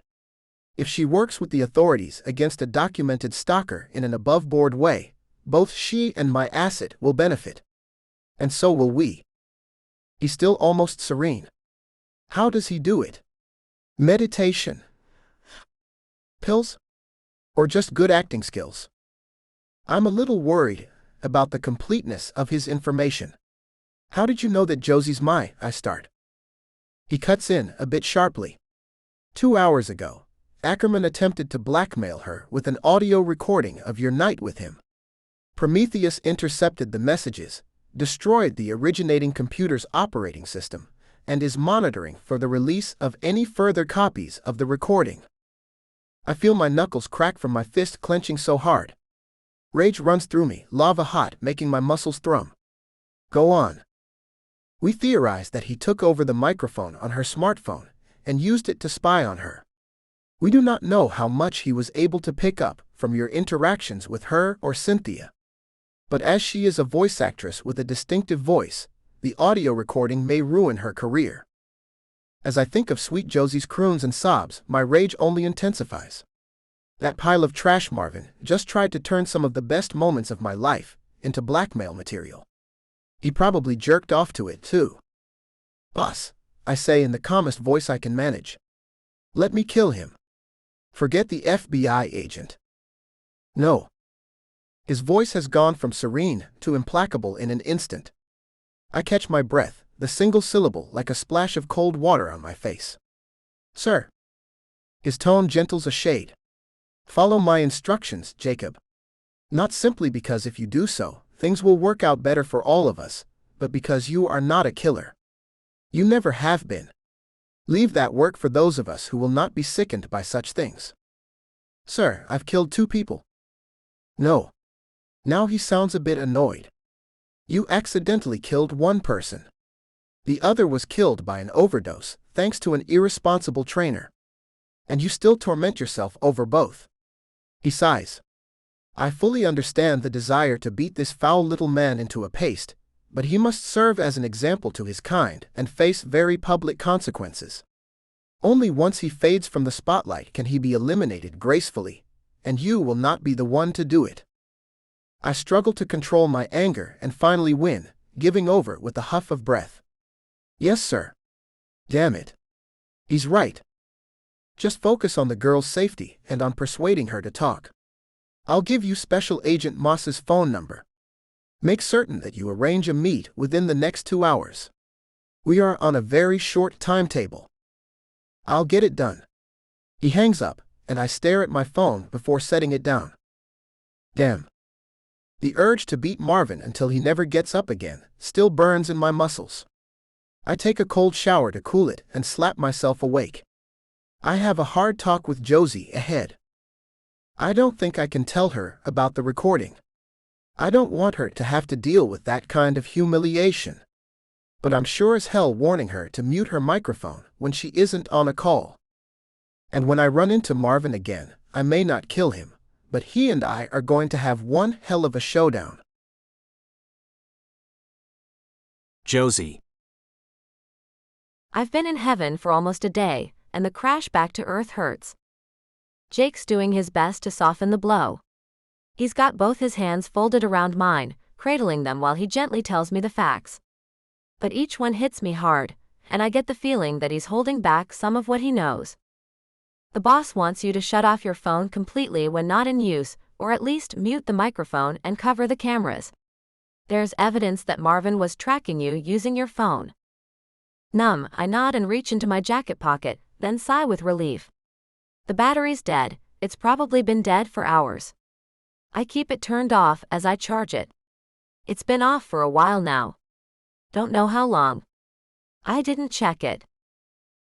If she works with the authorities against a documented stalker in an above-board way, both she and my asset will benefit. And so will we. He's still almost serene. How does he do it? Meditation? Pills? Or just good acting skills? I'm a little worried about the completeness of his information. How did you know that Josie's I start? He cuts in a bit sharply. 2 hours ago, Ackerman attempted to blackmail her with an audio recording of your night with him. Prometheus intercepted the messages, destroyed the originating computer's operating system, and is monitoring for the release of any further copies of the recording. I feel my knuckles crack from my fist clenching so hard. Rage runs through me, lava hot, making my muscles thrum. Go on. We theorized that he took over the microphone on her smartphone and used it to spy on her. We do not know how much he was able to pick up from your interactions with her or Cynthia. But as she is a voice actress with a distinctive voice, the audio recording may ruin her career. As I think of sweet Josie's croons and sobs, my rage only intensifies. That pile of trash Marvin just tried to turn some of the best moments of my life into blackmail material. He probably jerked off to it too. Boss, I say in the calmest voice I can manage. Let me kill him. Forget the FBI agent. No. His voice has gone from serene to implacable in an instant. I catch my breath, the single syllable like a splash of cold water on my face. Sir. His tone gentles a shade. Follow my instructions, Jacob. Not simply because if you do so, things will work out better for all of us, but because you are not a killer. You never have been. Leave that work for those of us who will not be sickened by such things. Sir, I've killed 2 people. No. Now he sounds a bit annoyed. You accidentally killed 1 person. The other was killed by an overdose, thanks to an irresponsible trainer. And you still torment yourself over both. He sighs. I fully understand the desire to beat this foul little man into a paste, but he must serve as an example to his kind and face very public consequences. Only once he fades from the spotlight can he be eliminated gracefully, and you will not be the one to do it. I struggle to control my anger and finally win, giving over with a huff of breath. Yes, sir. Damn it. He's right. Just focus on the girl's safety and on persuading her to talk. I'll give you Special Agent Moss's phone number. Make certain that you arrange a meet within the next 2 hours. We are on a very short timetable. I'll get it done. He hangs up, and I stare at my phone before setting it down. Damn. The urge to beat Marvin until he never gets up again still burns in my muscles. I take a cold shower to cool it and slap myself awake. I have a hard talk with Josie ahead. I don't think I can tell her about the recording. I don't want her to have to deal with that kind of humiliation. But I'm sure as hell warning her to mute her microphone when she isn't on a call. And when I run into Marvin again, I may not kill him, but he and I are going to have one hell of a showdown. Josie. I've been in heaven for almost a day, and the crash back to earth hurts. Jake's doing his best to soften the blow. He's got both his hands folded around mine, cradling them while he gently tells me the facts. But each one hits me hard, and I get the feeling that he's holding back some of what he knows. The boss wants you to shut off your phone completely when not in use, or at least mute the microphone and cover the cameras. There's evidence that Marvin was tracking you using your phone. Numb, I nod and reach into my jacket pocket, then sigh with relief. The battery's dead. It's probably been dead for hours. I keep it turned off as I charge it. It's been off for a while now. Don't know how long. I didn't check it.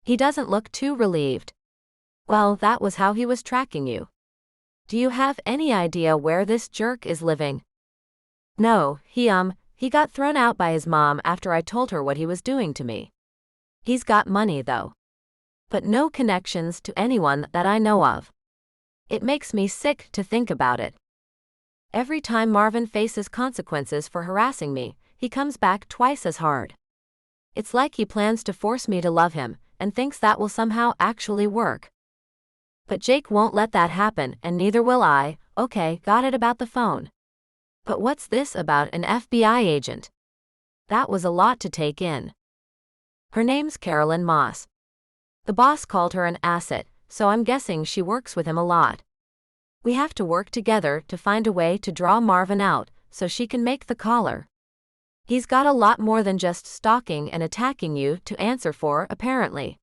He doesn't look too relieved. Well, that was how he was tracking you. Do you have any idea where this jerk is living? No, he got thrown out by his mom after I told her what he was doing to me. He's got money though. But no connections to anyone that I know of. It makes me sick to think about it. Every time Marvin faces consequences for harassing me, he comes back twice as hard. It's like he plans to force me to love him, and thinks that will somehow actually work. But Jake won't let that happen, and neither will I. Okay, got it about the phone. But what's this about an FBI agent? That was a lot to take in. Her name's Carolyn Moss. The boss called her an asset, so I'm guessing she works with him a lot. We have to work together to find a way to draw Marvin out, so she can make the caller. He's got a lot more than just stalking and attacking you to answer for, apparently.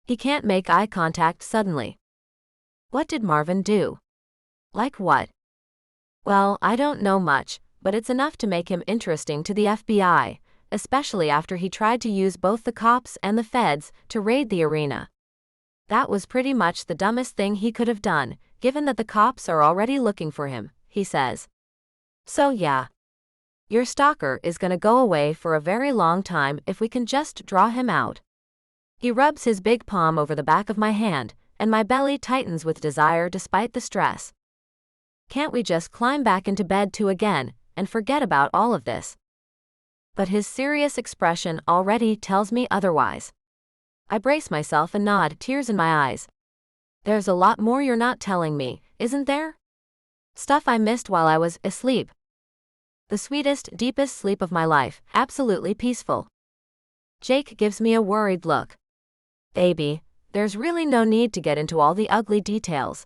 He can't make eye contact suddenly. What did Marvin do? Like what? Well, I don't know much, but it's enough to make him interesting to the FBI, especially after he tried to use both the cops and the feds to raid the arena. That was pretty much the dumbest thing he could have done, given that the cops are already looking for him, he says. So yeah. Your stalker is gonna go away for a very long time if we can just draw him out. He rubs his big palm over the back of my hand, and my belly tightens with desire despite the stress. Can't we just climb back into bed too again, and forget about all of this? But his serious expression already tells me otherwise. I brace myself and nod, tears in my eyes. There's a lot more you're not telling me, isn't there? Stuff I missed while I was asleep. The sweetest, deepest sleep of my life, absolutely peaceful. Jake gives me a worried look. Baby, there's really no need to get into all the ugly details.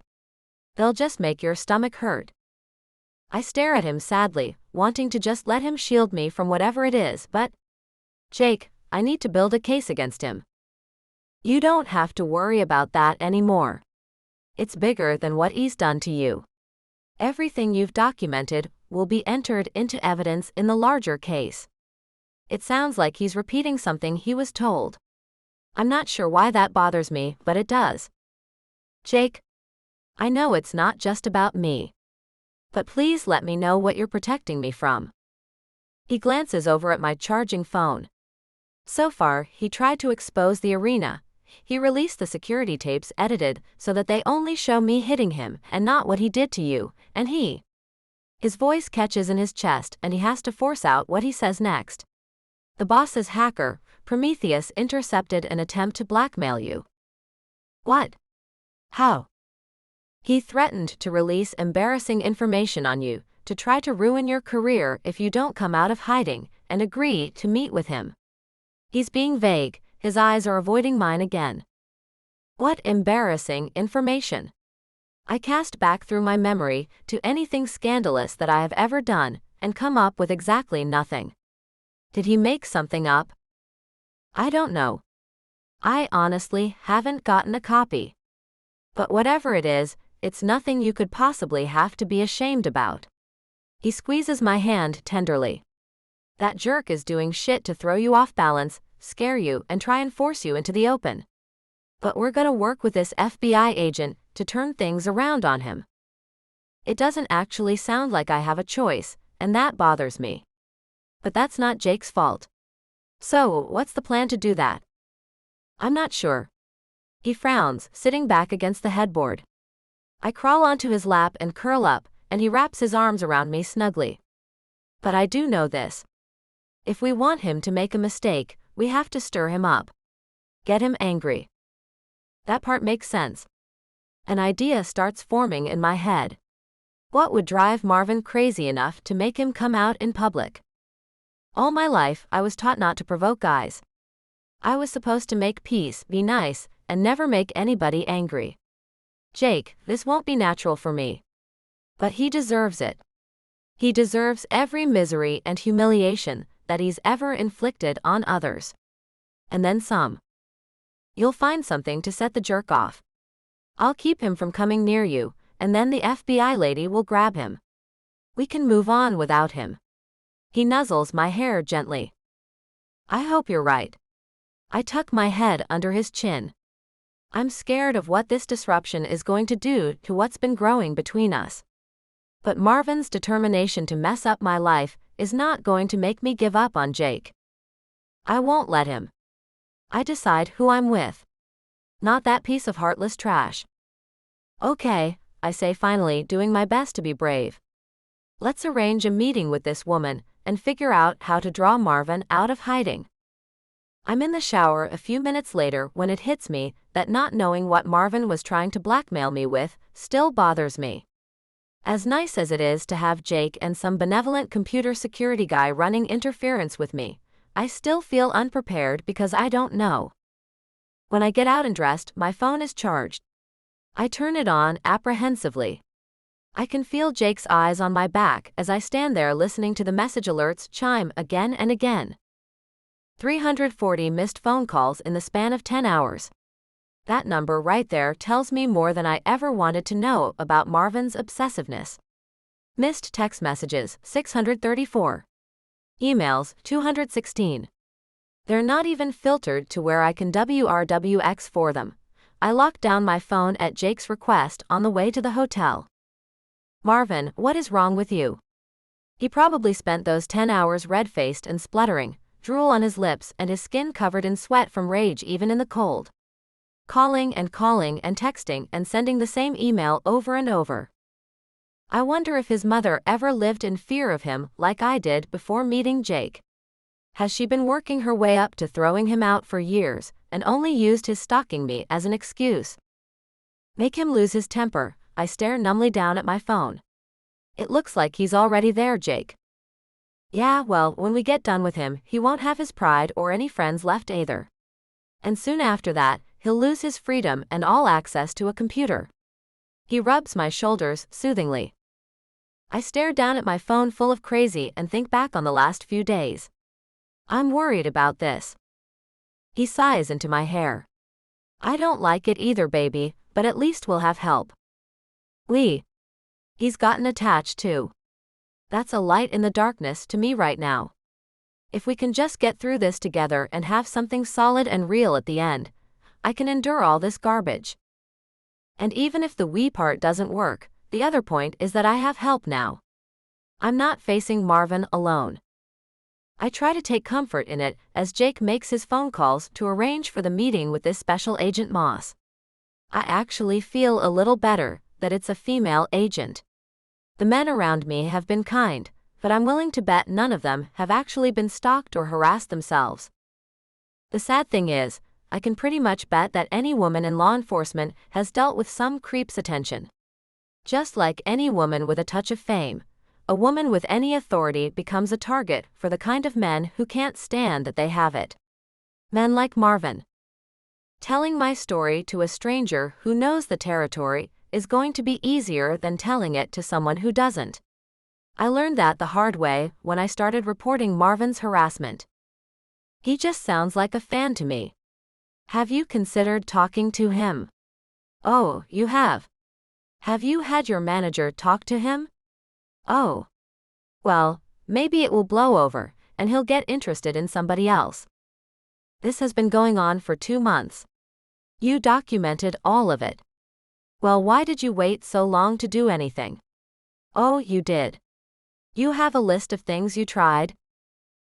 They'll just make your stomach hurt. I stare at him sadly, wanting to just let him shield me from whatever it is, but... Jake, I need to build a case against him. You don't have to worry about that anymore. It's bigger than what he's done to you. Everything you've documented will be entered into evidence in the larger case. It sounds like he's repeating something he was told. I'm not sure why that bothers me, but it does. Jake, I know it's not just about me. But please let me know what you're protecting me from. He glances over at my charging phone. So far, he tried to expose the arena. He released the security tapes edited so that they only show me hitting him and not what he did to you, and his voice catches in his chest and he has to force out what he says next. The boss's hacker, Prometheus, intercepted an attempt to blackmail you. What? How? He threatened to release embarrassing information on you, to try to ruin your career if you don't come out of hiding and agree to meet with him. He's being vague, his eyes are avoiding mine again. What embarrassing information? I cast back through my memory to anything scandalous that I have ever done and come up with exactly nothing. Did he make something up? I don't know. I honestly haven't gotten a copy. But whatever it is, it's nothing you could possibly have to be ashamed about. He squeezes my hand tenderly. That jerk is doing shit to throw you off balance, scare you, and try and force you into the open. But we're gonna work with this FBI agent to turn things around on him. It doesn't actually sound like I have a choice, and that bothers me. But that's not Jake's fault. So, what's the plan to do that? I'm not sure. He frowns, sitting back against the headboard. I crawl onto his lap and curl up, and he wraps his arms around me snugly. But I do know this. If we want him to make a mistake, we have to stir him up. Get him angry. That part makes sense. An idea starts forming in my head. What would drive Marvin crazy enough to make him come out in public? All my life, I was taught not to provoke guys. I was supposed to make peace, be nice, and never make anybody angry. Jake, this won't be natural for me. But he deserves it. He deserves every misery and humiliation that he's ever inflicted on others. And then some. You'll find something to set the jerk off. I'll keep him from coming near you, and then the FBI lady will grab him. We can move on without him. He nuzzles my hair gently. I hope you're right. I tuck my head under his chin. I'm scared of what this disruption is going to do to what's been growing between us. But Marvin's determination to mess up my life is not going to make me give up on Jake. I won't let him. I decide who I'm with. Not that piece of heartless trash. Okay, I say finally, doing my best to be brave. Let's arrange a meeting with this woman and figure out how to draw Marvin out of hiding. I'm in the shower a few minutes later when it hits me that not knowing what Marvin was trying to blackmail me with still bothers me. As nice as it is to have Jake and some benevolent computer security guy running interference with me, I still feel unprepared because I don't know. When I get out and dressed, my phone is charged. I turn it on apprehensively. I can feel Jake's eyes on my back as I stand there listening to the message alerts chime again and again. 340 missed phone calls in the span of 10 hours. That number right there tells me more than I ever wanted to know about Marvin's obsessiveness. Missed text messages, 634. Emails, 216. They're not even filtered to where I can WRWX for them. I lock down my phone at Jake's request on the way to the hotel. Marvin, what is wrong with you? He probably spent those 10 hours red-faced and spluttering, drool on his lips and his skin covered in sweat from rage even in the cold. Calling and texting and sending the same email over and over. I wonder if his mother ever lived in fear of him like I did before meeting Jake. Has she been working her way up to throwing him out for years and only used his stalking me as an excuse? Make him lose his temper. I stare numbly down at my phone. It looks like he's already there, Jake. Yeah, well, when we get done with him, he won't have his pride or any friends left either. And soon after that, he'll lose his freedom and all access to a computer. He rubs my shoulders soothingly. I stare down at my phone full of crazy and think back on the last few days. I'm worried about this. He sighs into my hair. I don't like it either, baby, but at least we'll have help. He's gotten attached too. That's a light in the darkness to me right now. If we can just get through this together and have something solid and real at the end, I can endure all this garbage. And even if the we part doesn't work, the other point is that I have help now. I'm not facing Marvin alone. I try to take comfort in it as Jake makes his phone calls to arrange for the meeting with this special agent Moss. I actually feel a little better that it's a female agent. The men around me have been kind, but I'm willing to bet none of them have actually been stalked or harassed themselves. The sad thing is, I can pretty much bet that any woman in law enforcement has dealt with some creep's attention. Just like any woman with a touch of fame, a woman with any authority becomes a target for the kind of men who can't stand that they have it. Men like Marvin. Telling my story to a stranger who knows the territory is going to be easier than telling it to someone who doesn't. I learned that the hard way when I started reporting Marvin's harassment. He just sounds like a fan to me. Have you considered talking to him? Oh, you have. Have you had your manager talk to him? Oh. Well, maybe it will blow over, and he'll get interested in somebody else. This has been going on for 2 months. You documented all of it. Well, why did you wait so long to do anything? Oh, you did. You have a list of things you tried?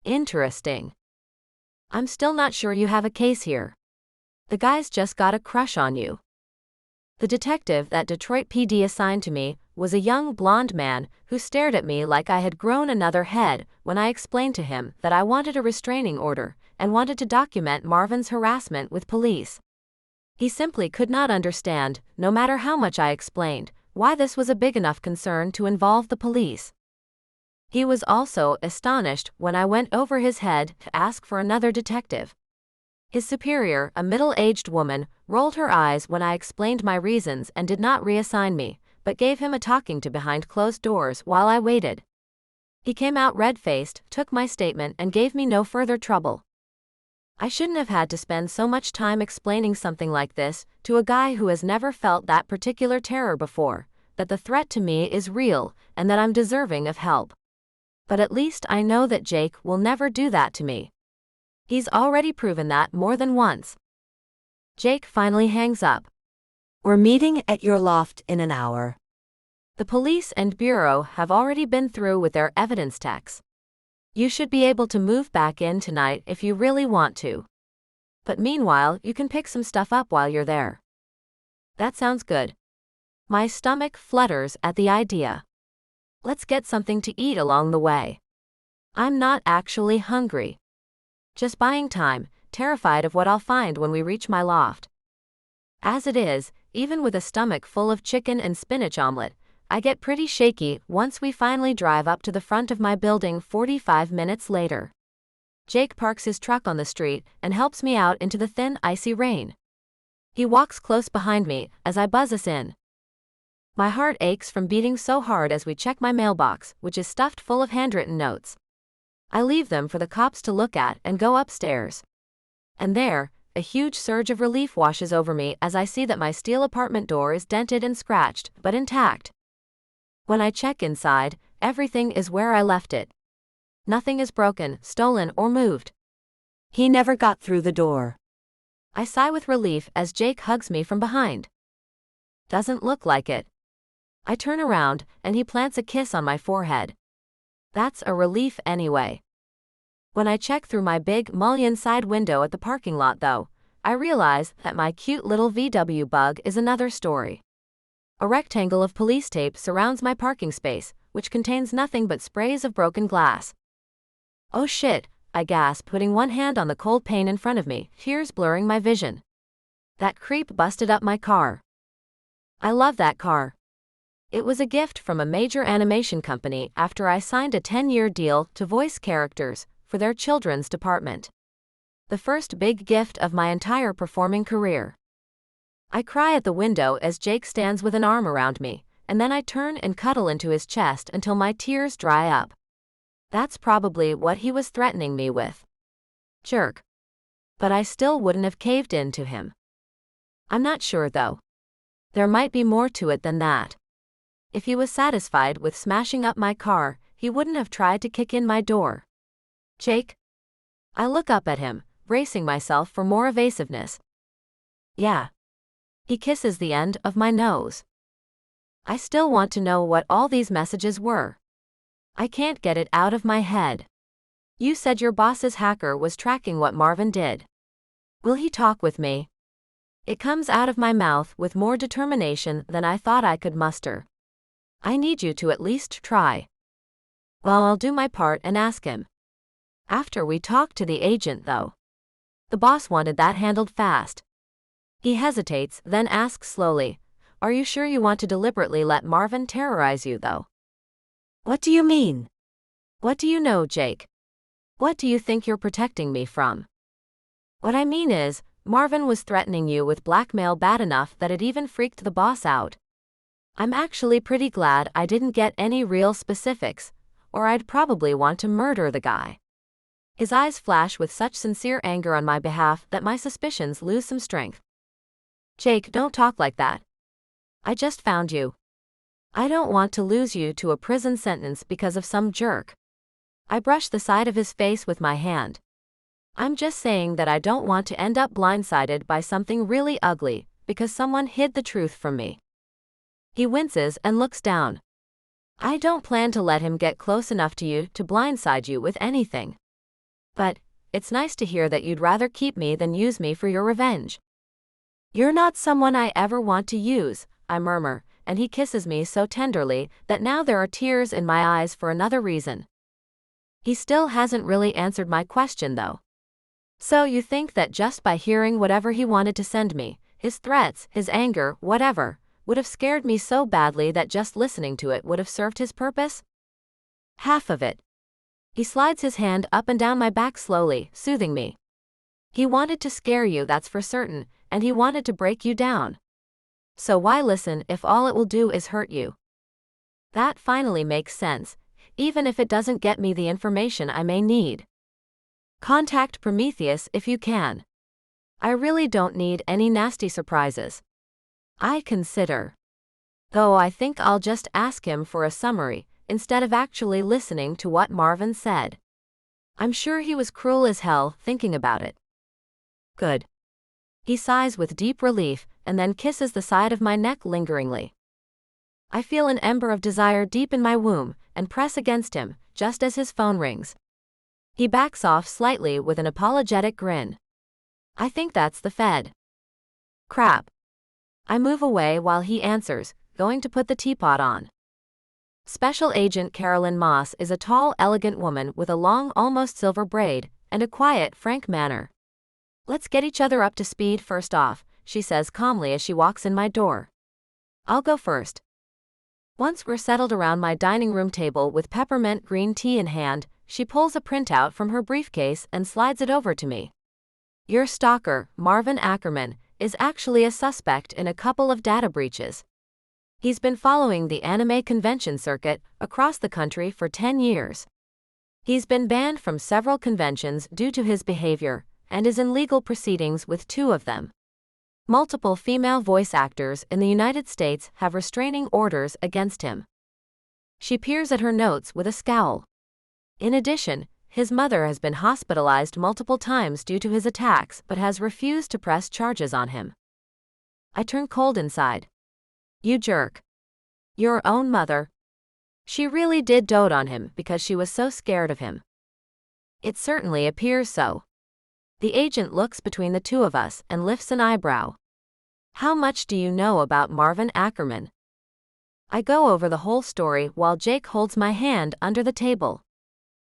Interesting. I'm still not sure you have a case here. The guy's just got a crush on you. The detective that Detroit PD assigned to me was a young blonde man who stared at me like I had grown another head when I explained to him that I wanted a restraining order and wanted to document Marvin's harassment with police. He simply could not understand, no matter how much I explained, why this was a big enough concern to involve the police. He was also astonished when I went over his head to ask for another detective. His superior, a middle-aged woman, rolled her eyes when I explained my reasons and did not reassign me, but gave him a talking to behind closed doors while I waited. He came out red-faced, took my statement, and gave me no further trouble. I shouldn't have had to spend so much time explaining something like this to a guy who has never felt that particular terror before, that the threat to me is real and that I'm deserving of help. But at least I know that Jake will never do that to me. He's already proven that more than once. Jake finally hangs up. We're meeting at your loft in an hour. The police and bureau have already been through with their evidence techs. You should be able to move back in tonight if you really want to. But meanwhile, you can pick some stuff up while you're there. That sounds good. My stomach flutters at the idea. Let's get something to eat along the way. I'm not actually hungry. Just buying time, terrified of what I'll find when we reach my loft. As it is, even with a stomach full of chicken and spinach omelet, I get pretty shaky once we finally drive up to the front of my building 45 minutes later. Jake parks his truck on the street and helps me out into the thin, icy rain. He walks close behind me as I buzz us in. My heart aches from beating so hard as we check my mailbox, which is stuffed full of handwritten notes. I leave them for the cops to look at and go upstairs. And there, a huge surge of relief washes over me as I see that my steel apartment door is dented and scratched, but intact. When I check inside, everything is where I left it. Nothing is broken, stolen, or moved. He never got through the door. I sigh with relief as Jake hugs me from behind. Doesn't look like it. I turn around, and he plants a kiss on my forehead. That's a relief anyway. When I check through my big mullion side window at the parking lot though, I realize that my cute little VW bug is another story. A rectangle of police tape surrounds my parking space, which contains nothing but sprays of broken glass. Oh shit, I gasp, putting one hand on the cold pane in front of me, tears blurring my vision. That creep busted up my car. I love that car. It was a gift from a major animation company after I signed a 10-year deal to voice characters for their children's department. The first big gift of my entire performing career. I cry at the window as Jake stands with an arm around me, and then I turn and cuddle into his chest until my tears dry up. That's probably what he was threatening me with. Jerk. But I still wouldn't have caved in to him. I'm not sure though. There might be more to it than that. If he was satisfied with smashing up my car, he wouldn't have tried to kick in my door. Jake? I look up at him, bracing myself for more evasiveness. Yeah. He kisses the end of my nose. I still want to know what all these messages were. I can't get it out of my head. You said your boss's hacker was tracking what Marvin did. Will he talk with me? It comes out of my mouth with more determination than I thought I could muster. I need you to at least try. Well, I'll do my part and ask him. After we talk to the agent, though. The boss wanted that handled fast. He hesitates, then asks slowly, Are you sure you want to deliberately let Marvin terrorize you, though? What do you mean? What do you know, Jake? What do you think you're protecting me from? What I mean is, Marvin was threatening you with blackmail bad enough that it even freaked the boss out. I'm actually pretty glad I didn't get any real specifics, or I'd probably want to murder the guy. His eyes flash with such sincere anger on my behalf that my suspicions lose some strength. Jake, don't talk like that. I just found you. I don't want to lose you to a prison sentence because of some jerk. I brush the side of his face with my hand. I'm just saying that I don't want to end up blindsided by something really ugly because someone hid the truth from me. He winces and looks down. I don't plan to let him get close enough to you to blindside you with anything. But it's nice to hear that you'd rather keep me than use me for your revenge. You're not someone I ever want to use, I murmur, and he kisses me so tenderly that now there are tears in my eyes for another reason. He still hasn't really answered my question, though. So you think that just by hearing whatever he wanted to send me, his threats, his anger, whatever, would have scared me so badly that just listening to it would have served his purpose? Half of it. He slides his hand up and down my back slowly, soothing me. He wanted to scare you, that's for certain, and he wanted to break you down. So why listen if all it will do is hurt you? That finally makes sense, even if it doesn't get me the information I may need. Contact Prometheus if you can. I really don't need any nasty surprises. I consider. Though I think I'll just ask him for a summary, instead of actually listening to what Marvin said. I'm sure he was cruel as hell thinking about it. Good. He sighs with deep relief, and then kisses the side of my neck lingeringly. I feel an ember of desire deep in my womb, and press against him, just as his phone rings. He backs off slightly with an apologetic grin. I think that's the Fed. Crap. I move away while he answers, going to put the teapot on. Special Agent Carolyn Moss is a tall, elegant woman with a long, almost silver braid, and a quiet, frank manner. Let's get each other up to speed first off, she says calmly as she walks in my door. I'll go first. Once we're settled around my dining room table with peppermint green tea in hand, she pulls a printout from her briefcase and slides it over to me. Your stalker, Marvin Ackerman, is actually a suspect in a couple of data breaches. He's been following the anime convention circuit across the country for 10 years. He's been banned from several conventions due to his behavior, and is in legal proceedings with 2 of them. Multiple female voice actors in the United States have restraining orders against him. She peers at her notes with a scowl. In addition, his mother has been hospitalized multiple times due to his attacks but has refused to press charges on him. I turn cold inside. You jerk. Your own mother. She really did dote on him because she was so scared of him. It certainly appears so. The agent looks between the 2 of us and lifts an eyebrow. How much do you know about Marvin Ackerman? I go over the whole story while Jake holds my hand under the table.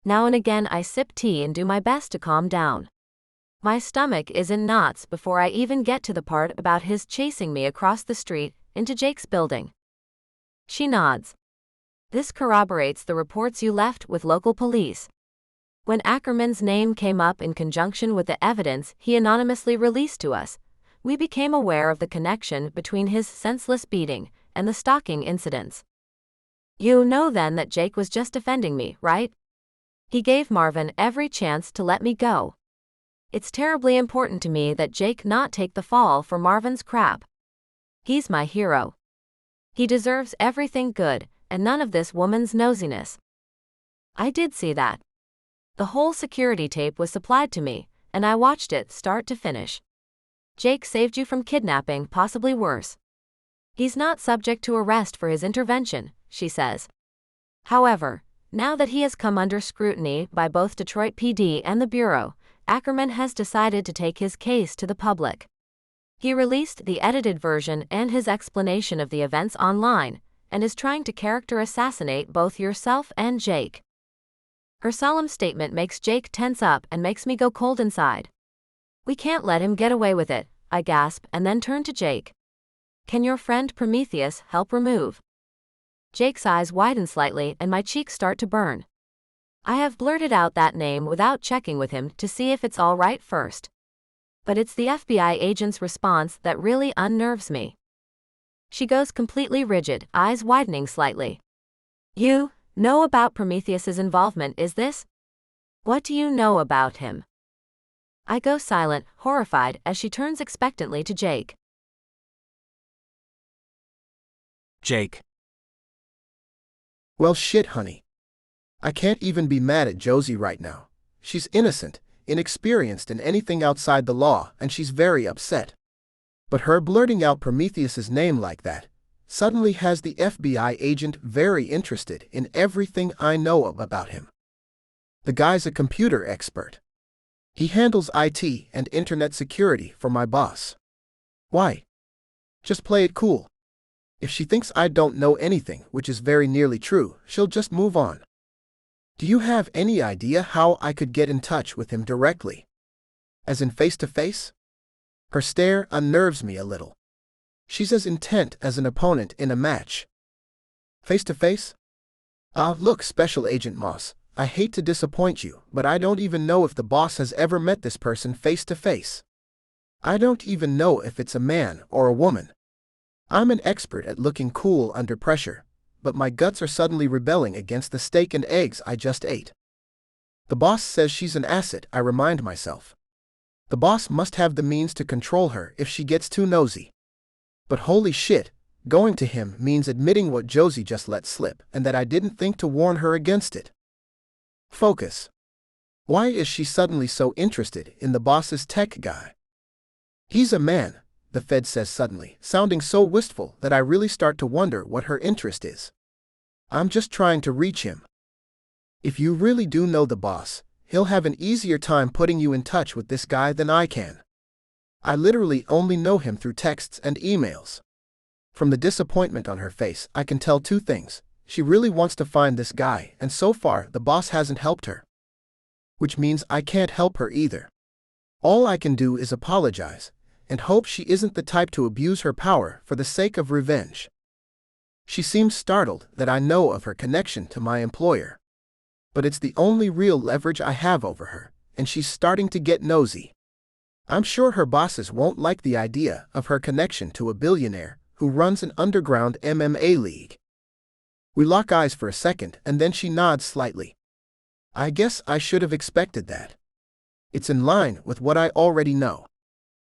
Now and again I sip tea and do my best to calm down. My stomach is in knots before I even get to the part about his chasing me across the street into Jake's building. She nods. This corroborates the reports you left with local police. When Ackerman's name came up in conjunction with the evidence he anonymously released to us, we became aware of the connection between his senseless beating and the stalking incidents. You know then that Jake was just defending me, right? He gave Marvin every chance to let me go. It's terribly important to me that Jake not take the fall for Marvin's crap. He's my hero. He deserves everything good, and none of this woman's nosiness. I did see that. The whole security tape was supplied to me, and I watched it start to finish. Jake saved you from kidnapping, possibly worse. He's not subject to arrest for his intervention, she says. However, Now that he has come under scrutiny by both Detroit PD and the Bureau, Ackerman has decided to take his case to the public. He released the edited version and his explanation of the events online, and is trying to character assassinate both yourself and Jake. Her solemn statement makes Jake tense up and makes me go cold inside. We can't let him get away with it, I gasp and then turn to Jake. Can your friend Prometheus help remove? Jake's eyes widen slightly and my cheeks start to burn. I have blurted out that name without checking with him to see if it's all right first. But it's the FBI agent's response that really unnerves me. She goes completely rigid, eyes widening slightly. You know about Prometheus's involvement, is this? What do you know about him? I go silent, horrified, as she turns expectantly to Jake. Jake. Well, shit, honey. I can't even be mad at Josie right now. She's innocent, inexperienced in anything outside the law, and she's very upset. But her blurting out Prometheus's name like that suddenly has the FBI agent very interested in everything I know about him. The guy's a computer expert. He handles IT and internet security for my boss. Why? Just play it cool. If she thinks I don't know anything, which is very nearly true, she'll just move on. Do you have any idea how I could get in touch with him directly? As in face-to-face? Her stare unnerves me a little. She's as intent as an opponent in a match. Face-to-face? Look, Special Agent Moss, I hate to disappoint you, but I don't even know if the boss has ever met this person face-to-face. I don't even know if it's a man or a woman. I'm an expert at looking cool under pressure, but my guts are suddenly rebelling against the steak and eggs I just ate. The boss says she's an asset, I remind myself. The boss must have the means to control her if she gets too nosy. But holy shit, going to him means admitting what Josie just let slip and that I didn't think to warn her against it. Focus. Why is she suddenly so interested in the boss's tech guy? He's a man, the Fed says suddenly, sounding so wistful that I really start to wonder what her interest is. I'm just trying to reach him. If you really do know the boss, he'll have an easier time putting you in touch with this guy than I can. I literally only know him through texts and emails. From the disappointment on her face, I can tell two things. She really wants to find this guy, and so far the boss hasn't helped her. Which means I can't help her either. All I can do is apologize, and hope she isn't the type to abuse her power for the sake of revenge. She seems startled that I know of her connection to my employer. But it's the only real leverage I have over her, and she's starting to get nosy. I'm sure her bosses won't like the idea of her connection to a billionaire who runs an underground MMA league. We lock eyes for a second and then she nods slightly. I guess I should have expected that. It's in line with what I already know.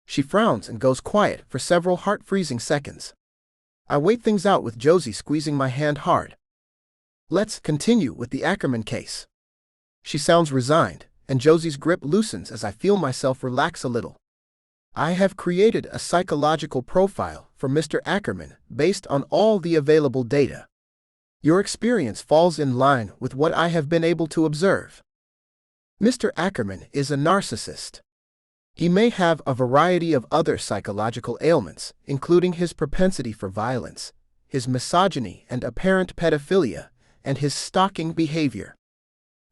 She frowns and goes quiet for several heart-freezing seconds. I wait things out with Josie squeezing my hand hard. Let's continue with the Ackerman case. She sounds resigned, and Josie's grip loosens as I feel myself relax a little. I have created a psychological profile for Mr. Ackerman based on all the available data. Your experience falls in line with what I have been able to observe. Mr. Ackerman is a narcissist. He may have a variety of other psychological ailments, including his propensity for violence, his misogyny and apparent pedophilia, and his stalking behavior.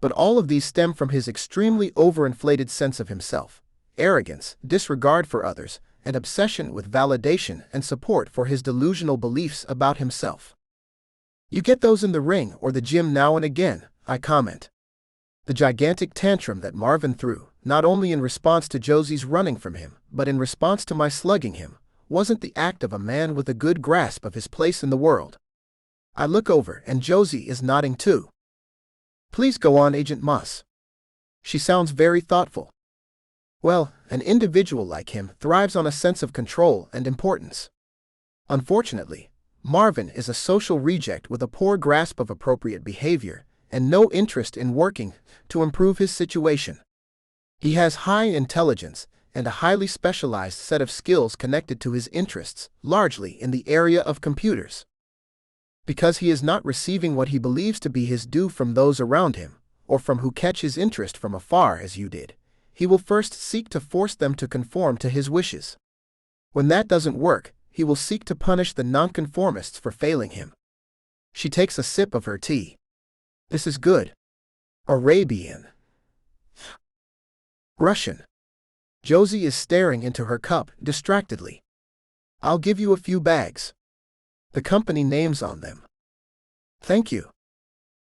But all of these stem from his extremely overinflated sense of himself, arrogance, disregard for others, and obsession with validation and support for his delusional beliefs about himself. You get those in the ring or the gym now and again, I comment. The gigantic tantrum that Marvin threw, not only in response to Josie's running from him, but in response to my slugging him, wasn't the act of a man with a good grasp of his place in the world. I look over and Josie is nodding too. Please go on, Agent Moss. She sounds very thoughtful. Well, an individual like him thrives on a sense of control and importance. Unfortunately, Marvin is a social reject with a poor grasp of appropriate behavior and no interest in working to improve his situation. He has high intelligence and a highly specialized set of skills connected to his interests, largely in the area of computers. Because he is not receiving what he believes to be his due from those around him, or from who catch his interest from afar as you did, he will first seek to force them to conform to his wishes. When that doesn't work, he will seek to punish the nonconformists for failing him. She takes a sip of her tea. This is good. Arabian. Russian. Josie is staring into her cup distractedly. I'll give you a few bags. The company names on them. Thank you.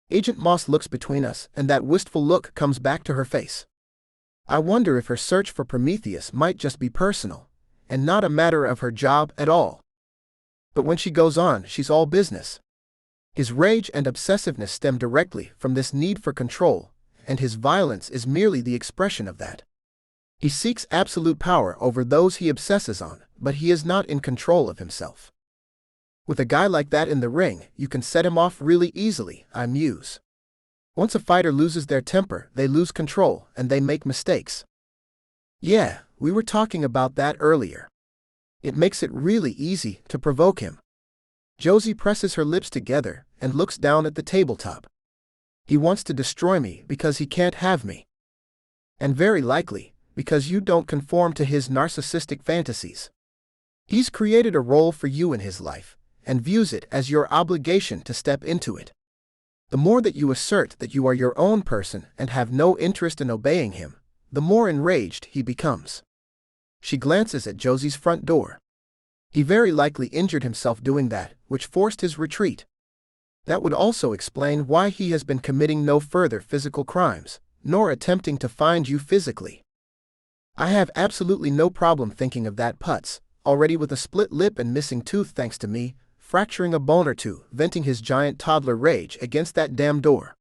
Agent Moss looks between us, and that wistful look comes back to her face. I wonder if her search for Prometheus might just be personal, and not a matter of her job at all. But when she goes on, she's all business. His rage and obsessiveness stem directly from this need for control, and his violence is merely the expression of that. He seeks absolute power over those he obsesses on, but he is not in control of himself. With a guy like that in the ring, you can set him off really easily, I muse. Once a fighter loses their temper, they lose control, and they make mistakes. Yeah, we were talking about that earlier. It makes it really easy to provoke him. Josie presses her lips together and looks down at the tabletop. He wants to destroy me because he can't have me. And very likely, because you don't conform to his narcissistic fantasies. He's created a role for you in his life, and views it as your obligation to step into it. The more that you assert that you are your own person and have no interest in obeying him, the more enraged he becomes. She glances at Josie's front door. He very likely injured himself doing that, which forced his retreat. That would also explain why he has been committing no further physical crimes, nor attempting to find you physically. I have absolutely no problem thinking of that putz, already with a split lip and missing tooth thanks to me, fracturing a bone or two, venting his giant toddler rage against that damn door.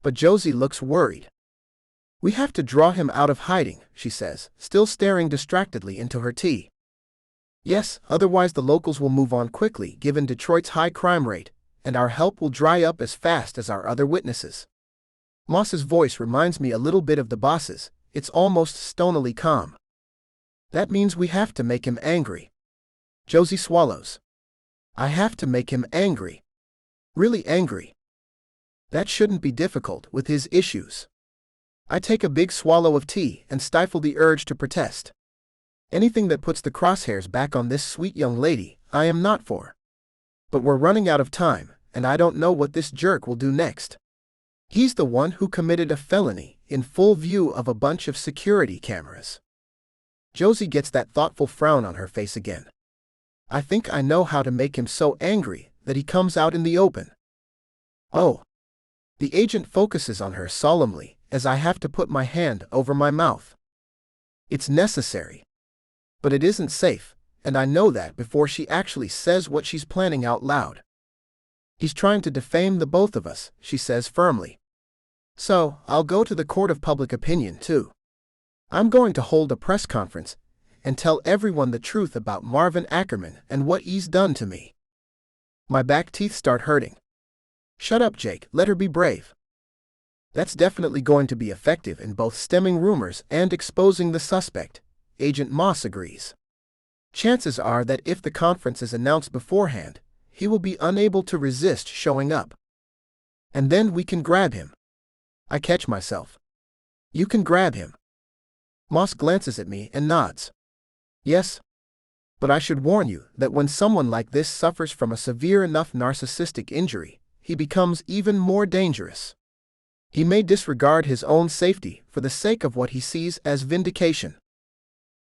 But Josie looks worried. We have to draw him out of hiding, she says, still staring distractedly into her tea. Yes, otherwise the locals will move on quickly given Detroit's high crime rate, and our help will dry up as fast as our other witnesses. Moss's voice reminds me a little bit of the boss's, it's almost stonily calm. That means we have to make him angry. Josie swallows. I have to make him angry. Really angry. That shouldn't be difficult with his issues. I take a big swallow of tea and stifle the urge to protest. Anything that puts the crosshairs back on this sweet young lady, I am not for. But we're running out of time, and I don't know what this jerk will do next. He's the one who committed a felony, in full view of a bunch of security cameras. Josie gets that thoughtful frown on her face again. I think I know how to make him so angry that he comes out in the open. Oh. The agent focuses on her solemnly, as I have to put my hand over my mouth. It's necessary. But it isn't safe, and I know that before she actually says what she's planning out loud. He's trying to defame the both of us, she says firmly. So, I'll go to the court of public opinion too. I'm going to hold a press conference and tell everyone the truth about Marvin Ackerman and what he's done to me. My back teeth start hurting. Shut up, Jake, let her be brave. That's definitely going to be effective in both stemming rumors and exposing the suspect, Agent Moss agrees. Chances are that if the conference is announced beforehand, he will be unable to resist showing up. And then we can grab him. I catch myself. You can grab him. Moss glances at me and nods. Yes. But I should warn you that when someone like this suffers from a severe enough narcissistic injury, he becomes even more dangerous. He may disregard his own safety for the sake of what he sees as vindication.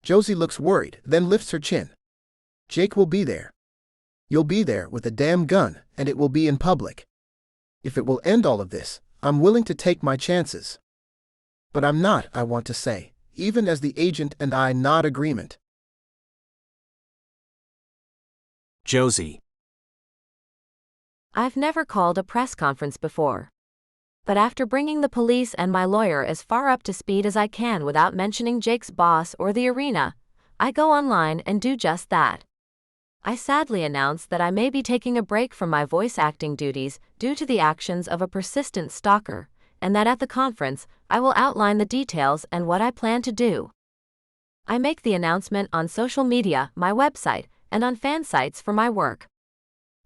Josie looks worried, then lifts her chin. Jake will be there. You'll be there with a damn gun, and it will be in public. If it will end all of this, I'm willing to take my chances. But I'm not, I want to say, even as the agent and I nod agreement. Josie. I've never called a press conference before. But after bringing the police and my lawyer as far up to speed as I can without mentioning Jake's boss or the arena, I go online and do just that. I sadly announce that I may be taking a break from my voice acting duties due to the actions of a persistent stalker, and that at the conference, I will outline the details and what I plan to do. I make the announcement on social media, my website, and on fan sites for my work.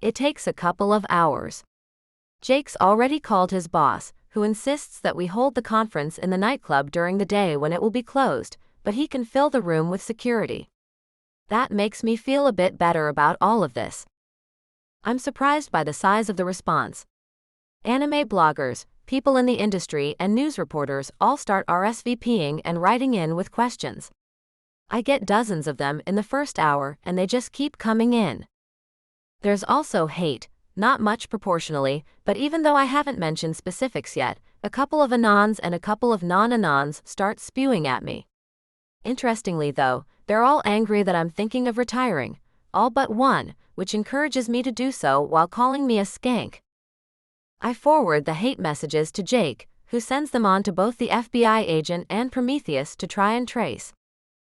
It takes a couple of hours. Jake's already called his boss, who insists that we hold the conference in the nightclub during the day when it will be closed, but he can fill the room with security. That makes me feel a bit better about all of this. I'm surprised by the size of the response. Anime bloggers, people in the industry, and news reporters all start RSVPing and writing in with questions. I get dozens of them in the first hour, and they just keep coming in. There's also hate, not much proportionally, but even though I haven't mentioned specifics yet, a couple of Anons and a couple of non-Anons start spewing at me. Interestingly though, they're all angry that I'm thinking of retiring, all but one, which encourages me to do so while calling me a skank. I forward the hate messages to Jake, who sends them on to both the FBI agent and Prometheus to try and trace.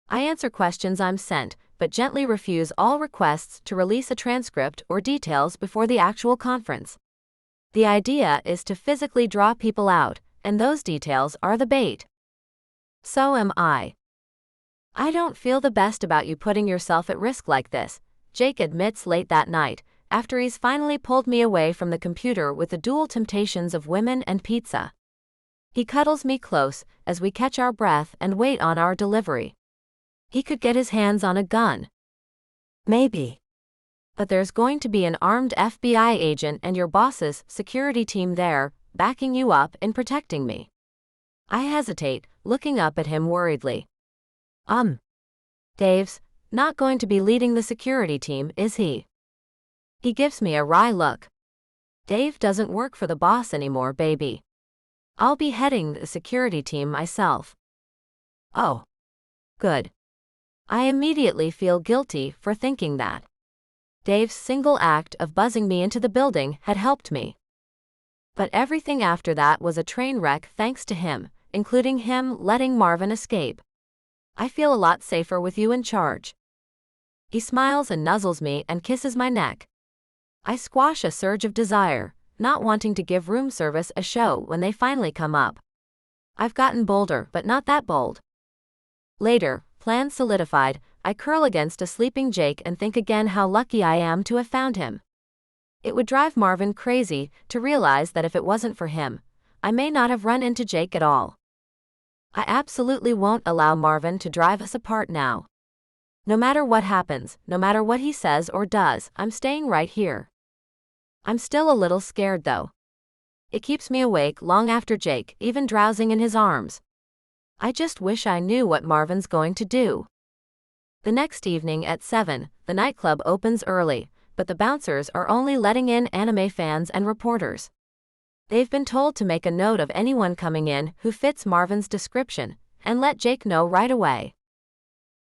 I answer questions I'm sent, but gently refuse all requests to release a transcript or details before the actual conference. The idea is to physically draw people out, and those details are the bait. So am I. I don't feel the best about you putting yourself at risk like this, Jake admits late that night, after he's finally pulled me away from the computer with the dual temptations of women and pizza. He cuddles me close as we catch our breath and wait on our delivery. He could get his hands on a gun. Maybe. But there's going to be an armed FBI agent and your boss's security team there, backing you up and protecting me. I hesitate, looking up at him worriedly. Dave's not going to be leading the security team, is he? He gives me a wry look. Dave doesn't work for the boss anymore, baby. I'll be heading the security team myself. Oh. Good. I immediately feel guilty for thinking that. Dave's single act of buzzing me into the building had helped me. But everything after that was a train wreck thanks to him, including him letting Marvin escape. I feel a lot safer with you in charge. He smiles and nuzzles me and kisses my neck. I squash a surge of desire, not wanting to give room service a show when they finally come up. I've gotten bolder, but not that bold. Later, plans solidified, I curl against a sleeping Jake and think again how lucky I am to have found him. It would drive Marvin crazy to realize that if it wasn't for him, I may not have run into Jake at all. I absolutely won't allow Marvin to drive us apart now. No matter what happens, no matter what he says or does, I'm staying right here. I'm still a little scared though. It keeps me awake long after Jake, even drowsing in his arms. I just wish I knew what Marvin's going to do. The next evening at 7, the nightclub opens early, but the bouncers are only letting in anime fans and reporters. They've been told to make a note of anyone coming in who fits Marvin's description, and let Jake know right away.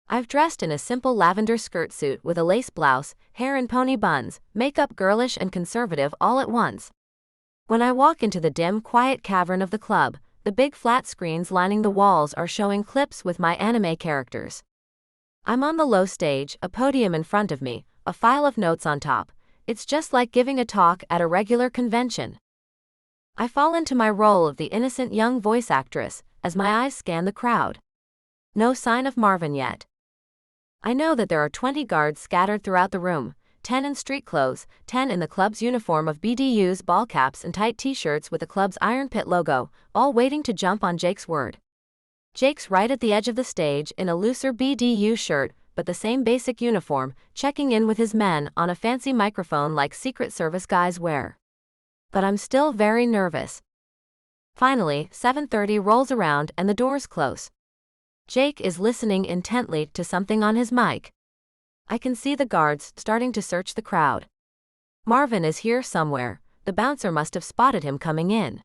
I've dressed in a simple lavender skirt suit with a lace blouse, hair in pony buns, makeup girlish and conservative all at once. When I walk into the dim, quiet cavern of the club, the big flat screens lining the walls are showing clips with my anime characters. I'm on the low stage, a podium in front of me, a file of notes on top. It's just like giving a talk at a regular convention. I fall into my role of the innocent young voice actress, as my eyes scan the crowd. No sign of Marvin yet. I know that there are 20 guards scattered throughout the room, 10 in street clothes, 10 in the club's uniform of BDU's ball caps and tight t-shirts with the club's Iron Pit logo, all waiting to jump on Jake's word. Jake's right at the edge of the stage in a looser BDU shirt, but the same basic uniform, checking in with his men on a fancy microphone like Secret Service guys wear. But I'm still very nervous. Finally, 7:30 rolls around and the doors close. Jake is listening intently to something on his mic. I can see the guards starting to search the crowd. Marvin is here somewhere. The bouncer must have spotted him coming in.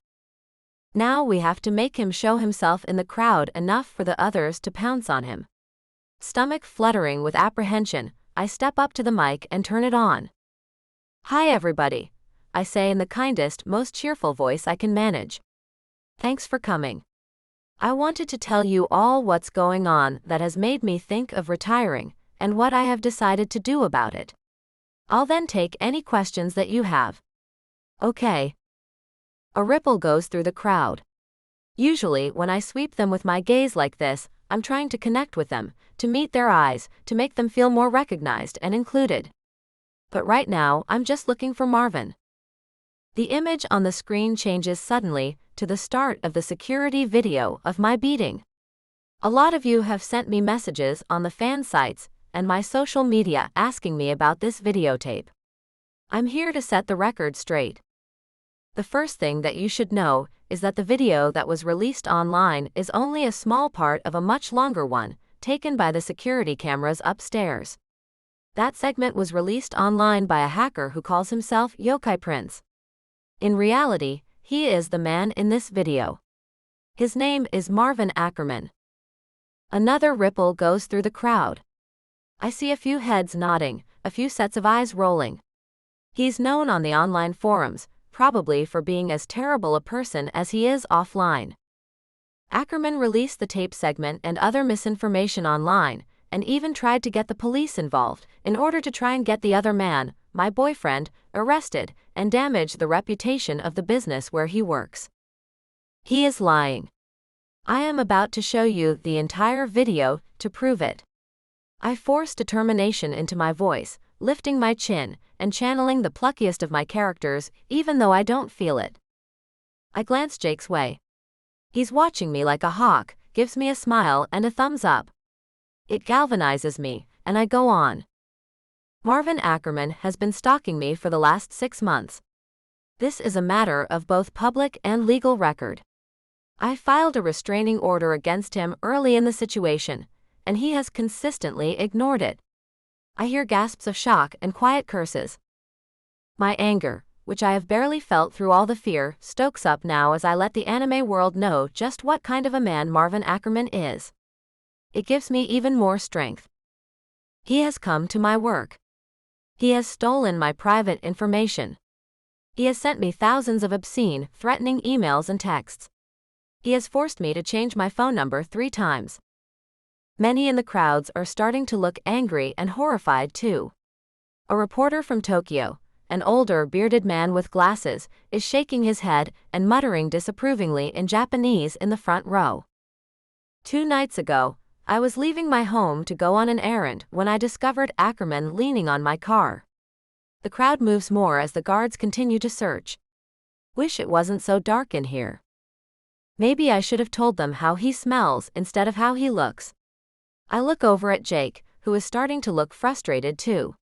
Now we have to make him show himself in the crowd enough for the others to pounce on him. Stomach fluttering with apprehension, I step up to the mic and turn it on. "Hi everybody," I say in the kindest, most cheerful voice I can manage. "Thanks for coming. I wanted to tell you all what's going on that has made me think of retiring, and what I have decided to do about it. I'll then take any questions that you have." "Okay." A ripple goes through the crowd. Usually, when I sweep them with my gaze like this, I'm trying to connect with them, to meet their eyes, to make them feel more recognized and included. But right now, I'm just looking for Marvin. The image on the screen changes suddenly to the start of the security video of my beating. A lot of you have sent me messages on the fan sites and my social media asking me about this videotape. I'm here to set the record straight. The first thing that you should know is that the video that was released online is only a small part of a much longer one, taken by the security cameras upstairs. That segment was released online by a hacker who calls himself Yokai Prince. In reality, he is the man in this video. His name is Marvin Ackerman. Another ripple goes through the crowd. I see a few heads nodding, a few sets of eyes rolling. He's known on the online forums, probably for being as terrible a person as he is offline. Ackerman released the tape segment and other misinformation online, and even tried to get the police involved in order to try and get the other man, my boyfriend, arrested and damage the reputation of the business where he works. He is lying. I am about to show you the entire video to prove it. I force determination into my voice, lifting my chin and channeling the pluckiest of my characters, even though I don't feel it. I glance Jake's way. He's watching me like a hawk, gives me a smile and a thumbs up. It galvanizes me, and I go on. Marvin Ackerman has been stalking me for the last 6 months. This is a matter of both public and legal record. I filed a restraining order against him early in the situation, and he has consistently ignored it. I hear gasps of shock and quiet curses. My anger, which I have barely felt through all the fear, stokes up now as I let the anime world know just what kind of a man Marvin Ackerman is. It gives me even more strength. He has come to my work. He has stolen my private information. He has sent me thousands of obscene, threatening emails and texts. He has forced me to change my phone number 3 times. Many in the crowds are starting to look angry and horrified too. A reporter from Tokyo, an older bearded man with glasses, is shaking his head and muttering disapprovingly in Japanese in the front row. 2 nights ago, I was leaving my home to go on an errand when I discovered Ackerman leaning on my car. The crowd moves more as the guards continue to search. Wish it wasn't so dark in here. Maybe I should have told them how he smells instead of how he looks. I look over at Jake, who is starting to look frustrated too.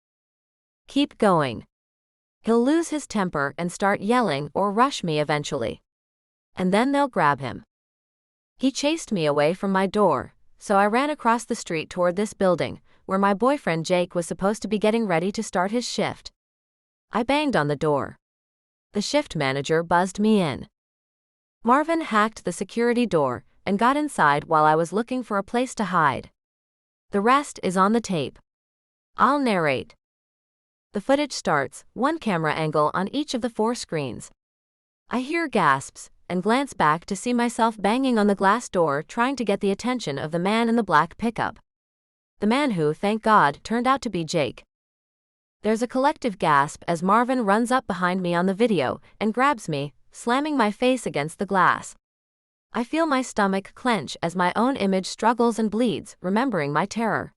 Keep going. He'll lose his temper and start yelling or rush me eventually. And then they'll grab him. He chased me away from my door, so I ran across the street toward this building, where my boyfriend Jake was supposed to be getting ready to start his shift. I banged on the door. The shift manager buzzed me in. Marvin hacked the security door and got inside while I was looking for a place to hide. The rest is on the tape. I'll narrate. The footage starts, 1 camera angle on each of the 4 screens. I hear gasps and glance back to see myself banging on the glass door trying to get the attention of the man in the black pickup. The man who, thank God, turned out to be Jake. There's a collective gasp as Marvin runs up behind me on the video and grabs me, slamming my face against the glass. I feel my stomach clench as my own image struggles and bleeds, remembering my terror.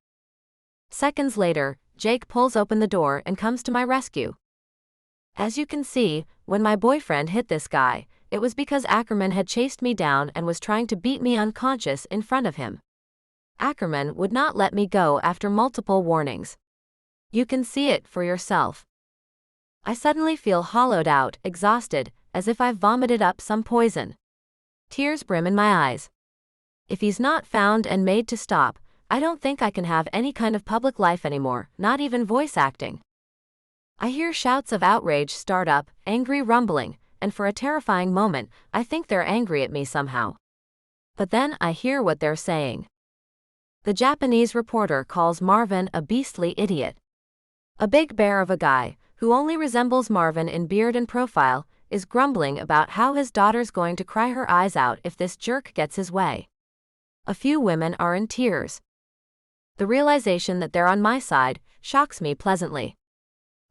Seconds later, Jake pulls open the door and comes to my rescue. As you can see, when my boyfriend hit this guy, it was because Ackerman had chased me down and was trying to beat me unconscious in front of him. Ackerman would not let me go after multiple warnings. You can see it for yourself. I suddenly feel hollowed out, exhausted, as if I've vomited up some poison. Tears brim in my eyes. If he's not found and made to stop, I don't think I can have any kind of public life anymore, not even voice acting. I hear shouts of outrage start up, angry rumbling, and for a terrifying moment, I think they're angry at me somehow. But then I hear what they're saying. The Japanese reporter calls Marvin a beastly idiot. A big bear of a guy, who only resembles Marvin in beard and profile, is grumbling about how his daughter's going to cry her eyes out if this jerk gets his way. A few women are in tears. The realization that they're on my side shocks me pleasantly.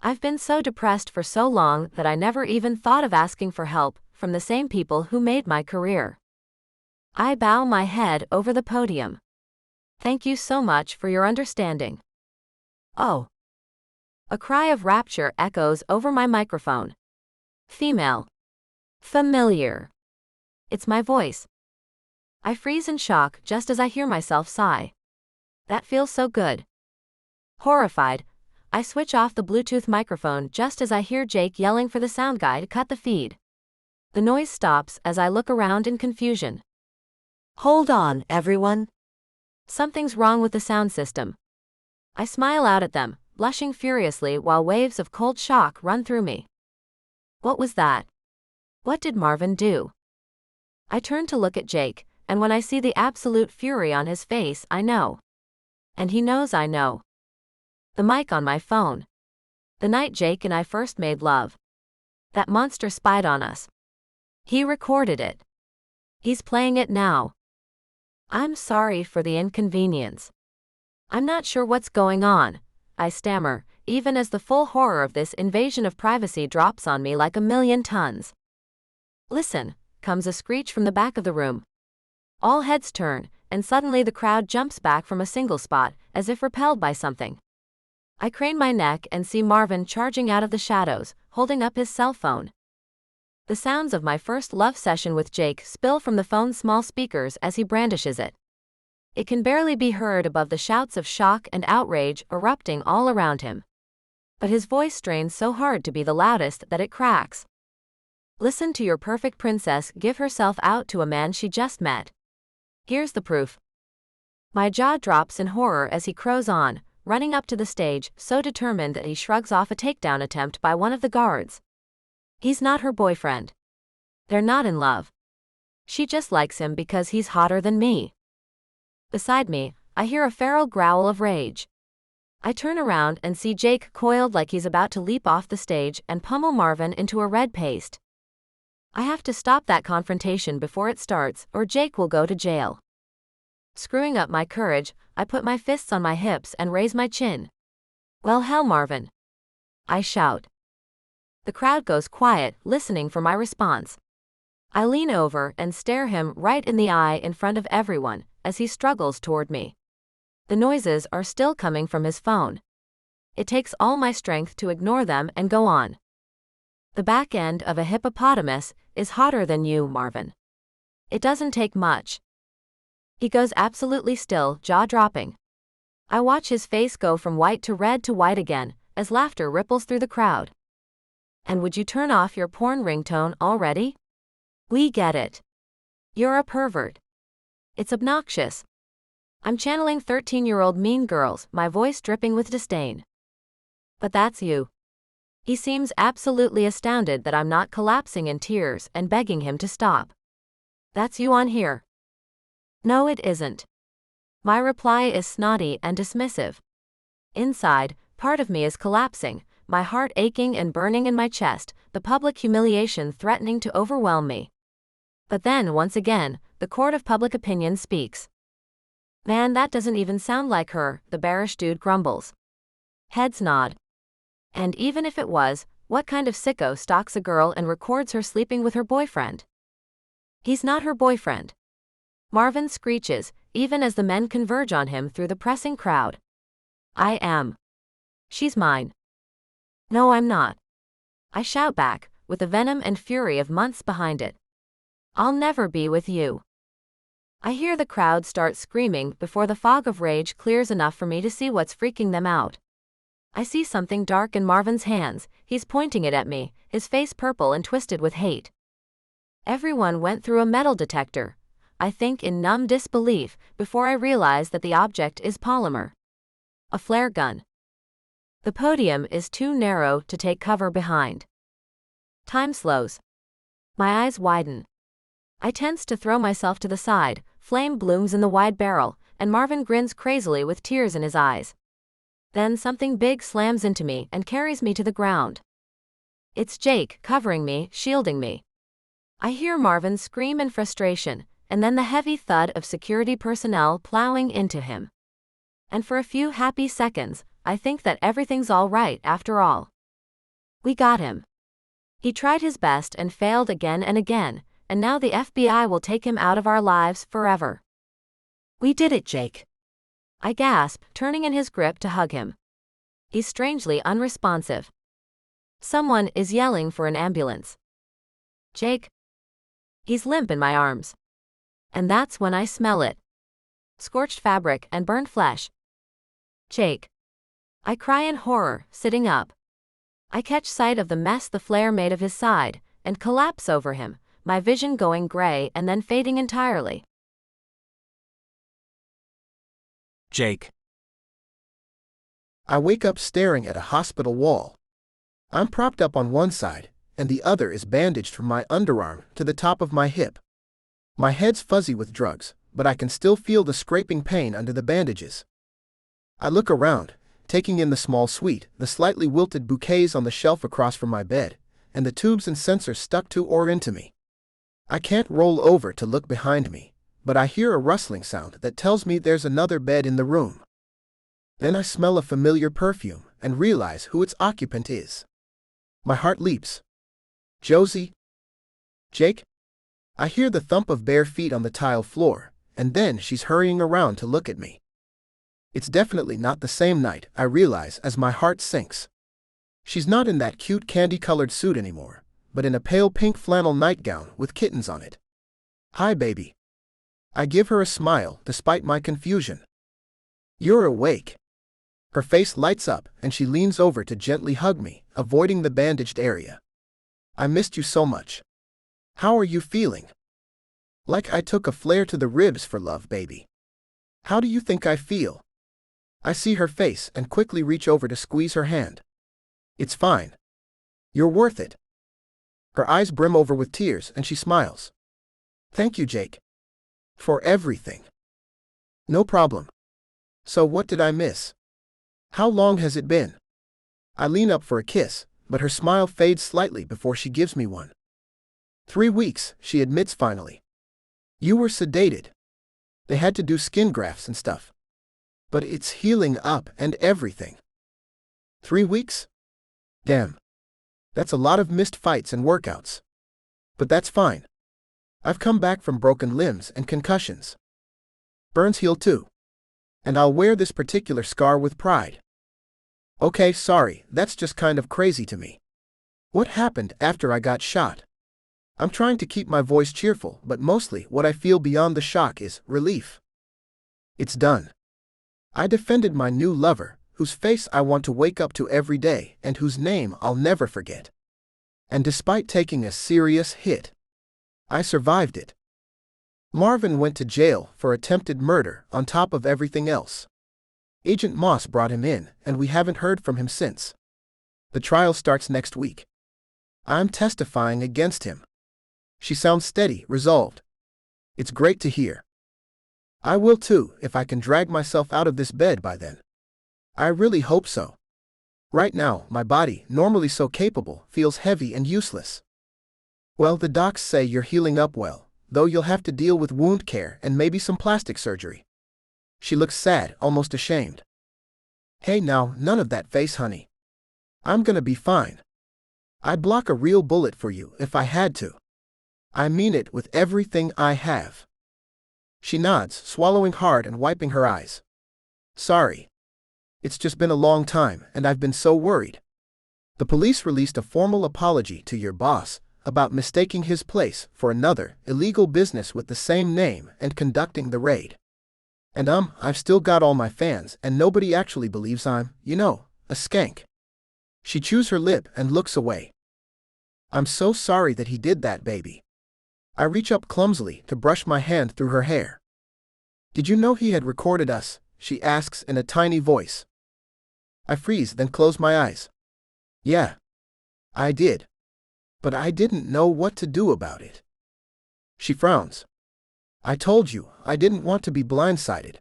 I've been so depressed for so long that I never even thought of asking for help from the same people who made my career. I bow my head over the podium. Thank you so much for your understanding. Oh. A cry of rapture echoes over my microphone. Female. Familiar. It's my voice. I freeze in shock just as I hear myself sigh. That feels so good. Horrified, I switch off the Bluetooth microphone just as I hear Jake yelling for the sound guy to cut the feed. The noise stops as I look around in confusion. Hold on, everyone. Something's wrong with the sound system. I smile out at them, blushing furiously while waves of cold shock run through me. What was that? What did Marvin do? I turn to look at Jake, and when I see the absolute fury on his face, I know. And he knows I know. The mic on my phone. The night Jake and I first made love. That monster spied on us. He recorded it. He's playing it now. I'm sorry for the inconvenience. I'm not sure what's going on, I stammer, even as the full horror of this invasion of privacy drops on me like a million tons. Listen, comes a screech from the back of the room. All heads turn, and suddenly the crowd jumps back from a single spot, as if repelled by something. I crane my neck and see Marvin charging out of the shadows, holding up his cell phone. The sounds of my first love session with Jake spill from the phone's small speakers as he brandishes it. It can barely be heard above the shouts of shock and outrage erupting all around him. But his voice strains so hard to be the loudest that it cracks. Listen to your perfect princess give herself out to a man she just met. Here's the proof. My jaw drops in horror as he crows on, running up to the stage, so determined that he shrugs off a takedown attempt by one of the guards. He's not her boyfriend. They're not in love. She just likes him because he's hotter than me. Beside me, I hear a feral growl of rage. I turn around and see Jake coiled like he's about to leap off the stage and pummel Marvin into a red paste. I have to stop that confrontation before it starts, or Jake will go to jail. Screwing up my courage, I put my fists on my hips and raise my chin. Well, hell, Marvin. I shout. The crowd goes quiet, listening for my response. I lean over and stare him right in the eye in front of everyone, as he struggles toward me. The noises are still coming from his phone. It takes all my strength to ignore them and go on. The back end of a hippopotamus is hotter than you, Marvin. It doesn't take much. He goes absolutely still, jaw dropping. I watch his face go from white to red to white again, as laughter ripples through the crowd. And would you turn off your porn ringtone already? We get it. You're a pervert. It's obnoxious. I'm channeling 13-year-old Mean Girls, my voice dripping with disdain. But that's you. He seems absolutely astounded that I'm not collapsing in tears and begging him to stop. That's you on here. No, it isn't. My reply is snotty and dismissive. Inside, part of me is collapsing, my heart aching and burning in my chest, the public humiliation threatening to overwhelm me. But then, once again, the court of public opinion speaks. Man, that doesn't even sound like her, the bearish dude grumbles. Heads nod. And even if it was, what kind of sicko stalks a girl and records her sleeping with her boyfriend? He's not her boyfriend. Marvin screeches, even as the men converge on him through the pressing crowd. I am. She's mine. No, I'm not. I shout back, with the venom and fury of months behind it. I'll never be with you. I hear the crowd start screaming before the fog of rage clears enough for me to see what's freaking them out. I see something dark in Marvin's hands, he's pointing it at me, his face purple and twisted with hate. Everyone went through a metal detector, I think in numb disbelief, before I realize that the object is polymer. A flare gun. The podium is too narrow to take cover behind. Time slows. My eyes widen. I tense to throw myself to the side, flame blooms in the wide barrel, and Marvin grins crazily with tears in his eyes. Then something big slams into me and carries me to the ground. It's Jake, covering me, shielding me. I hear Marvin scream in frustration, and then the heavy thud of security personnel plowing into him. And for a few happy seconds, I think that everything's all right after all. We got him. He tried his best and failed again and again, and now the FBI will take him out of our lives forever. We did it, Jake. I gasp, turning in his grip to hug him. He's strangely unresponsive. Someone is yelling for an ambulance. Jake. He's limp in my arms. And that's when I smell it. Scorched fabric and burned flesh. Jake. I cry in horror, sitting up. I catch sight of the mess the flare made of his side, and collapse over him, my vision going gray and then fading entirely. Jake. I wake up staring at a hospital wall. I'm propped up on one side, and the other is bandaged from my underarm to the top of my hip. My head's fuzzy with drugs, but I can still feel the scraping pain under the bandages. I look around, taking in the small suite, the slightly wilted bouquets on the shelf across from my bed, and the tubes and sensors stuck to or into me. I can't roll over to look behind me, but I hear a rustling sound that tells me there's another bed in the room. Then I smell a familiar perfume and realize who its occupant is. My heart leaps. Josie? Jake? I hear the thump of bare feet on the tile floor, and then she's hurrying around to look at me. It's definitely not the same night, I realize as my heart sinks. She's not in that cute candy-colored suit anymore, but in a pale pink flannel nightgown with kittens on it. Hi, baby. I give her a smile despite my confusion. You're awake. Her face lights up and she leans over to gently hug me, avoiding the bandaged area. I missed you so much. How are you feeling? Like I took a flare to the ribs for love, baby. How do you think I feel? I see her face and quickly reach over to squeeze her hand. It's fine. You're worth it. Her eyes brim over with tears and she smiles. Thank you, Jake. For everything. No problem. So what did I miss? How long has it been? I lean up for a kiss, but her smile fades slightly before she gives me one. 3 weeks, she admits finally. You were sedated. They had to do skin grafts and stuff. But it's healing up and everything. 3 weeks? Damn. That's a lot of missed fights and workouts. But that's fine. I've come back from broken limbs and concussions. Burns heal too. And I'll wear this particular scar with pride. Okay, sorry, that's just kind of crazy to me. What happened after I got shot? I'm trying to keep my voice cheerful, but mostly what I feel beyond the shock is relief. It's done. I defended my new lover, whose face I want to wake up to every day and whose name I'll never forget. And despite taking a serious hit, I survived it. Marvin went to jail for attempted murder on top of everything else. Agent Moss brought him in, and we haven't heard from him since. The trial starts next week. I'm testifying against him. She sounds steady, resolved. It's great to hear. I will too, if I can drag myself out of this bed by then. I really hope so. Right now, my body, normally so capable, feels heavy and useless. Well, the docs say you're healing up well, though you'll have to deal with wound care and maybe some plastic surgery. She looks sad, almost ashamed. Hey now, none of that face, honey. I'm gonna be fine. I'd block a real bullet for you if I had to. I mean it with everything I have. She nods, swallowing hard and wiping her eyes. Sorry. It's just been a long time, and I've been so worried. The police released a formal apology to your boss about mistaking his place for another illegal business with the same name and conducting the raid. And I've still got all my fans, and nobody actually believes I'm, a skank. She chews her lip and looks away. I'm so sorry that he did that, baby. I reach up clumsily to brush my hand through her hair. Did you know he had recorded us? She asks in a tiny voice. I freeze, then close my eyes. Yeah. I did. But I didn't know what to do about it. She frowns. I told you, I didn't want to be blindsided.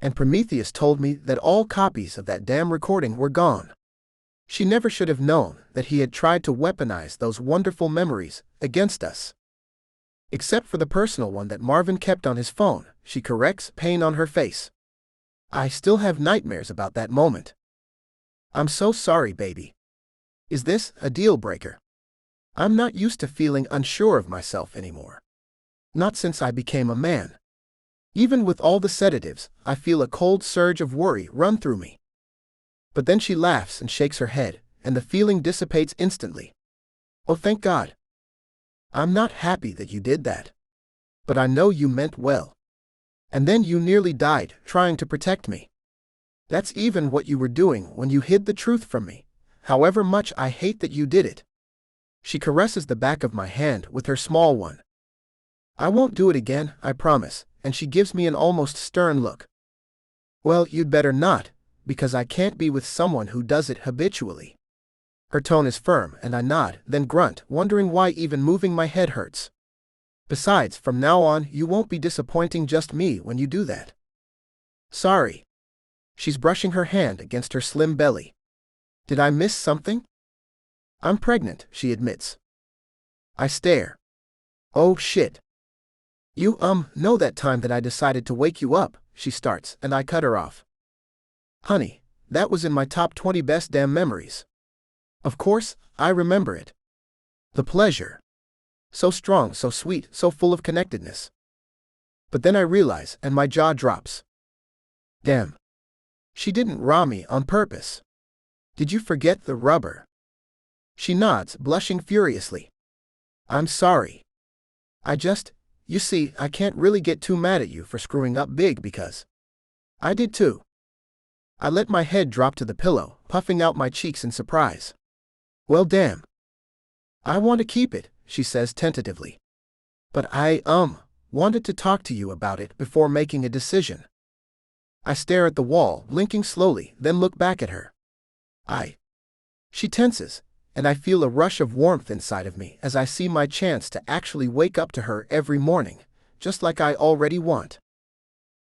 And Prometheus told me that all copies of that damn recording were gone. She never should have known that he had tried to weaponize those wonderful memories against us. Except for the personal one that Marvin kept on his phone, she corrects, pain on her face. I still have nightmares about that moment. I'm so sorry, baby. Is this a deal breaker? I'm not used to feeling unsure of myself anymore. Not since I became a man. Even with all the sedatives, I feel a cold surge of worry run through me. But then she laughs and shakes her head, and the feeling dissipates instantly. Oh, thank God. I'm not happy that you did that. But I know you meant well. And then you nearly died, trying to protect me. That's even what you were doing when you hid the truth from me, however much I hate that you did it. She caresses the back of my hand with her small one. I won't do it again, I promise, and she gives me an almost stern look. Well, you'd better not, because I can't be with someone who does it habitually. Her tone is firm, and I nod, then grunt, wondering why even moving my head hurts. Besides, from now on, you won't be disappointing just me when you do that. Sorry. She's brushing her hand against her slim belly. Did I miss something? I'm pregnant, she admits. I stare. Oh shit. You, know that time that I decided to wake you up, she starts, and I cut her off. Honey, that was in my top 20 best damn memories. Of course, I remember it. The pleasure. So strong, so sweet, so full of connectedness. But then I realize, and my jaw drops. Damn. She didn't raw me on purpose. Did you forget the rubber? She nods, blushing furiously. I'm sorry. You see, I can't really get too mad at you for screwing up big because I did too. I let my head drop to the pillow, puffing out my cheeks in surprise. Well, damn. I want to keep it, she says tentatively. But I, wanted to talk to you about it before making a decision. I stare at the wall, blinking slowly, then look back at her. She tenses, and I feel a rush of warmth inside of me as I see my chance to actually wake up to her every morning, just like I already want.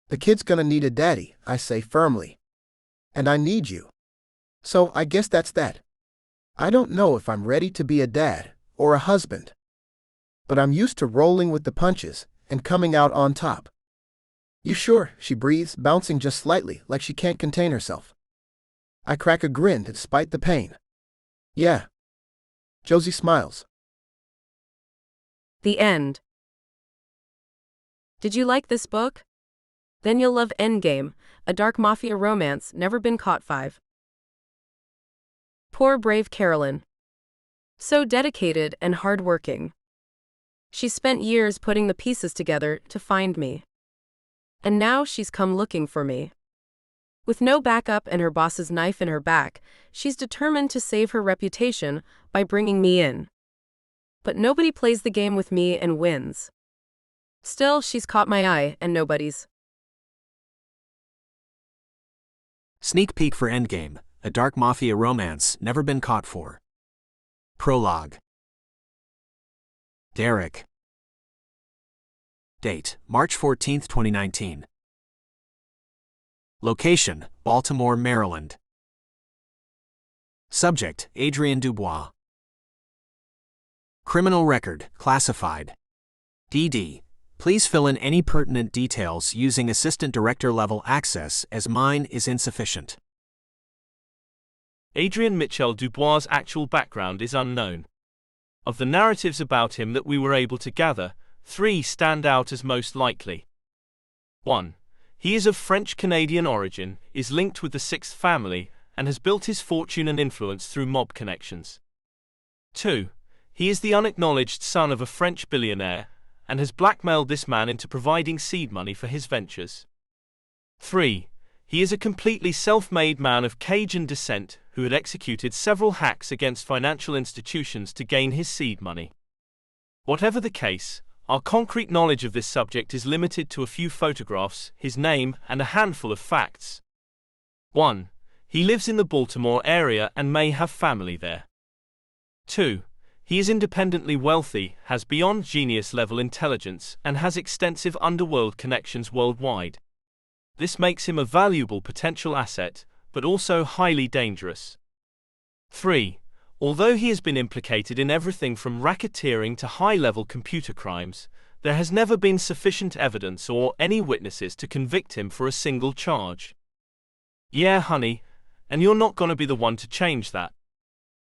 The kid's gonna need a daddy, I say firmly. And I need you. So I guess that's that. I don't know if I'm ready to be a dad or a husband. But I'm used to rolling with the punches and coming out on top. You sure? She breathes, bouncing just slightly, like she can't contain herself. I crack a grin despite the pain. Yeah. Josie smiles. The end. Did you like this book? Then you'll love Endgame, a dark mafia romance never been caught. 5. Poor brave Carolyn. So dedicated and hardworking. She spent years putting the pieces together to find me. And now she's come looking for me. With no backup and her boss's knife in her back, she's determined to save her reputation by bringing me in. But nobody plays the game with me and wins. Still, she's caught my eye and nobody's. Sneak peek for Endgame, a dark mafia romance never been caught for. Prologue. Derek. Date, March 14, 2019. Location, Baltimore, Maryland. Subject, Adrienne Dubois. Criminal record, classified. DD. Please fill in any pertinent details using assistant director level access as mine is insufficient. Adrienne Mitchell Dubois' actual background is unknown. Of the narratives about him that we were able to gather, 3 stand out as most likely. 1. He is of French-Canadian origin, is linked with the Sixth Family, and has built his fortune and influence through mob connections. 2. He is the unacknowledged son of a French billionaire, and has blackmailed this man into providing seed money for his ventures. 3. He is a completely self-made man of Cajun descent who had executed several hacks against financial institutions to gain his seed money. Whatever the case, our concrete knowledge of this subject is limited to a few photographs, his name, and a handful of facts. 1. He lives in the Baltimore area and may have family there. 2. He is independently wealthy, has beyond genius-level intelligence, and has extensive underworld connections worldwide. This makes him a valuable potential asset, but also highly dangerous. 3. Although he has been implicated in everything from racketeering to high-level computer crimes, there has never been sufficient evidence or any witnesses to convict him for a single charge. Yeah, honey, and you're not gonna be the one to change that.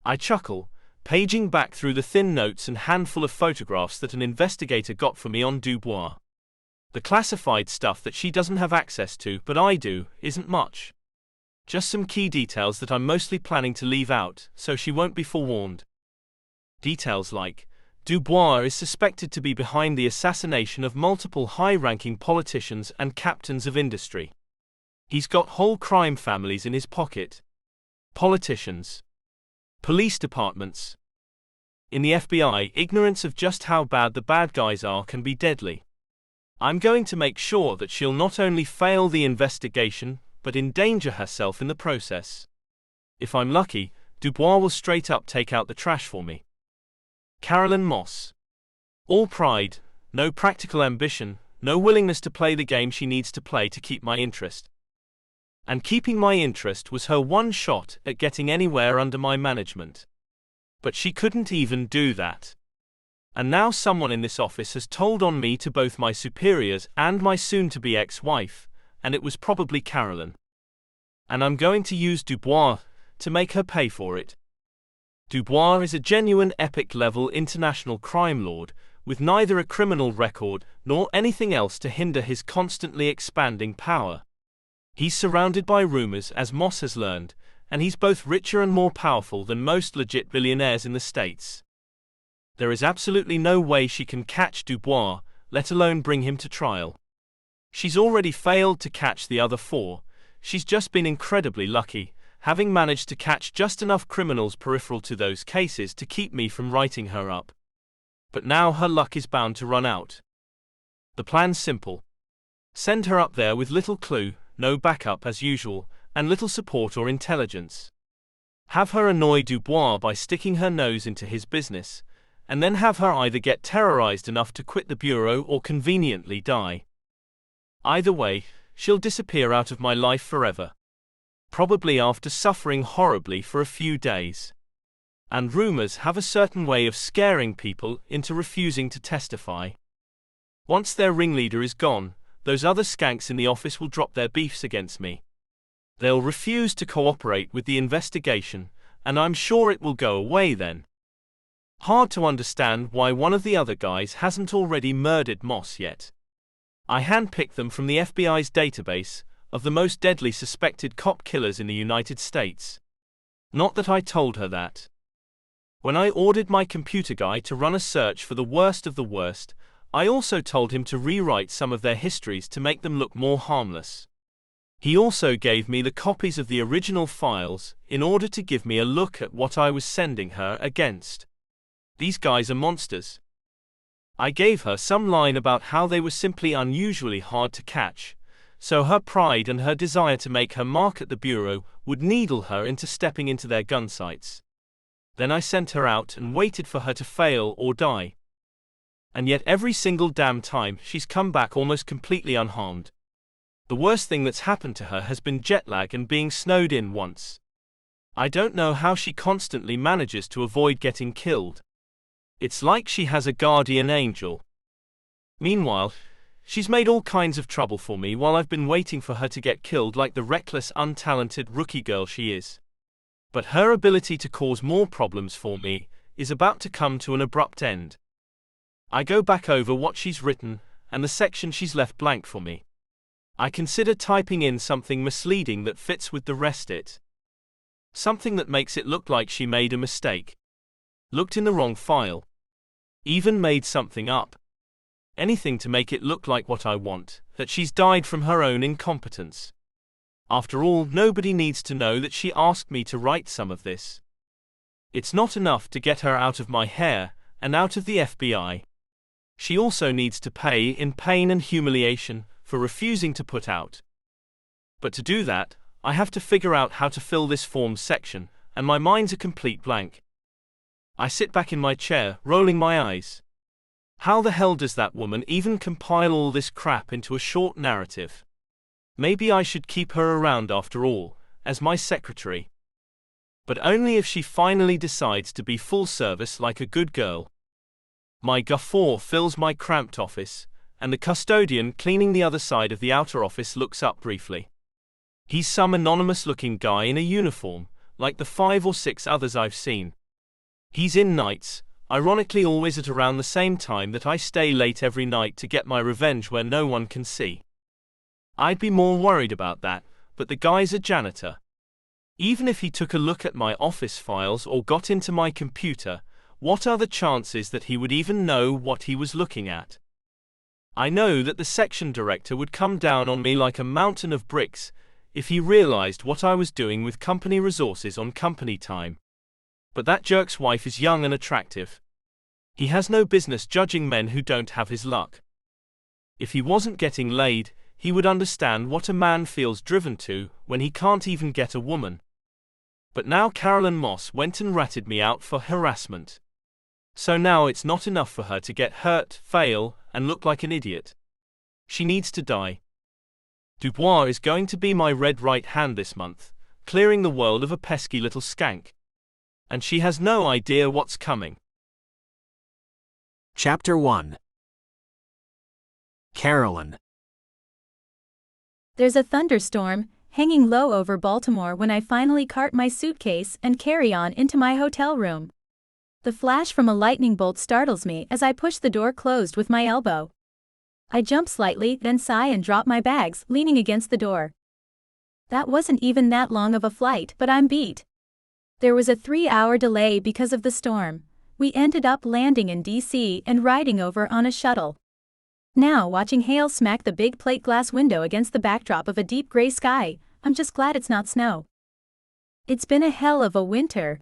I chuckle, paging back through the thin notes and handful of photographs that an investigator got for me on Dubois. The classified stuff that she doesn't have access to, but I do, isn't much. just some key details that I'm mostly planning to leave out, so she won't be forewarned. Details like, Dubois is suspected to be behind the assassination of multiple high-ranking politicians and captains of industry. He's got whole crime families in his pocket. Politicians. Police departments. In the FBI, ignorance of just how bad the bad guys are can be deadly. I'm going to make sure that she'll not only fail the investigation, but endanger herself in the process. If I'm lucky, Dubois will straight up take out the trash for me. Carolyn Moss. All pride, no practical ambition, no willingness to play the game she needs to play to keep my interest. And keeping my interest was her one shot at getting anywhere under my management. But she couldn't even do that. And now someone in this office has told on me to both my superiors and my soon-to-be ex-wife, and it was probably Carolyn. And I'm going to use Dubois to make her pay for it. Dubois is a genuine epic-level international crime lord, with neither a criminal record nor anything else to hinder his constantly expanding power. He's surrounded by rumors, as Moss has learned, and he's both richer and more powerful than most legit billionaires in the States. There is absolutely no way she can catch Dubois, let alone bring him to trial. She's already failed to catch the other four. She's just been incredibly lucky, having managed to catch just enough criminals peripheral to those cases to keep me from writing her up. But now her luck is bound to run out. The plan's simple. Send her up there with little clue, no backup as usual, and little support or intelligence. Have her annoy Dubois by sticking her nose into his business, and then have her either get terrorized enough to quit the bureau or conveniently die. Either way, she'll disappear out of my life forever. Probably after suffering horribly for a few days. And rumors have a certain way of scaring people into refusing to testify. Once their ringleader is gone, those other skanks in the office will drop their beefs against me. They'll refuse to cooperate with the investigation, and I'm sure it will go away then. Hard to understand why one of the other guys hasn't already murdered Moss yet. I handpicked them from the FBI's database of the most deadly suspected cop killers in the United States. Not that I told her that. When I ordered my computer guy to run a search for the worst of the worst, I also told him to rewrite some of their histories to make them look more harmless. He also gave me the copies of the original files in order to give me a look at what I was sending her against. These guys are monsters. I gave her some line about how they were simply unusually hard to catch, so her pride and her desire to make her mark at the bureau would needle her into stepping into their gun sights. Then I sent her out and waited for her to fail or die. And yet every single damn time she's come back almost completely unharmed. The worst thing that's happened to her has been jet lag and being snowed in once. I don't know how she constantly manages to avoid getting killed. It's like she has a guardian angel. Meanwhile, she's made all kinds of trouble for me while I've been waiting for her to get killed like the reckless, untalented rookie girl she is. But her ability to cause more problems for me is about to come to an abrupt end. I go back over what she's written and the section she's left blank for me. I consider typing in something misleading that fits with the rest it. Something that makes it look like she made a mistake. Looked in the wrong file. Even made something up. Anything to make it look like what I want, that she's died from her own incompetence. After all, nobody needs to know that she asked me to write some of this. It's not enough to get her out of my hair and out of the FBI. She also needs to pay in pain and humiliation for refusing to put out. But to do that, I have to figure out how to fill this forms section, and my mind's a complete blank. I sit back in my chair, rolling my eyes. How the hell does that woman even compile all this crap into a short narrative? Maybe I should keep her around after all, as my secretary. But only if she finally decides to be full service like a good girl. My guffaw fills my cramped office, and the custodian cleaning the other side of the outer office looks up briefly. He's some anonymous-looking guy in a uniform, like the 5 or 6 others I've seen. He's in nights, ironically always at around the same time that I stay late every night to get my revenge where no one can see. I'd be more worried about that, but the guy's a janitor. Even if he took a look at my office files or got into my computer, what are the chances that he would even know what he was looking at? I know that the section director would come down on me like a mountain of bricks if he realized what I was doing with company resources on company time. But that jerk's wife is young and attractive. He has no business judging men who don't have his luck. If he wasn't getting laid, he would understand what a man feels driven to when he can't even get a woman. But now Carolyn Moss went and ratted me out for harassment. So now it's not enough for her to get hurt, fail, and look like an idiot. She needs to die. Dubois is going to be my red right hand this month, clearing the world of a pesky little skank. And she has no idea what's coming. Chapter 1. Carolyn. There's a thunderstorm hanging low over Baltimore when I finally cart my suitcase and carry-on into my hotel room. The flash from a lightning bolt startles me as I push the door closed with my elbow. I jump slightly, then sigh and drop my bags, leaning against the door. That wasn't even that long of a flight, but I'm beat. There was a 3-hour delay because of the storm. We ended up landing in D.C. and riding over on a shuttle. Now, watching hail smack the big plate glass window against the backdrop of a deep gray sky, I'm just glad it's not snow. It's been a hell of a winter.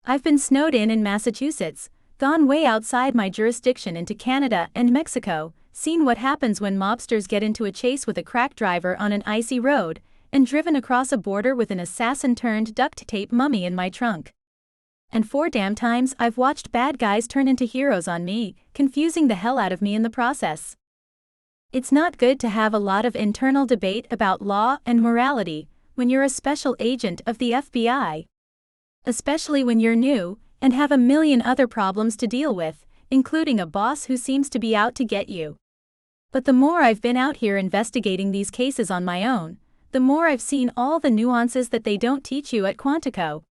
I've been snowed in Massachusetts, gone way outside my jurisdiction into Canada and Mexico, seen what happens when mobsters get into a chase with a crack driver on an icy road, and driven across a border with an assassin-turned duct tape mummy in my trunk. And 4 damn times I've watched bad guys turn into heroes on me, confusing the hell out of me in the process. It's not good to have a lot of internal debate about law and morality when you're a special agent of the FBI. Especially when you're new and have a million other problems to deal with, including a boss who seems to be out to get you. But the more I've been out here investigating these cases on my own, the more I've seen all the nuances that they don't teach you at Quantico.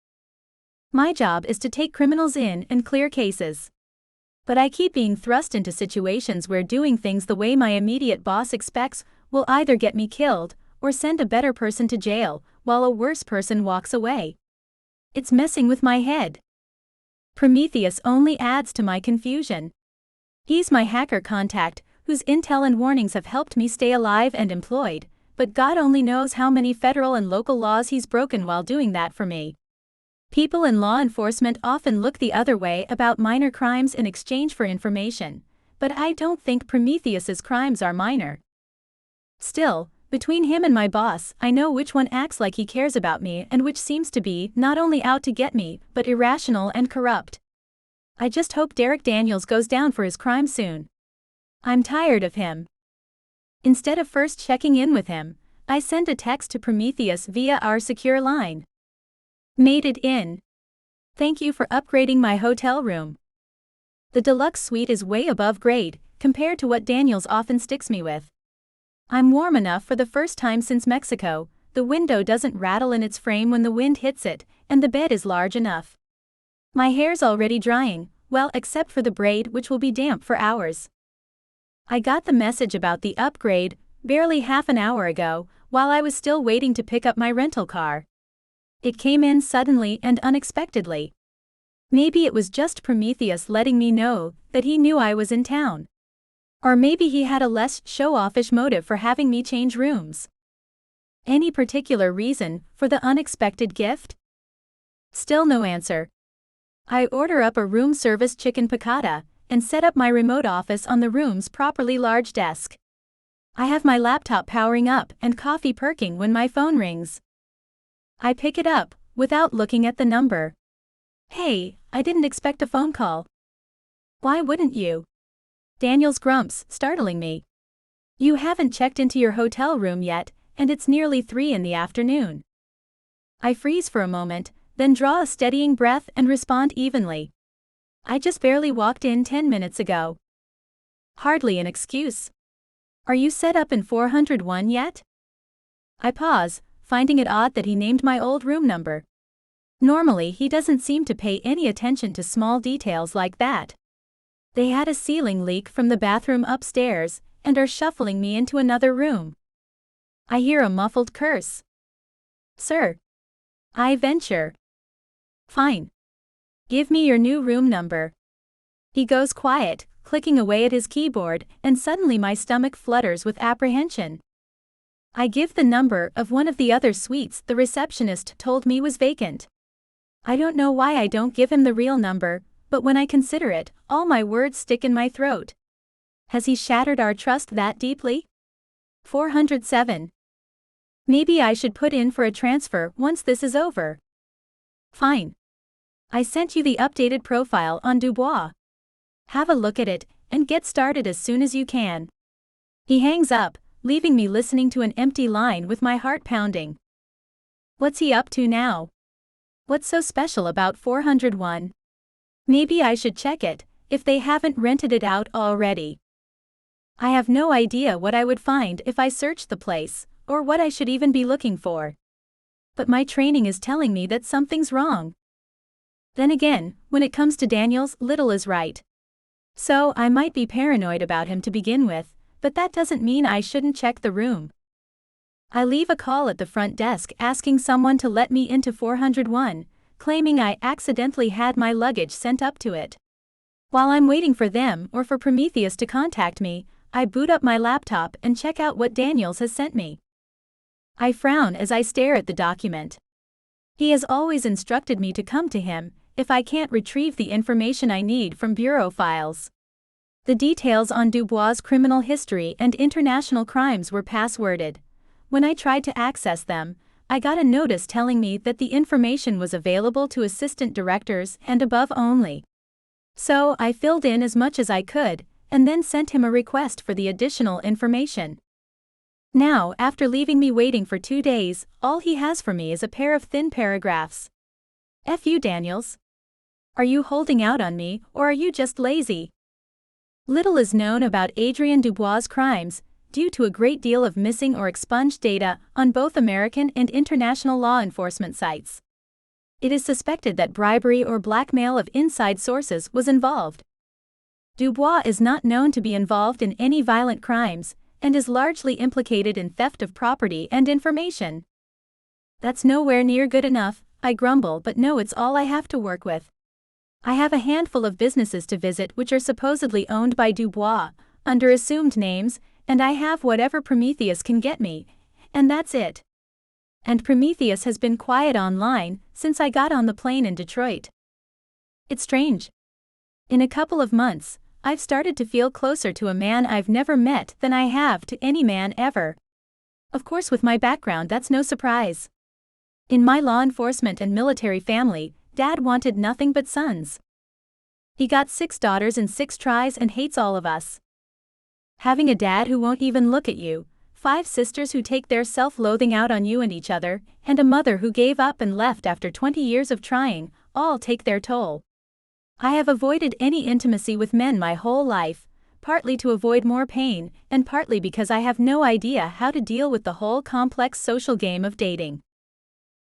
My job is to take criminals in and clear cases. But I keep being thrust into situations where doing things the way my immediate boss expects will either get me killed or send a better person to jail while a worse person walks away. It's messing with my head. Prometheus only adds to my confusion. He's my hacker contact, whose intel and warnings have helped me stay alive and employed, but God only knows how many federal and local laws he's broken while doing that for me. People in law enforcement often look the other way about minor crimes in exchange for information, but I don't think Prometheus's crimes are minor. Still, between him and my boss, I know which one acts like he cares about me and which seems to be not only out to get me, but irrational and corrupt. I just hope Derek Daniels goes down for his crime soon. I'm tired of him. Instead of first checking in with him, I send a text to Prometheus via our secure line. Made it in. Thank you for upgrading my hotel room. The deluxe suite is way above grade compared to what Daniels often sticks me with. I'm warm enough for the first time since Mexico, the window doesn't rattle in its frame when the wind hits it, and the bed is large enough. My hair's already drying, well except for the braid which will be damp for hours. I got the message about the upgrade barely half an hour ago, while I was still waiting to pick up my rental car. It came in suddenly and unexpectedly. Maybe it was just Prometheus letting me know that he knew I was in town. Or maybe he had a less show-offish motive for having me change rooms. Any particular reason for the unexpected gift? Still no answer. I order up a room service chicken piccata and set up my remote office on the room's properly large desk. I have my laptop powering up and coffee perking when my phone rings. I pick it up, without looking at the number. Hey, I didn't expect a phone call. Why wouldn't you? Daniels grumps, startling me. You haven't checked into your hotel room yet, and it's nearly 3 in the afternoon. I freeze for a moment, then draw a steadying breath and respond evenly. I just barely walked in 10 minutes ago. Hardly an excuse. Are you set up in 401 yet? I pause, finding it odd that he named my old room number. Normally he doesn't seem to pay any attention to small details like that. They had a ceiling leak from the bathroom upstairs and are shuffling me into another room. I hear a muffled curse. Sir. I venture. Fine. Give me your new room number. He goes quiet, clicking away at his keyboard, and suddenly my stomach flutters with apprehension. I give the number of one of the other suites the receptionist told me was vacant. I don't know why I don't give him the real number, but when I consider it, all my words stick in my throat. Has he shattered our trust that deeply? 407. Maybe I should put in for a transfer once this is over. Fine. I sent you the updated profile on Dubois. Have a look at it, and get started as soon as you can. He hangs up, leaving me listening to an empty line with my heart pounding. What's he up to now? What's so special about 401? Maybe I should check it, if they haven't rented it out already. I have no idea what I would find if I searched the place, or what I should even be looking for. But my training is telling me that something's wrong. Then again, when it comes to Daniels, little is right. So I might be paranoid about him to begin with, but that doesn't mean I shouldn't check the room. I leave a call at the front desk asking someone to let me into 401, claiming I accidentally had my luggage sent up to it. While I'm waiting for them or for Prometheus to contact me, I boot up my laptop and check out what Daniels has sent me. I frown as I stare at the document. He has always instructed me to come to him if I can't retrieve the information I need from bureau files. The details on Dubois' criminal history and international crimes were passworded. When I tried to access them, I got a notice telling me that the information was available to assistant directors and above only. So I filled in as much as I could, and then sent him a request for the additional information. Now, after leaving me waiting for 2 days, all he has for me is a pair of thin paragraphs. F you, Daniels. Are you holding out on me, or are you just lazy? Little is known about Adrien Dubois' crimes, due to a great deal of missing or expunged data on both American and international law enforcement sites. It is suspected that bribery or blackmail of inside sources was involved. Dubois is not known to be involved in any violent crimes, and is largely implicated in theft of property and information. That's nowhere near good enough, I grumble, but no, it's all I have to work with. I have a handful of businesses to visit which are supposedly owned by Dubois, under assumed names, and I have whatever Prometheus can get me, and that's it. And Prometheus has been quiet online since I got on the plane in Detroit. It's strange. In a couple of months, I've started to feel closer to a man I've never met than I have to any man ever. Of course, with my background, that's no surprise. In my law enforcement and military family, Dad wanted nothing but sons. He got 6 daughters in 6 tries and hates all of us. Having a dad who won't even look at you, 5 sisters who take their self-loathing out on you and each other, and a mother who gave up and left after 20 years of trying, all take their toll. I have avoided any intimacy with men my whole life, partly to avoid more pain, and partly because I have no idea how to deal with the whole complex social game of dating.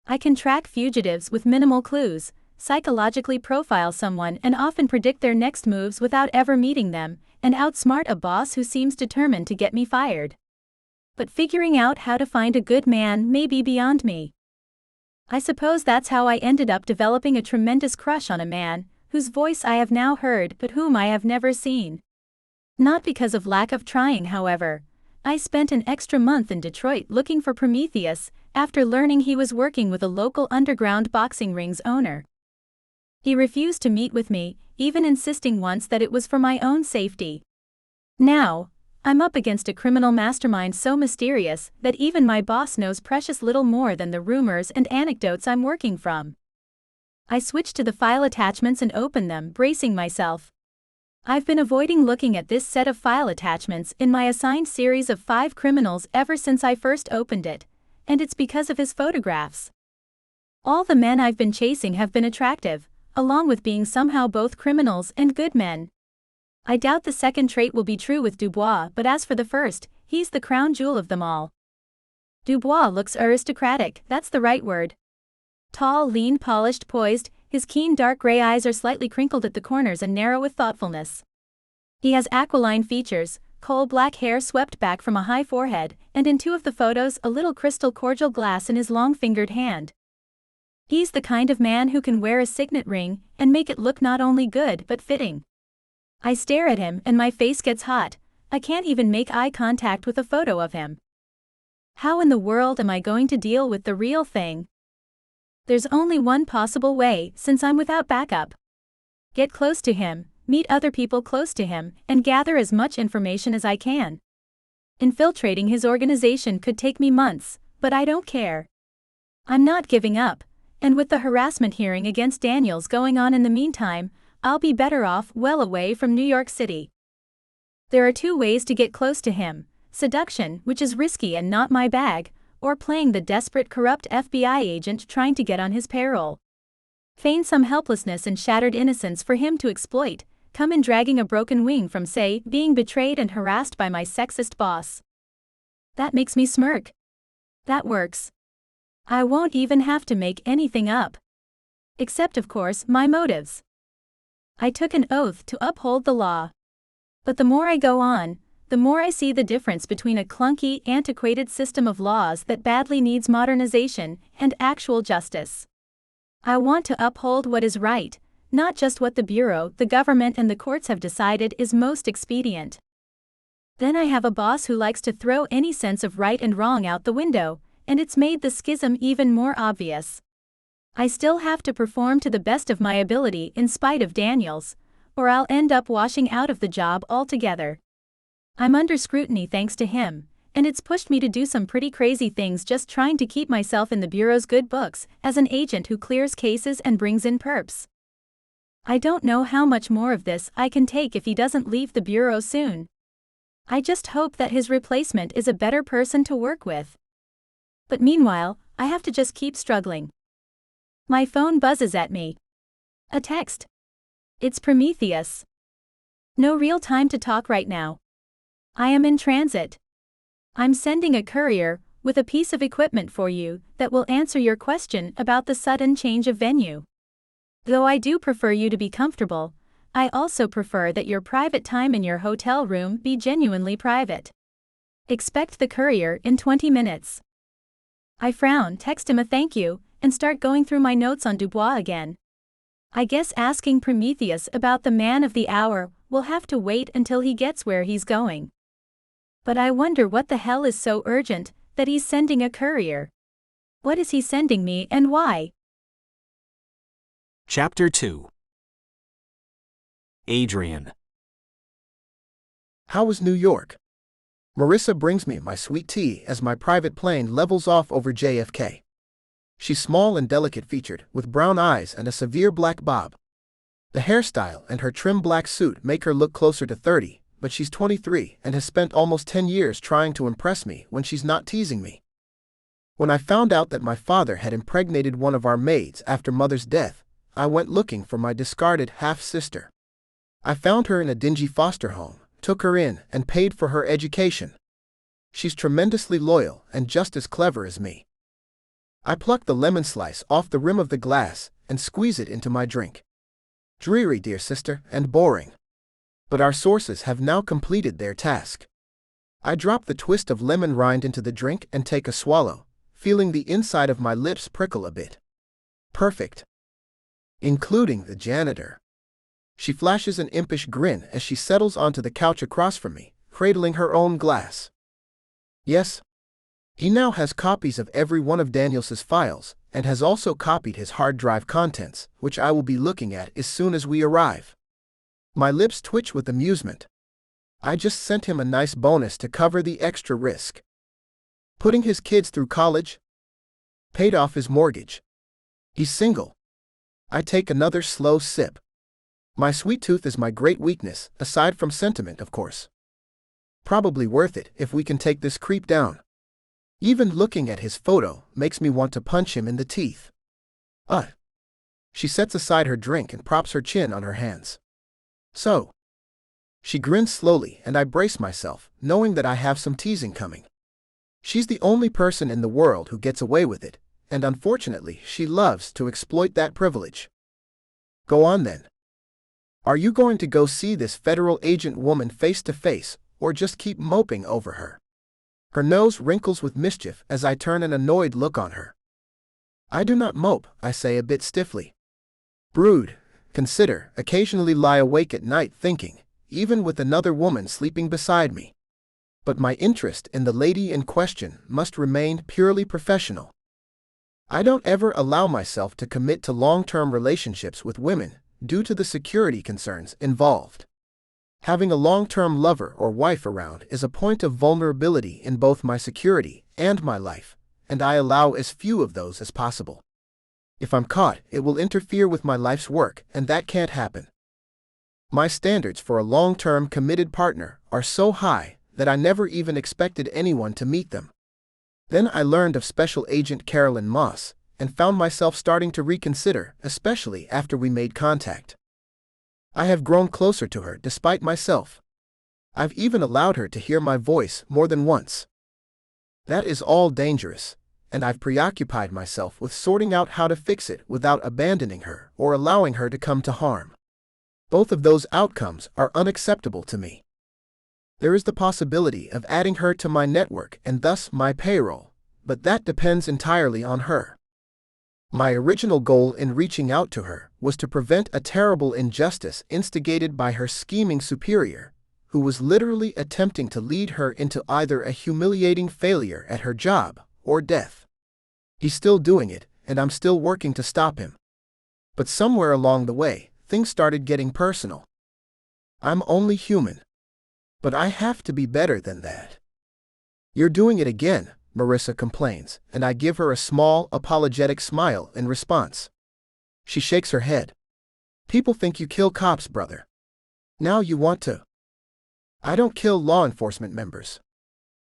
I can track fugitives with minimal clues, psychologically profile someone and often predict their next moves without ever meeting them, and outsmart a boss who seems determined to get me fired. But figuring out how to find a good man may be beyond me. I suppose that's how I ended up developing a tremendous crush on a man, whose voice I have now heard but whom I have never seen. Not because of lack of trying, however. I spent an extra month in Detroit looking for Prometheus, after learning he was working with a local underground boxing ring's owner. He refused to meet with me, even insisting once that it was for my own safety. Now, I'm up against a criminal mastermind so mysterious that even my boss knows precious little more than the rumors and anecdotes I'm working from. I switch to the file attachments and open them, bracing myself. I've been avoiding looking at this set of file attachments in my assigned series of 5 criminals ever since I first opened it, and it's because of his photographs. All the men I've been chasing have been attractive, along with being somehow both criminals and good men. I doubt the second trait will be true with Dubois, but as for the first, he's the crown jewel of them all. Dubois looks aristocratic, that's the right word. Tall, lean, polished, poised, his keen dark gray eyes are slightly crinkled at the corners and narrow with thoughtfulness. He has aquiline features, coal-black hair swept back from a high forehead, and in 2 of the photos a little crystal cordial glass in his long-fingered hand. He's the kind of man who can wear a signet ring and make it look not only good but fitting. I stare at him and my face gets hot. I can't even make eye contact with a photo of him. How in the world am I going to deal with the real thing? There's only one possible way, since I'm without backup. Get close to him, meet other people close to him, and gather as much information as I can. Infiltrating his organization could take me months, but I don't care. I'm not giving up, and with the harassment hearing against Daniels going on in the meantime, I'll be better off well away from New York City. There are two ways to get close to him: seduction, which is risky and not my bag, or playing the desperate corrupt FBI agent trying to get on his payroll. Feign some helplessness and shattered innocence for him to exploit, come in dragging a broken wing from, say, being betrayed and harassed by my sexist boss. That makes me smirk. That works. I won't even have to make anything up. Except, of course, my motives. I took an oath to uphold the law. But the more I go on, the more I see the difference between a clunky, antiquated system of laws that badly needs modernization and actual justice. I want to uphold what is right, not just what the Bureau, the government, and the courts have decided is most expedient. Then I have a boss who likes to throw any sense of right and wrong out the window, and it's made the schism even more obvious. I still have to perform to the best of my ability in spite of Daniels, or I'll end up washing out of the job altogether. I'm under scrutiny thanks to him, and it's pushed me to do some pretty crazy things just trying to keep myself in the Bureau's good books as an agent who clears cases and brings in perps. I don't know how much more of this I can take if he doesn't leave the Bureau soon. I just hope that his replacement is a better person to work with. But meanwhile, I have to just keep struggling. My phone buzzes at me. A text. It's Prometheus. No real time to talk right now. I am in transit. I'm sending a courier with a piece of equipment for you that will answer your question about the sudden change of venue. Though I do prefer you to be comfortable, I also prefer that your private time in your hotel room be genuinely private. Expect the courier in 20 minutes. I frown, text him a thank you, and start going through my notes on Dubois again. I guess asking Prometheus about the man of the hour will have to wait until he gets where he's going. But I wonder what the hell is so urgent that he's sending a courier. What is he sending me and why? Chapter 2. Adrian. How was New York? Marissa brings me my sweet tea as my private plane levels off over JFK. She's small and delicate-featured, with brown eyes and a severe black bob. The hairstyle and her trim black suit make her look closer to 30, but she's 23 and has spent almost 10 years trying to impress me when she's not teasing me. When I found out that my father had impregnated one of our maids after Mother's death, I went looking for my discarded half-sister. I found her in a dingy foster home, took her in, and paid for her education. She's tremendously loyal and just as clever as me. I pluck the lemon slice off the rim of the glass and squeeze it into my drink. Dreary, dear sister, and boring. But our sources have now completed their task. I drop the twist of lemon rind into the drink and take a swallow, feeling the inside of my lips prickle a bit. Perfect. Including the janitor. She flashes an impish grin as she settles onto the couch across from me, cradling her own glass. Yes. He now has copies of every one of Daniels's files, and has also copied his hard drive contents, which I will be looking at as soon as we arrive. My lips twitch with amusement. I just sent him a nice bonus to cover the extra risk. Putting his kids through college? Paid off his mortgage. He's single. I take another slow sip. My sweet tooth is my great weakness, aside from sentiment, of course. Probably worth it if we can take this creep down. Even looking at his photo makes me want to punch him in the teeth. She sets aside her drink and props her chin on her hands. So. She grins slowly and I brace myself, knowing that I have some teasing coming. She's the only person in the world who gets away with it, and unfortunately she loves to exploit that privilege. Go on then. Are you going to go see this federal agent woman face to face, or just keep moping over her? Her nose wrinkles with mischief as I turn an annoyed look on her. I do not mope, I say a bit stiffly. Brood, consider, occasionally lie awake at night thinking, even with another woman sleeping beside me. But my interest in the lady in question must remain purely professional. I don't ever allow myself to commit to long-term relationships with women due to the security concerns involved. Having a long-term lover or wife around is a point of vulnerability in both my security and my life, and I allow as few of those as possible. If I'm caught, it will interfere with my life's work, and that can't happen. My standards for a long-term committed partner are so high that I never even expected anyone to meet them. Then I learned of Special Agent Carolyn Moss, and found myself starting to reconsider, especially after we made contact. I have grown closer to her despite myself. I've even allowed her to hear my voice more than once. That is all dangerous, and I've preoccupied myself with sorting out how to fix it without abandoning her or allowing her to come to harm. Both of those outcomes are unacceptable to me. There is the possibility of adding her to my network and thus my payroll, but that depends entirely on her. My original goal in reaching out to her was to prevent a terrible injustice instigated by her scheming superior, who was literally attempting to lead her into either a humiliating failure at her job or death. He's still doing it, and I'm still working to stop him. But somewhere along the way, things started getting personal. I'm only human. But I have to be better than that. You're doing it again, Marissa complains, and I give her a small, apologetic smile in response. She shakes her head. People think you kill cops, brother. Now you want to. I don't kill law enforcement members.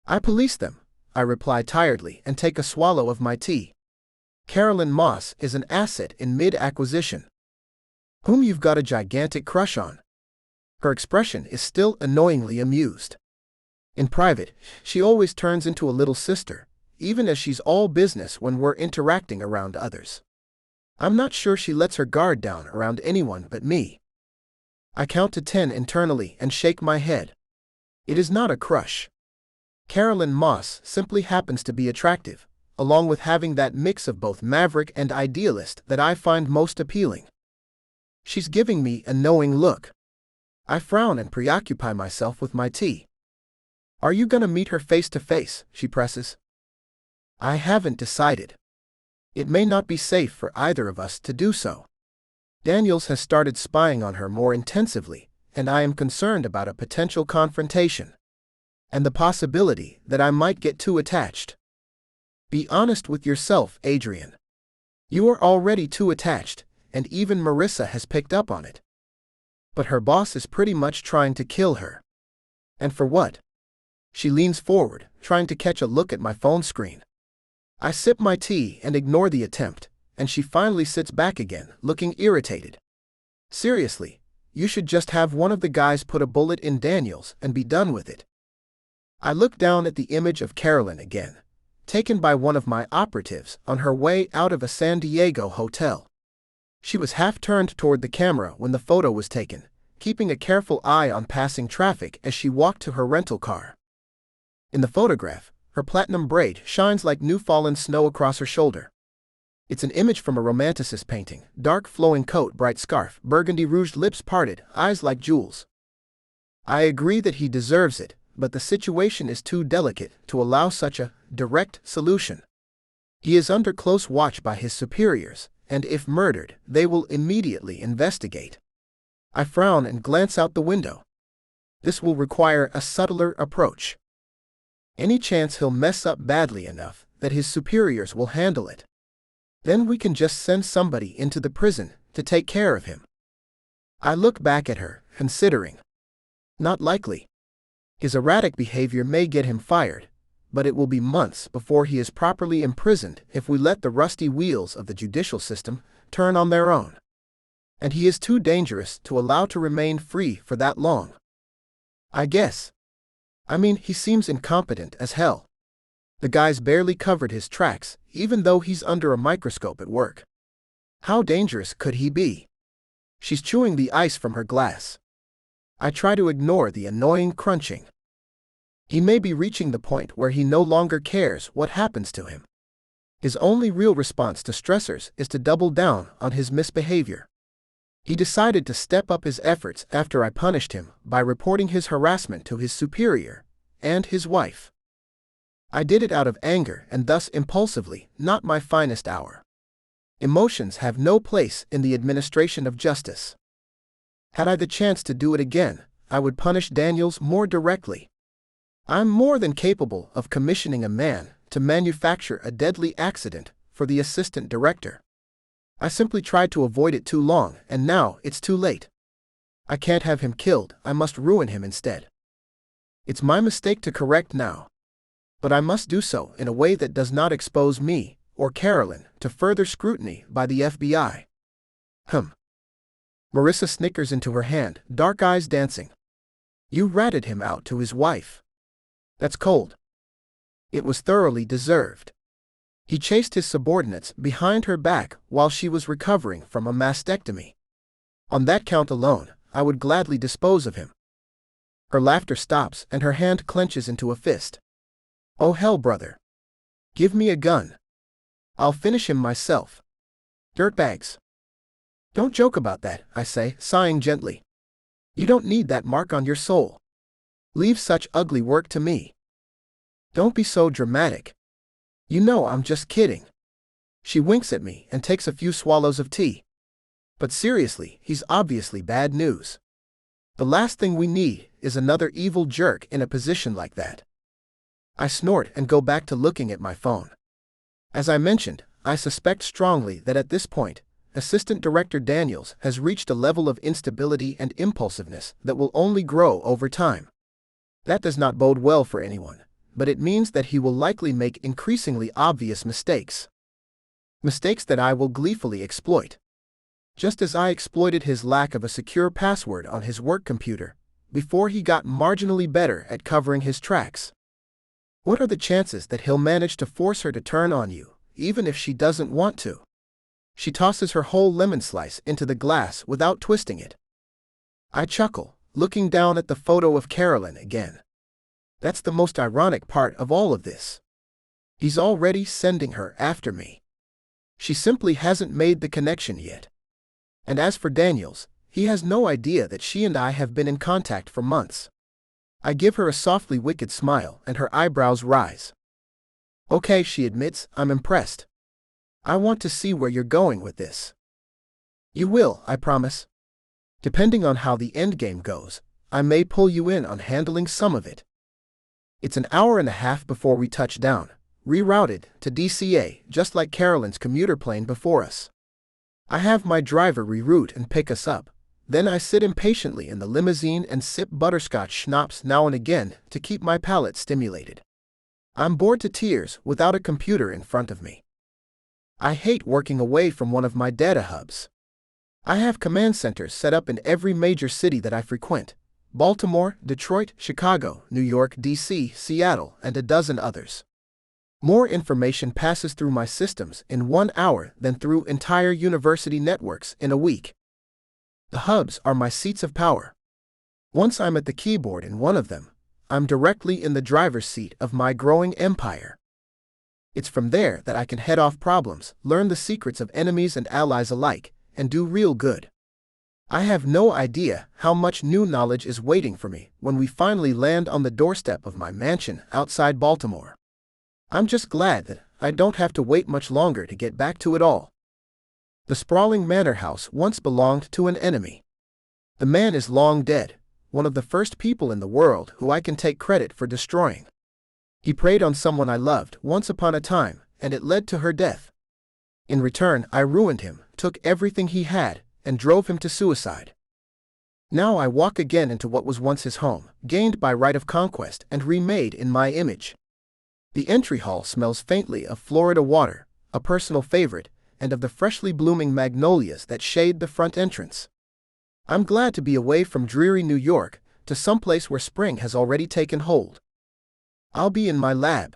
I police them, I reply tiredly and take a swallow of my tea. Carolyn Moss is an asset in mid-acquisition. Whom you've got a gigantic crush on. Her expression is still annoyingly amused. In private, she always turns into a little sister, even as she's all business when we're interacting around others. I'm not sure she lets her guard down around anyone but me. I count to 10 internally and shake my head. It is not a crush. Carolyn Moss simply happens to be attractive, along with having that mix of both maverick and idealist that I find most appealing. She's giving me a knowing look. I frown and preoccupy myself with my tea. Are you gonna meet her face to face? She presses. I haven't decided. It may not be safe for either of us to do so. Daniels has started spying on her more intensively, and I am concerned about a potential confrontation. And the possibility that I might get too attached. Be honest with yourself, Adrian. You are already too attached, and even Marissa has picked up on it. But her boss is pretty much trying to kill her. And for what? She leans forward, trying to catch a look at my phone screen. I sip my tea and ignore the attempt, and she finally sits back again, looking irritated. Seriously, you should just have one of the guys put a bullet in Daniels and be done with it. I look down at the image of Carolyn again, taken by one of my operatives on her way out of a San Diego hotel. She was half turned toward the camera when the photo was taken, keeping a careful eye on passing traffic as she walked to her rental car. In the photograph, her platinum braid shines like new fallen snow across her shoulder. It's an image from a romanticist painting, dark flowing coat, bright scarf, burgundy rouged lips parted, eyes like jewels. I agree that he deserves it, but the situation is too delicate to allow such a direct solution. He is under close watch by his superiors, and if murdered, they will immediately investigate. I frown and glance out the window. This will require a subtler approach. Any chance he'll mess up badly enough that his superiors will handle it. Then we can just send somebody into the prison to take care of him. I look back at her, considering. Not likely. His erratic behavior may get him fired, but it will be months before he is properly imprisoned if we let the rusty wheels of the judicial system turn on their own. And he is too dangerous to allow to remain free for that long. I guess. I mean, he seems incompetent as hell. The guy's barely covered his tracks, even though he's under a microscope at work. How dangerous could he be? She's chewing the ice from her glass. I try to ignore the annoying crunching. He may be reaching the point where he no longer cares what happens to him. His only real response to stressors is to double down on his misbehavior. He decided to step up his efforts after I punished him by reporting his harassment to his superior and his wife. I did it out of anger and thus impulsively, not my finest hour. Emotions have no place in the administration of justice. Had I the chance to do it again, I would punish Daniels more directly. I'm more than capable of commissioning a man to manufacture a deadly accident for the assistant director. I simply tried to avoid it too long, and now it's too late. I can't have him killed, I must ruin him instead. It's my mistake to correct now. But I must do so in a way that does not expose me, or Carolyn, to further scrutiny by the FBI. Marissa snickers into her hand, dark eyes dancing. You ratted him out to his wife. That's cold. It was thoroughly deserved. He chased his subordinates behind her back while she was recovering from a mastectomy. On that count alone, I would gladly dispose of him. Her laughter stops and her hand clenches into a fist. Oh hell, brother. Give me a gun. I'll finish him myself. Dirtbags. Don't joke about that, I say, sighing gently. You don't need that mark on your soul. Leave such ugly work to me. Don't be so dramatic. You know I'm just kidding. She winks at me and takes a few swallows of tea. But seriously, he's obviously bad news. The last thing we need is another evil jerk in a position like that. I snort and go back to looking at my phone. As I mentioned, I suspect strongly that at this point, Assistant Director Daniels has reached a level of instability and impulsiveness that will only grow over time. That does not bode well for anyone, but it means that he will likely make increasingly obvious mistakes. Mistakes that I will gleefully exploit. Just as I exploited his lack of a secure password on his work computer, before he got marginally better at covering his tracks. What are the chances that he'll manage to force her to turn on you, even if she doesn't want to? She tosses her whole lemon slice into the glass without twisting it. I chuckle, looking down at the photo of Carolyn again. That's the most ironic part of all of this. He's already sending her after me. She simply hasn't made the connection yet. And as for Daniels, he has no idea that she and I have been in contact for months. I give her a softly wicked smile and her eyebrows rise. Okay, she admits, I'm impressed. I want to see where you're going with this. You will, I promise. Depending on how the endgame goes, I may pull you in on handling some of it. It's an hour and a half before we touch down, rerouted to DCA just like Carolyn's commuter plane before us. I have my driver reroute and pick us up, then I sit impatiently in the limousine and sip butterscotch schnapps now and again to keep my palate stimulated. I'm bored to tears without a computer in front of me. I hate working away from one of my data hubs. I have command centers set up in every major city that I frequent: Baltimore, Detroit, Chicago, New York, D.C., Seattle, and a dozen others. More information passes through my systems in 1 hour than through entire university networks in a week. The hubs are my seats of power. Once I'm at the keyboard in one of them, I'm directly in the driver's seat of my growing empire. It's from there that I can head off problems, learn the secrets of enemies and allies alike, and do real good. I have no idea how much new knowledge is waiting for me when we finally land on the doorstep of my mansion outside Baltimore. I'm just glad that I don't have to wait much longer to get back to it all. The sprawling manor house once belonged to an enemy. The man is long dead, one of the first people in the world who I can take credit for destroying. He preyed on someone I loved once upon a time, and it led to her death. In return, I ruined him, took everything he had, and drove him to suicide. Now I walk again into what was once his home, gained by right of conquest and remade in my image. The entry hall smells faintly of Florida water, a personal favorite, and of the freshly blooming magnolias that shade the front entrance. I'm glad to be away from dreary New York, to someplace where spring has already taken hold. I'll be in my lab.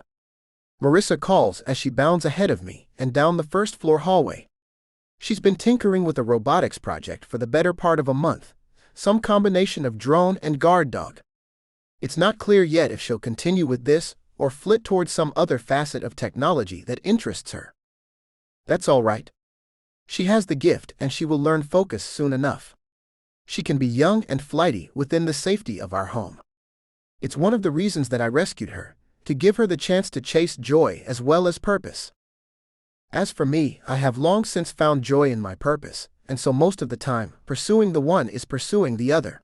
Marissa calls as she bounds ahead of me and down the first-floor hallway. She's been tinkering with a robotics project for the better part of a month, some combination of drone and guard dog. It's not clear yet if she'll continue with this or flit towards some other facet of technology that interests her. That's all right. She has the gift and she will learn focus soon enough. She can be young and flighty within the safety of our home. It's one of the reasons that I rescued her, to give her the chance to chase joy as well as purpose. As for me, I have long since found joy in my purpose, and so most of the time, pursuing the one is pursuing the other.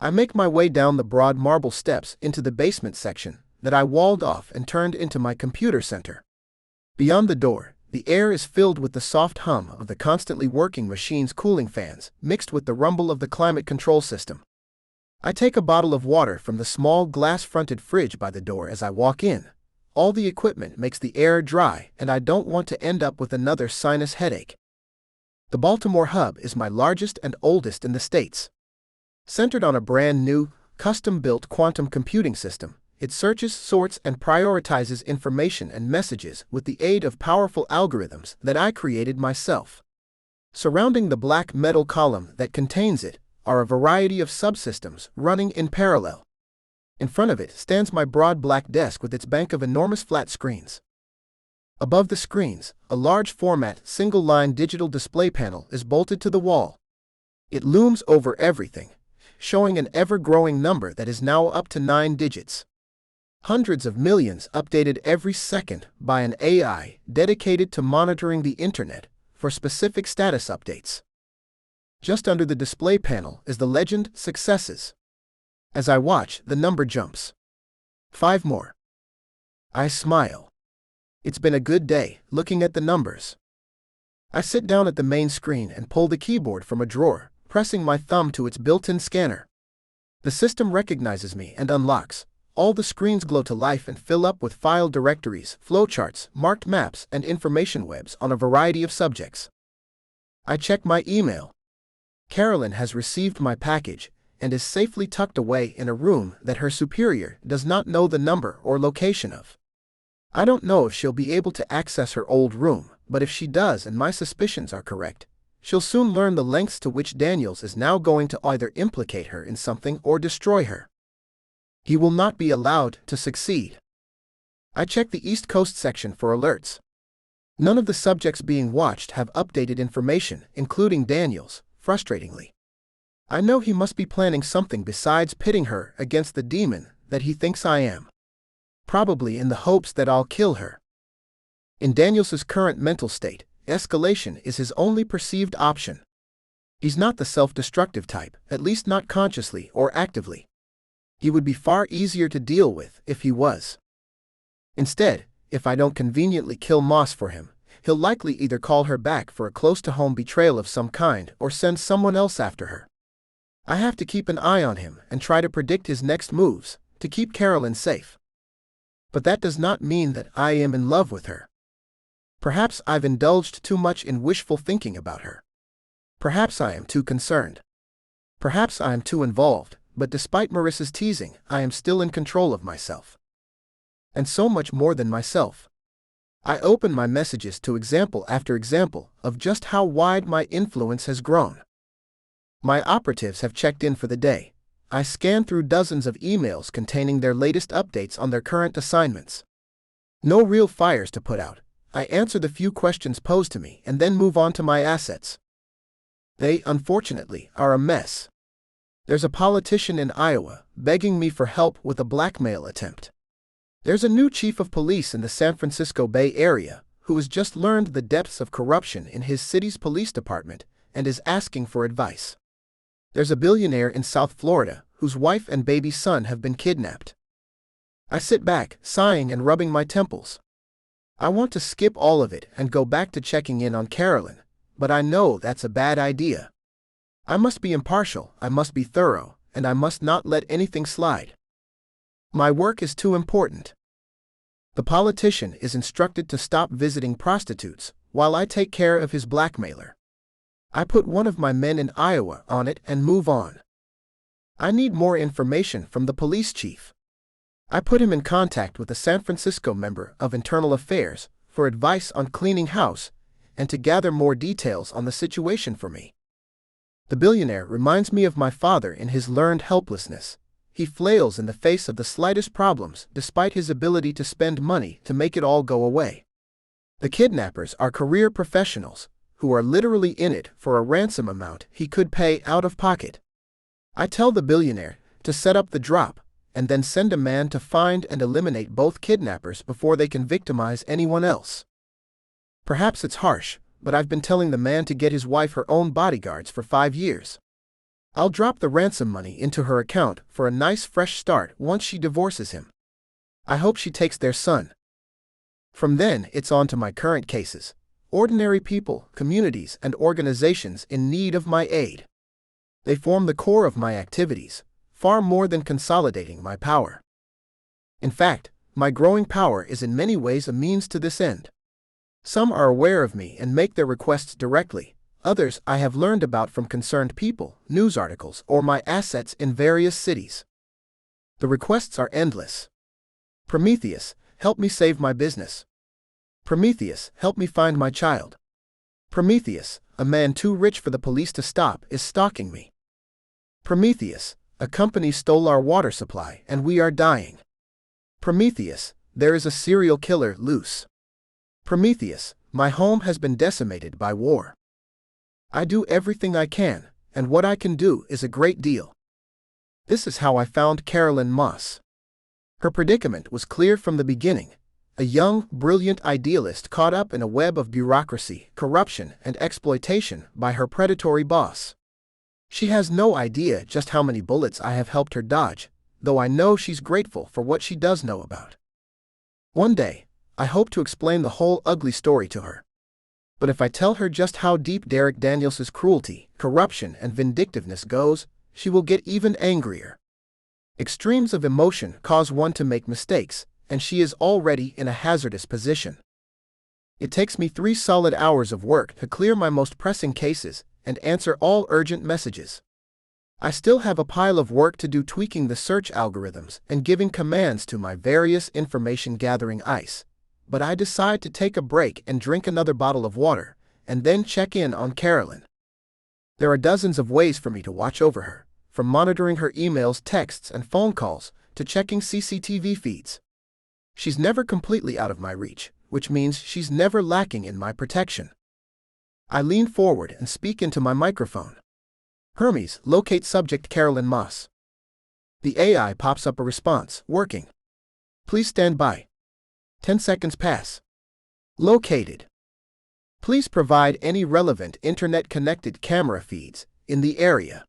I make my way down the broad marble steps into the basement section that I walled off and turned into my computer center. Beyond the door, the air is filled with the soft hum of the constantly working machine's cooling fans, mixed with the rumble of the climate control system. I take a bottle of water from the small glass-fronted fridge by the door as I walk in. All the equipment makes the air dry, and I don't want to end up with another sinus headache. The Baltimore hub is my largest and oldest in the States. Centered on a brand new, custom-built quantum computing system, it searches, sorts, and prioritizes information and messages with the aid of powerful algorithms that I created myself. Surrounding the black metal column that contains it are a variety of subsystems running in parallel. In front of it stands my broad black desk with its bank of enormous flat screens. Above the screens, a large format single-line digital display panel is bolted to the wall. It looms over everything, showing an ever-growing number that is now up to 9 digits. Hundreds of millions updated every second by an AI dedicated to monitoring the internet for specific status updates. Just under the display panel is the legend Successes. As I watch, the number jumps. 5 more. I smile. It's been a good day, looking at the numbers. I sit down at the main screen and pull the keyboard from a drawer, pressing my thumb to its built-in scanner. The system recognizes me and unlocks. All the screens glow to life and fill up with file directories, flowcharts, marked maps, and information webs on a variety of subjects. I check my email. Carolyn has received my package and is safely tucked away in a room that her superior does not know the number or location of. I don't know if she'll be able to access her old room, but if she does and my suspicions are correct, she'll soon learn the lengths to which Daniels is now going to either implicate her in something or destroy her. He will not be allowed to succeed. I check the East Coast section for alerts. None of the subjects being watched have updated information, including Daniels, frustratingly. I know he must be planning something besides pitting her against the demon that he thinks I am. Probably in the hopes that I'll kill her. In Daniels's current mental state, escalation is his only perceived option. He's not the self-destructive type, at least not consciously or actively. He would be far easier to deal with if he was. Instead, if I don't conveniently kill Moss for him, he'll likely either call her back for a close-to-home betrayal of some kind or send someone else after her. I have to keep an eye on him and try to predict his next moves to keep Carolyn safe. But that does not mean that I am in love with her. Perhaps I've indulged too much in wishful thinking about her. Perhaps I am too concerned. Perhaps I am too involved, but despite Marissa's teasing, I am still in control of myself. And so much more than myself. I open my messages to example after example of just how wide my influence has grown. My operatives have checked in for the day. I scan through dozens of emails containing their latest updates on their current assignments. No real fires to put out. I answer the few questions posed to me and then move on to my assets. They, unfortunately, are a mess. There's a politician in Iowa begging me for help with a blackmail attempt. There's a new chief of police in the San Francisco Bay Area who has just learned the depths of corruption in his city's police department and is asking for advice. There's a billionaire in South Florida whose wife and baby son have been kidnapped. I sit back, sighing and rubbing my temples. I want to skip all of it and go back to checking in on Carolyn, but I know that's a bad idea. I must be impartial, I must be thorough, and I must not let anything slide. My work is too important. The politician is instructed to stop visiting prostitutes while I take care of his blackmailer. I put one of my men in Iowa on it and move on. I need more information from the police chief. I put him in contact with a San Francisco member of Internal Affairs for advice on cleaning house and to gather more details on the situation for me. The billionaire reminds me of my father in his learned helplessness, he flails in the face of the slightest problems despite his ability to spend money to make it all go away. The kidnappers are career professionals who are literally in it for a ransom amount he could pay out of pocket. I tell the billionaire to set up the drop and then send a man to find and eliminate both kidnappers before they can victimize anyone else. Perhaps it's harsh, but I've been telling the man to get his wife her own bodyguards for 5 years. I'll drop the ransom money into her account for a nice fresh start once she divorces him. I hope she takes their son. From then, it's on to my current cases. Ordinary people, communities, and organizations in need of my aid. They form the core of my activities, far more than consolidating my power. In fact, my growing power is in many ways a means to this end. Some are aware of me and make their requests directly. Others I have learned about from concerned people, news articles, or my assets in various cities. The requests are endless. Prometheus, help me save my business. Prometheus, help me find my child. Prometheus, a man too rich for the police to stop is stalking me. Prometheus, a company stole our water supply and we are dying. Prometheus, there is a serial killer loose. Prometheus, my home has been decimated by war. I do everything I can, and what I can do is a great deal. This is how I found Carolyn Moss. Her predicament was clear from the beginning. A young, brilliant idealist caught up in a web of bureaucracy, corruption, and exploitation by her predatory boss. She has no idea just how many bullets I have helped her dodge, though I know she's grateful for what she does know about. One day, I hope to explain the whole ugly story to her. But if I tell her just how deep Derek Daniels's cruelty, corruption, and vindictiveness goes, she will get even angrier. Extremes of emotion cause one to make mistakes, and she is already in a hazardous position. It takes me 3 solid hours of work to clear my most pressing cases and answer all urgent messages. I still have a pile of work to do tweaking the search algorithms and giving commands to my various information-gathering ICE. But I decide to take a break and drink another bottle of water, and then check in on Carolyn. There are dozens of ways for me to watch over her, from monitoring her emails, texts, and phone calls, to checking CCTV feeds. She's never completely out of my reach, which means she's never lacking in my protection. I lean forward and speak into my microphone. Hermes, locate subject Carolyn Moss. The AI pops up a response, working. Please stand by. 10 seconds pass. Located. Please provide any relevant internet-connected camera feeds in the area.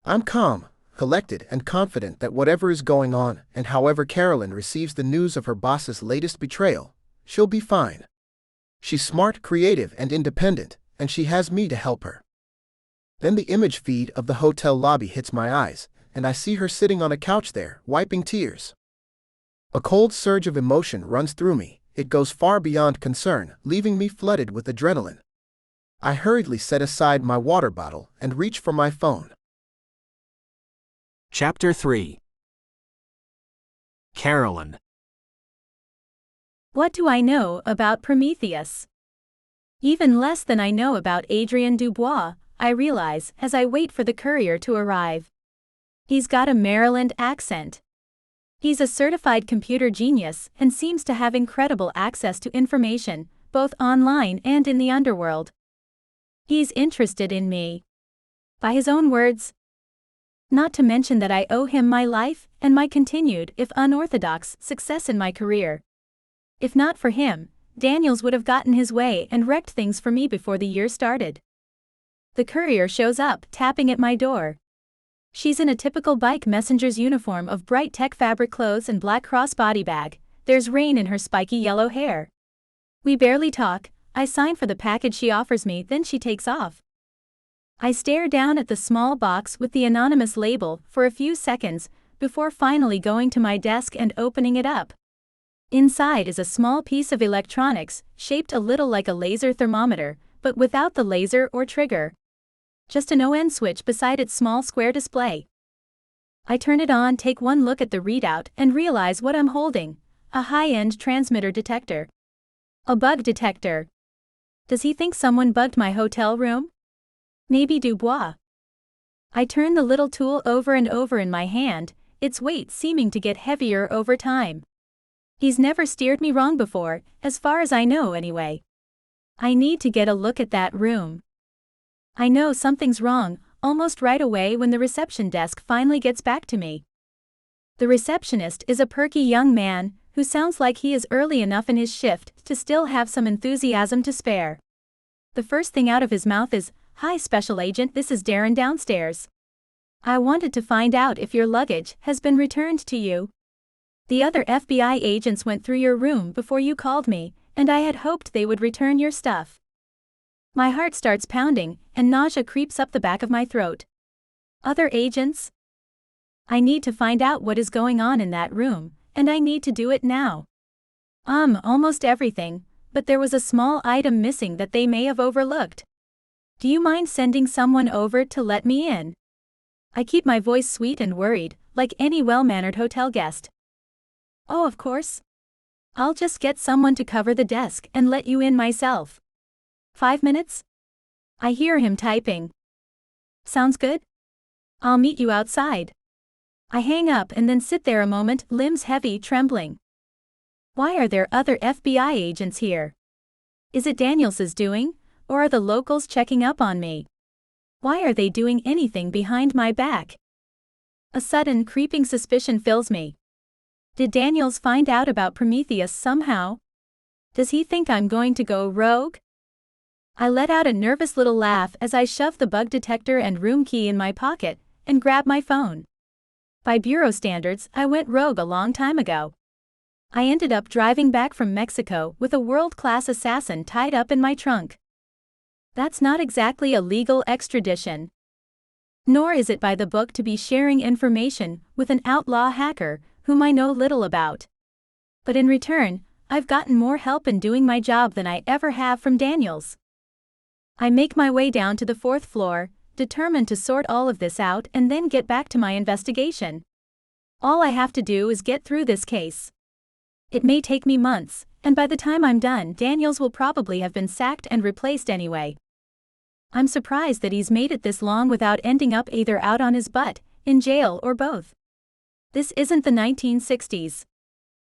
I'm calm, collected, and confident that whatever is going on and however Carolyn receives the news of her boss's latest betrayal, she'll be fine. She's smart, creative, and independent, and she has me to help her. Then the image feed of the hotel lobby hits my eyes, and I see her sitting on a couch there, wiping tears. A cold surge of emotion runs through me. It goes far beyond concern, leaving me flooded with adrenaline. I hurriedly set aside my water bottle and reach for my phone. Chapter 3. Carolyn. What do I know about Prometheus? Even less than I know about Adrien Dubois, I realize as I wait for the courier to arrive. He's got a Maryland accent. He's a certified computer genius and seems to have incredible access to information, both online and in the underworld. He's interested in me. By his own words. Not to mention that I owe him my life and my continued, if unorthodox, success in my career. If not for him, Daniels would have gotten his way and wrecked things for me before the year started. The courier shows up, tapping at my door. She's in a typical bike messenger's uniform of bright tech fabric clothes and black crossbody bag. There's rain in her spiky yellow hair. We barely talk. I sign for the package she offers me, then she takes off. I stare down at the small box with the anonymous label for a few seconds before finally going to my desk and opening it up. Inside is a small piece of electronics, shaped a little like a laser thermometer, but without the laser or trigger. Just an on switch beside its small square display. I turn it on, take one look at the readout, and realize what I'm holding: a high-end transmitter detector. A bug detector. Does he think someone bugged my hotel room? Maybe Dubois. I turn the little tool over and over in my hand. its weight seeming to get heavier over time. He's never steered me wrong before, as far as I know anyway. I need to get a look at that room. I know something's wrong, almost right away when the reception desk finally gets back to me. The receptionist is a perky young man, who sounds like he is early enough in his shift to still have some enthusiasm to spare. The first thing out of his mouth is, "Hi Special Agent, this is Darren downstairs. I wanted to find out if your luggage has been returned to you. The other FBI agents went through your room before you called me, and I had hoped they would return your stuff." My heart starts pounding, and nausea creeps up the back of my throat. Other agents? I need to find out what is going on in that room, and I need to do it now. Almost everything, but there was a small item missing that they may have overlooked. Do you mind sending someone over to let me in? I keep my voice sweet and worried, like any well-mannered hotel guest. Oh, of course. I'll just get someone to cover the desk and let you in myself. 5 minutes? I hear him typing. Sounds good? I'll meet you outside. I hang up and then sit there a moment, limbs heavy, trembling. Why are there other FBI agents here? Is it Daniels's doing, or are the locals checking up on me? Why are they doing anything behind my back? A sudden, creeping suspicion fills me. Did Daniels find out about Prometheus somehow? Does he think I'm going to go rogue? I let out a nervous little laugh as I shove the bug detector and room key in my pocket and grab my phone. By bureau standards, I went rogue a long time ago. I ended up driving back from Mexico with a world-class assassin tied up in my trunk. That's not exactly a legal extradition. Nor is it by the book to be sharing information with an outlaw hacker whom I know little about. But in return, I've gotten more help in doing my job than I ever have from Daniels. I make my way down to the 4th floor, determined to sort all of this out and then get back to my investigation. All I have to do is get through this case. It may take me months, and by the time I'm done, Daniels will probably have been sacked and replaced anyway. I'm surprised that he's made it this long without ending up either out on his butt, in jail, or both. This isn't the 1960s.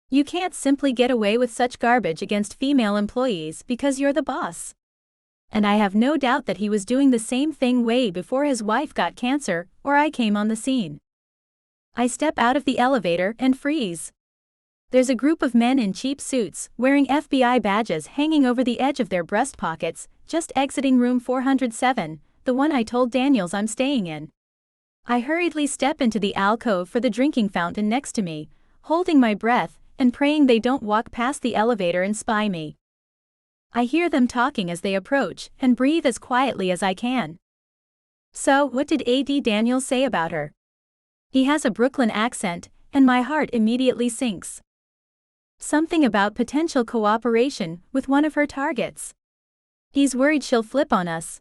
You can't simply get away with such garbage against female employees because you're the boss. And I have no doubt that he was doing the same thing way before his wife got cancer or I came on the scene. I step out of the elevator and freeze. There's a group of men in cheap suits, wearing FBI badges hanging over the edge of their breast pockets, just exiting room 407, the one I told Daniels I'm staying in. I hurriedly step into the alcove for the drinking fountain next to me, holding my breath and praying they don't walk past the elevator and spy me. I hear them talking as they approach and breathe as quietly as I can. So, what did A.D. Daniels say about her? He has a Brooklyn accent, and my heart immediately sinks. Something about potential cooperation with one of her targets. He's worried she'll flip on us.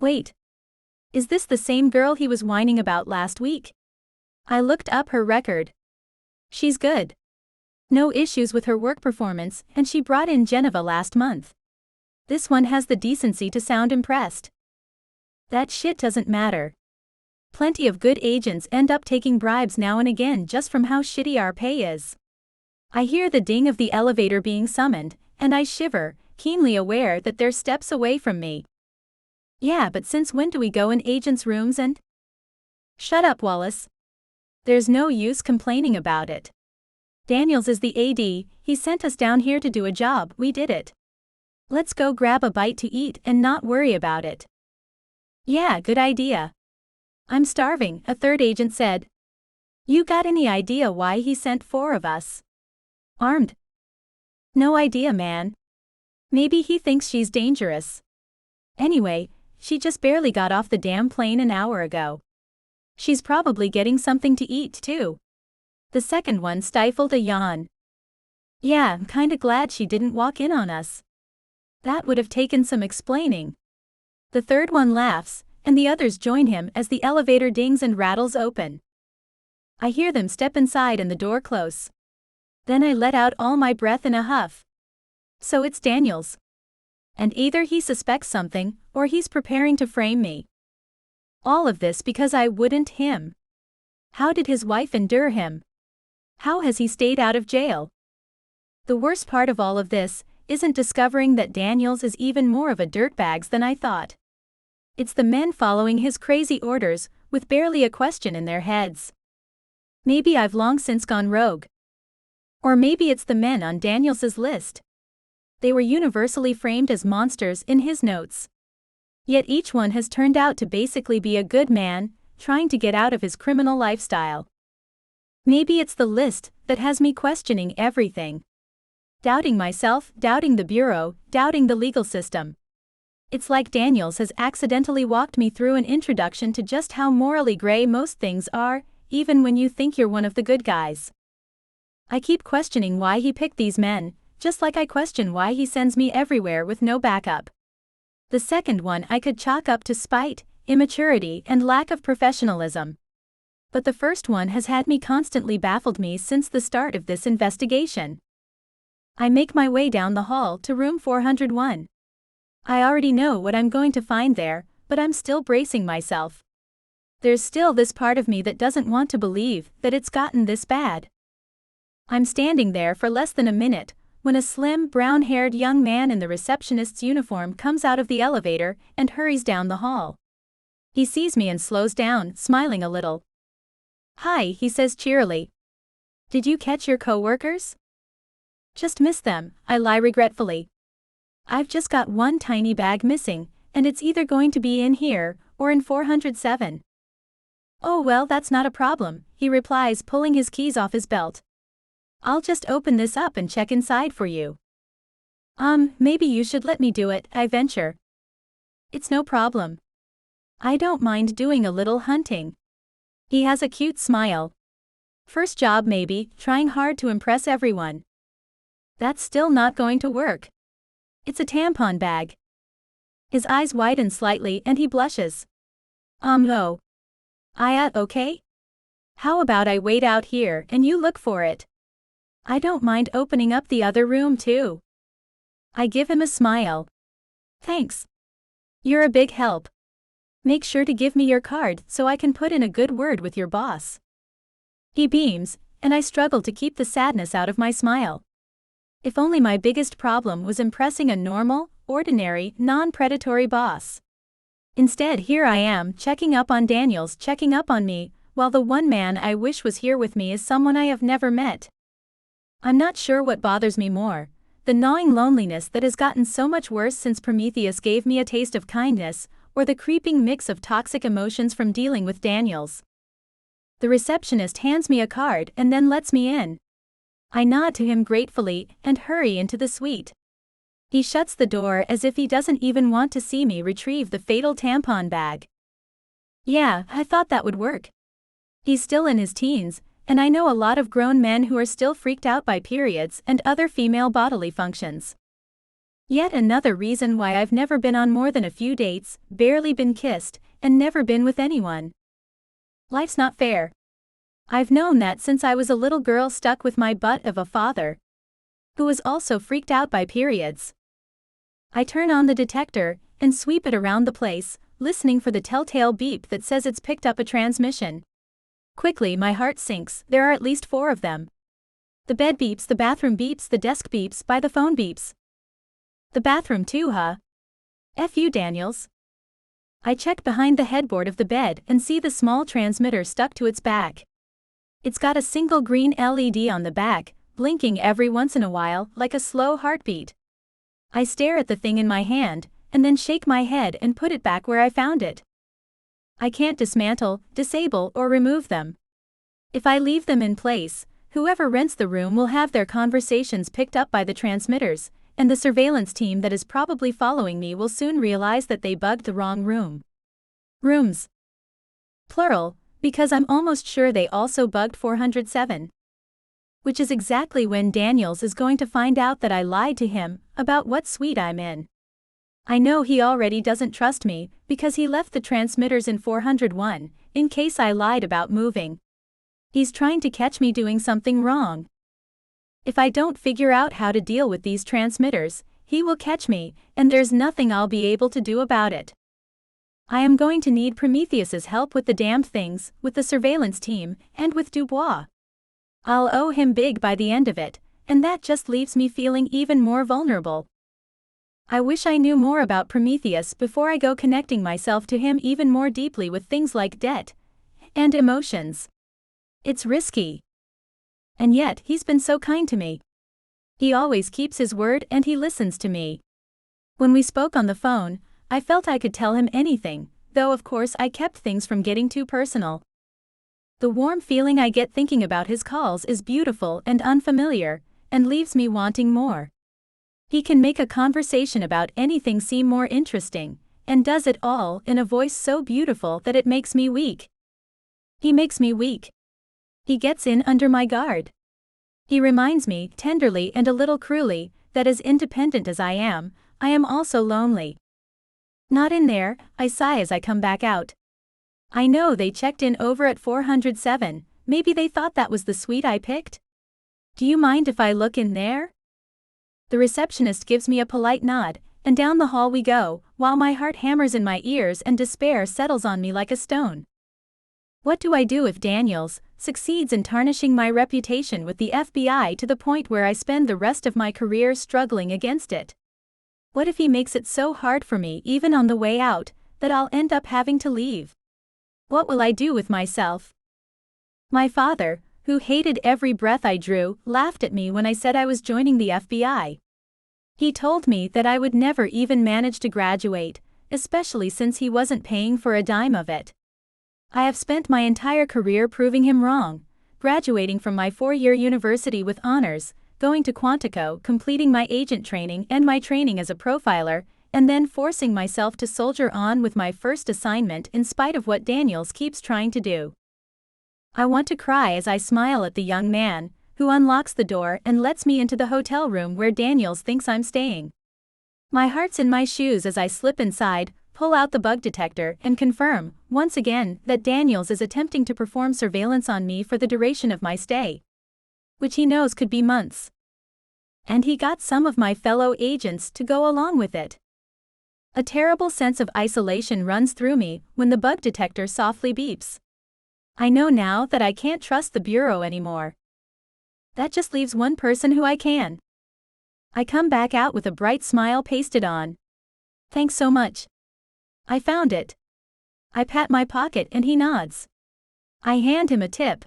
Wait. Is this the same girl he was whining about last week? I looked up her record. She's good. No issues with her work performance, and she brought in Geneva last month. This one has the decency to sound impressed. That shit doesn't matter. Plenty of good agents end up taking bribes now and again just from how shitty our pay is. I hear the ding of the elevator being summoned, and I shiver, keenly aware that they're steps away from me. Yeah, but since when do we go in agents' rooms and... Shut up, Wallace. There's no use complaining about it. Daniels is the AD, he sent us down here to do a job, we did it. Let's go grab a bite to eat and not worry about it. Yeah, good idea. I'm starving, a third agent said. You got any idea why he sent 4 of us? Armed? No idea, man. Maybe he thinks she's dangerous. Anyway, she just barely got off the damn plane an hour ago. She's probably getting something to eat, too. The second one stifled a yawn. Yeah, I'm kinda glad she didn't walk in on us. That would have taken some explaining. The third one laughs, and the others join him as the elevator dings and rattles open. I hear them step inside and the door close. Then I let out all my breath in a huff. So it's Daniels. And either he suspects something, or he's preparing to frame me. All of this because I wouldn't him. How did his wife endure him? How has he stayed out of jail? The worst part of all of this isn't discovering that Daniels is even more of a dirtbag than I thought. It's the men following his crazy orders with barely a question in their heads. Maybe I've long since gone rogue. Or maybe it's the men on Daniels's list. They were universally framed as monsters in his notes. Yet each one has turned out to basically be a good man, trying to get out of his criminal lifestyle. Maybe it's the list that has me questioning everything. Doubting myself, doubting the bureau, doubting the legal system. It's like Daniels has accidentally walked me through an introduction to just how morally gray most things are, even when you think you're one of the good guys. I keep questioning why he picked these men, just like I question why he sends me everywhere with no backup. The second one I could chalk up to spite, immaturity, and lack of professionalism. But the first one has had me constantly baffled me since the start of this investigation. I make my way down the hall to room 401. I already know what I'm going to find there, but I'm still bracing myself. There's still this part of me that doesn't want to believe that it's gotten this bad. I'm standing there for less than a minute, when a slim, brown-haired young man in the receptionist's uniform comes out of the elevator and hurries down the hall. He sees me and slows down, smiling a little. "Hi," he says cheerily. "Did you catch your coworkers?" "Just missed them," I lie regretfully. "I've just got one tiny bag missing, and it's either going to be in here, or in 407. "Oh well, that's not a problem," he replies, pulling his keys off his belt. "I'll just open this up and check inside for you." Maybe you should let me do it," I venture. "It's no problem. I don't mind doing a little hunting." He has a cute smile. First job maybe, trying hard to impress everyone. That's still not going to work. It's a tampon bag. His eyes widen slightly and he blushes. No. Okay? How about I wait out here and you look for it? I don't mind opening up the other room too." I give him a smile. "Thanks. You're a big help. Make sure to give me your card so I can put in a good word with your boss." He beams, and I struggle to keep the sadness out of my smile. If only my biggest problem was impressing a normal, ordinary, non-predatory boss. Instead, here I am, checking up on Daniels, checking up on me, while the one man I wish was here with me is someone I have never met. I'm not sure what bothers me more, the gnawing loneliness that has gotten so much worse since Prometheus gave me a taste of kindness, or the creeping mix of toxic emotions from dealing with Daniels. The receptionist hands me a card and then lets me in. I nod to him gratefully and hurry into the suite. He shuts the door as if he doesn't even want to see me retrieve the fatal tampon bag. Yeah, I thought that would work. He's still in his teens, and I know a lot of grown men who are still freaked out by periods and other female bodily functions. Yet another reason why I've never been on more than a few dates, barely been kissed, and never been with anyone. Life's not fair. I've known that since I was a little girl stuck with my butt of a father, who was also freaked out by periods. I turn on the detector and sweep it around the place, listening for the telltale beep that says it's picked up a transmission. Quickly my heart sinks, there are at least 4 of them. The bed beeps, the bathroom beeps, the desk beeps, by the phone beeps. The bathroom too, huh? F you, Daniels. I check behind the headboard of the bed and see the small transmitter stuck to its back. It's got a single green LED on the back, blinking every once in a while like a slow heartbeat. I stare at the thing in my hand, and then shake my head and put it back where I found it. I can't dismantle, disable, or remove them. If I leave them in place, whoever rents the room will have their conversations picked up by the transmitters, and the surveillance team that is probably following me will soon realize that they bugged the wrong room. Rooms. Plural, because I'm almost sure they also bugged 407. Which is exactly when Daniels is going to find out that I lied to him about what suite I'm in. I know he already doesn't trust me, because he left the transmitters in 401, in case I lied about moving. He's trying to catch me doing something wrong. If I don't figure out how to deal with these transmitters, he will catch me, and there's nothing I'll be able to do about it. I am going to need Prometheus's help with the damned things, with the surveillance team, and with Dubois. I'll owe him big by the end of it, and that just leaves me feeling even more vulnerable. I wish I knew more about Prometheus before I go connecting myself to him even more deeply with things like debt and emotions. It's risky. And yet, he's been so kind to me. He always keeps his word and he listens to me. When we spoke on the phone, I felt I could tell him anything, though of course I kept things from getting too personal. The warm feeling I get thinking about his calls is beautiful and unfamiliar, and leaves me wanting more. He can make a conversation about anything seem more interesting, and does it all in a voice so beautiful that it makes me weak. He makes me weak. He gets in under my guard. He reminds me, tenderly and a little cruelly, that as independent as I am also lonely. Not in there, I sigh as I come back out. I know they checked in over at 407, maybe they thought that was the suite I picked? Do you mind if I look in there? The receptionist gives me a polite nod, and down the hall we go, while my heart hammers in my ears and despair settles on me like a stone. What do I do if Daniels succeeds in tarnishing my reputation with the FBI to the point where I spend the rest of my career struggling against it? What if he makes it so hard for me even on the way out, that I'll end up having to leave? What will I do with myself? My father, who hated every breath I drew, laughed at me when I said I was joining the FBI. He told me that I would never even manage to graduate, especially since he wasn't paying for a dime of it. I have spent my entire career proving him wrong, graduating from my 4-year university with honors, going to Quantico, completing my agent training and my training as a profiler, and then forcing myself to soldier on with my first assignment in spite of what Daniels keeps trying to do. I want to cry as I smile at the young man, who unlocks the door and lets me into the hotel room where Daniels thinks I'm staying. My heart's in my shoes as I slip inside, pull out the bug detector, and confirm, once again, that Daniels is attempting to perform surveillance on me for the duration of my stay, which he knows could be months. And he got some of my fellow agents to go along with it. A terrible sense of isolation runs through me when the bug detector softly beeps. I know now that I can't trust the bureau anymore. That just leaves one person who I can. I come back out with a bright smile pasted on. Thanks so much. I found it. I pat my pocket and he nods. I hand him a tip.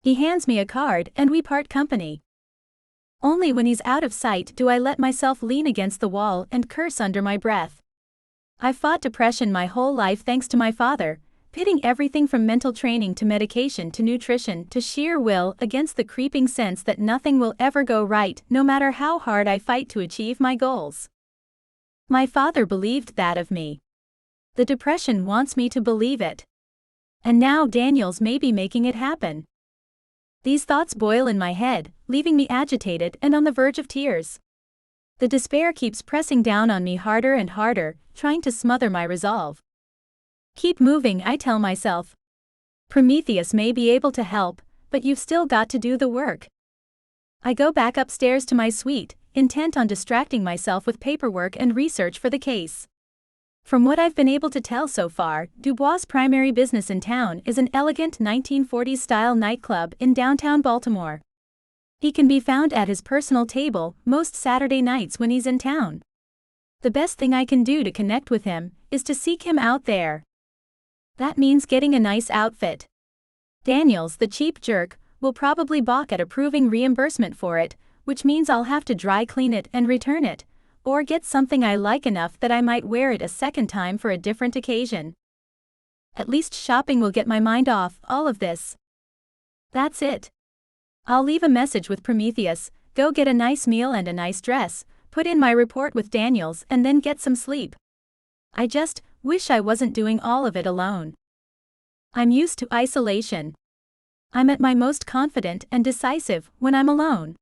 He hands me a card and we part company. Only when he's out of sight do I let myself lean against the wall and curse under my breath. I've fought depression my whole life thanks to my father, pitting everything from mental training to medication to nutrition to sheer will against the creeping sense that nothing will ever go right no matter how hard I fight to achieve my goals. My father believed that of me. The depression wants me to believe it. And now Daniels may be making it happen. These thoughts boil in my head, leaving me agitated and on the verge of tears. The despair keeps pressing down on me harder and harder, trying to smother my resolve. Keep moving, I tell myself. Prometheus may be able to help, but you've still got to do the work. I go back upstairs to my suite, intent on distracting myself with paperwork and research for the case. From what I've been able to tell so far, Dubois' primary business in town is an elegant 1940s-style nightclub in downtown Baltimore. He can be found at his personal table most Saturday nights when he's in town. The best thing I can do to connect with him is to seek him out there. That means getting a nice outfit. Daniels, the cheap jerk, will probably balk at approving reimbursement for it, which means I'll have to dry clean it and return it, or get something I like enough that I might wear it a second time for a different occasion. At least shopping will get my mind off all of this. That's it. I'll leave a message with Prometheus, go get a nice meal and a nice dress, put in my report with Daniels, and then get some sleep. I just wish I wasn't doing all of it alone. I'm used to isolation. I'm at my most confident and decisive when I'm alone.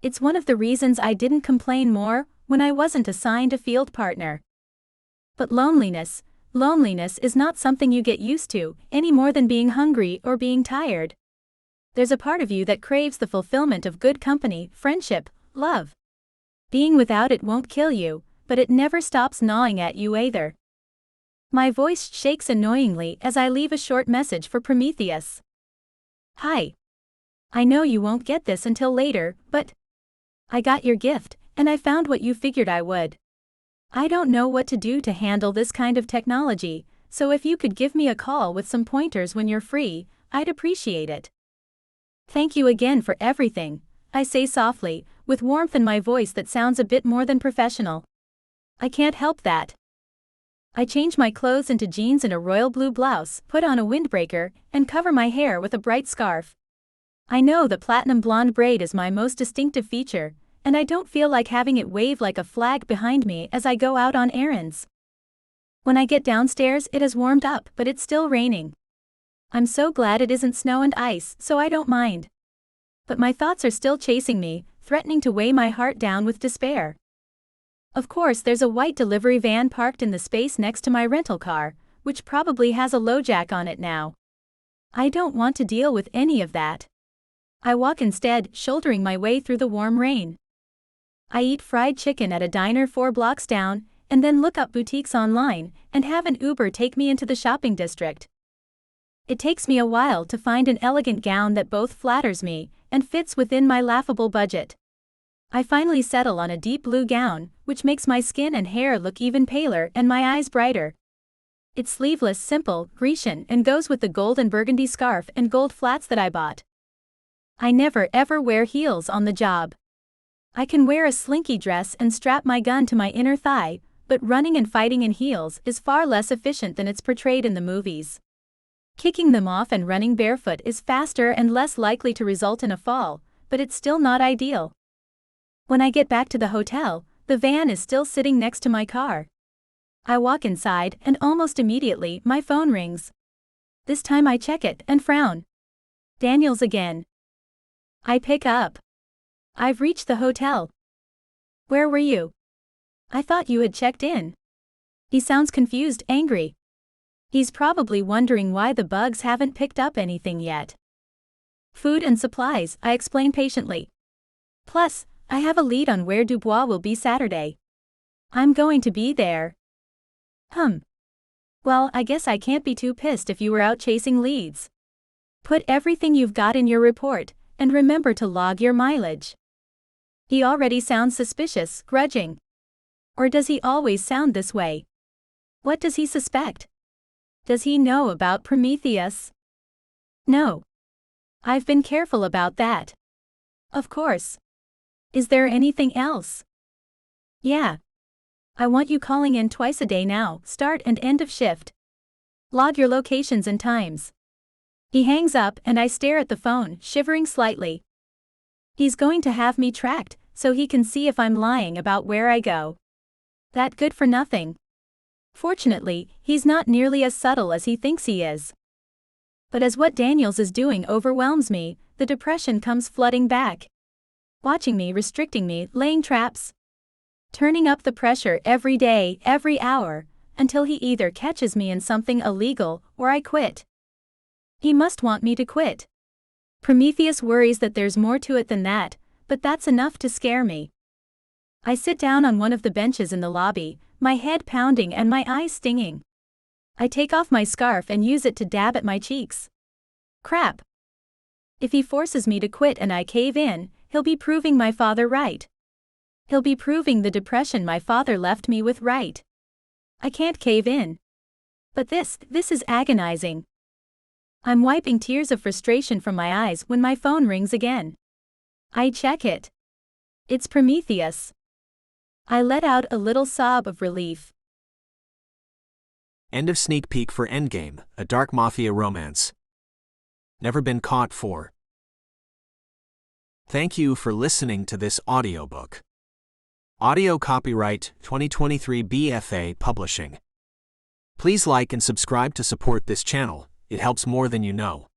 It's one of the reasons I didn't complain more when I wasn't assigned a field partner. But loneliness is not something you get used to, any more than being hungry or being tired. There's a part of you that craves the fulfillment of good company, friendship, love. Being without it won't kill you, but it never stops gnawing at you either. My voice shakes annoyingly as I leave a short message for Prometheus. Hi. I know you won't get this until later, but I got your gift, and I found what you figured I would. I don't know what to do to handle this kind of technology, so if you could give me a call with some pointers when you're free, I'd appreciate it. Thank you again for everything, I say softly, with warmth in my voice that sounds a bit more than professional. I can't help that. I change my clothes into jeans and a royal blue blouse, put on a windbreaker, and cover my hair with a bright scarf. I know the platinum blonde braid is my most distinctive feature, and I don't feel like having it wave like a flag behind me as I go out on errands. When I get downstairs, it has warmed up, but it's still raining. I'm so glad it isn't snow and ice, so I don't mind. But my thoughts are still chasing me, threatening to weigh my heart down with despair. Of course, there's a white delivery van parked in the space next to my rental car, which probably has a low jack on it now. I don't want to deal with any of that. I walk instead, shouldering my way through the warm rain. I eat fried chicken at a diner 4 blocks down, and then look up boutiques online and have an Uber take me into the shopping district. It takes me a while to find an elegant gown that both flatters me and fits within my laughable budget. I finally settle on a deep blue gown, which makes my skin and hair look even paler and my eyes brighter. It's sleeveless, simple, Grecian, and goes with the gold and burgundy scarf and gold flats that I bought. I never ever wear heels on the job. I can wear a slinky dress and strap my gun to my inner thigh, but running and fighting in heels is far less efficient than it's portrayed in the movies. Kicking them off and running barefoot is faster and less likely to result in a fall, but it's still not ideal. When I get back to the hotel, the van is still sitting next to my car. I walk inside, and almost immediately, my phone rings. This time I check it and frown. Daniel's again. I pick up. I've reached the hotel. Where were you? I thought you had checked in. He sounds confused, angry. He's probably wondering why the bugs haven't picked up anything yet. Food and supplies, I explain patiently. Plus, I have a lead on where Dubois will be Saturday. I'm going to be there. Well, I guess I can't be too pissed if you were out chasing leads. Put everything you've got in your report, and remember to log your mileage. He already sounds suspicious, grudging. Or does he always sound this way? What does he suspect? Does he know about Prometheus? No. I've been careful about that. Of course. Is there anything else? Yeah. I want you calling in twice a day now, start and end of shift. Log your locations and times. He hangs up and I stare at the phone, shivering slightly. He's going to have me tracked, so he can see if I'm lying about where I go. That good for nothing. Fortunately, he's not nearly as subtle as he thinks he is. But as what Daniels is doing overwhelms me, the depression comes flooding back. Watching me, restricting me, laying traps. Turning up the pressure every day, every hour, until he either catches me in something illegal or I quit. He must want me to quit. Prometheus worries that there's more to it than that, but that's enough to scare me. I sit down on one of the benches in the lobby, my head pounding and my eyes stinging. I take off my scarf and use it to dab at my cheeks. Crap. If he forces me to quit and I cave in, he'll be proving my father right. He'll be proving the depression my father left me with right. I can't cave in. But this is agonizing. I'm wiping tears of frustration from my eyes when my phone rings again. I check it. It's Prometheus. I let out a little sob of relief. End of sneak peek for Endgame, a dark mafia romance. Never been caught for. Thank you for listening to this audiobook. Audio copyright 2023 BFA Publishing. Please like and subscribe to support this channel, it helps more than you know.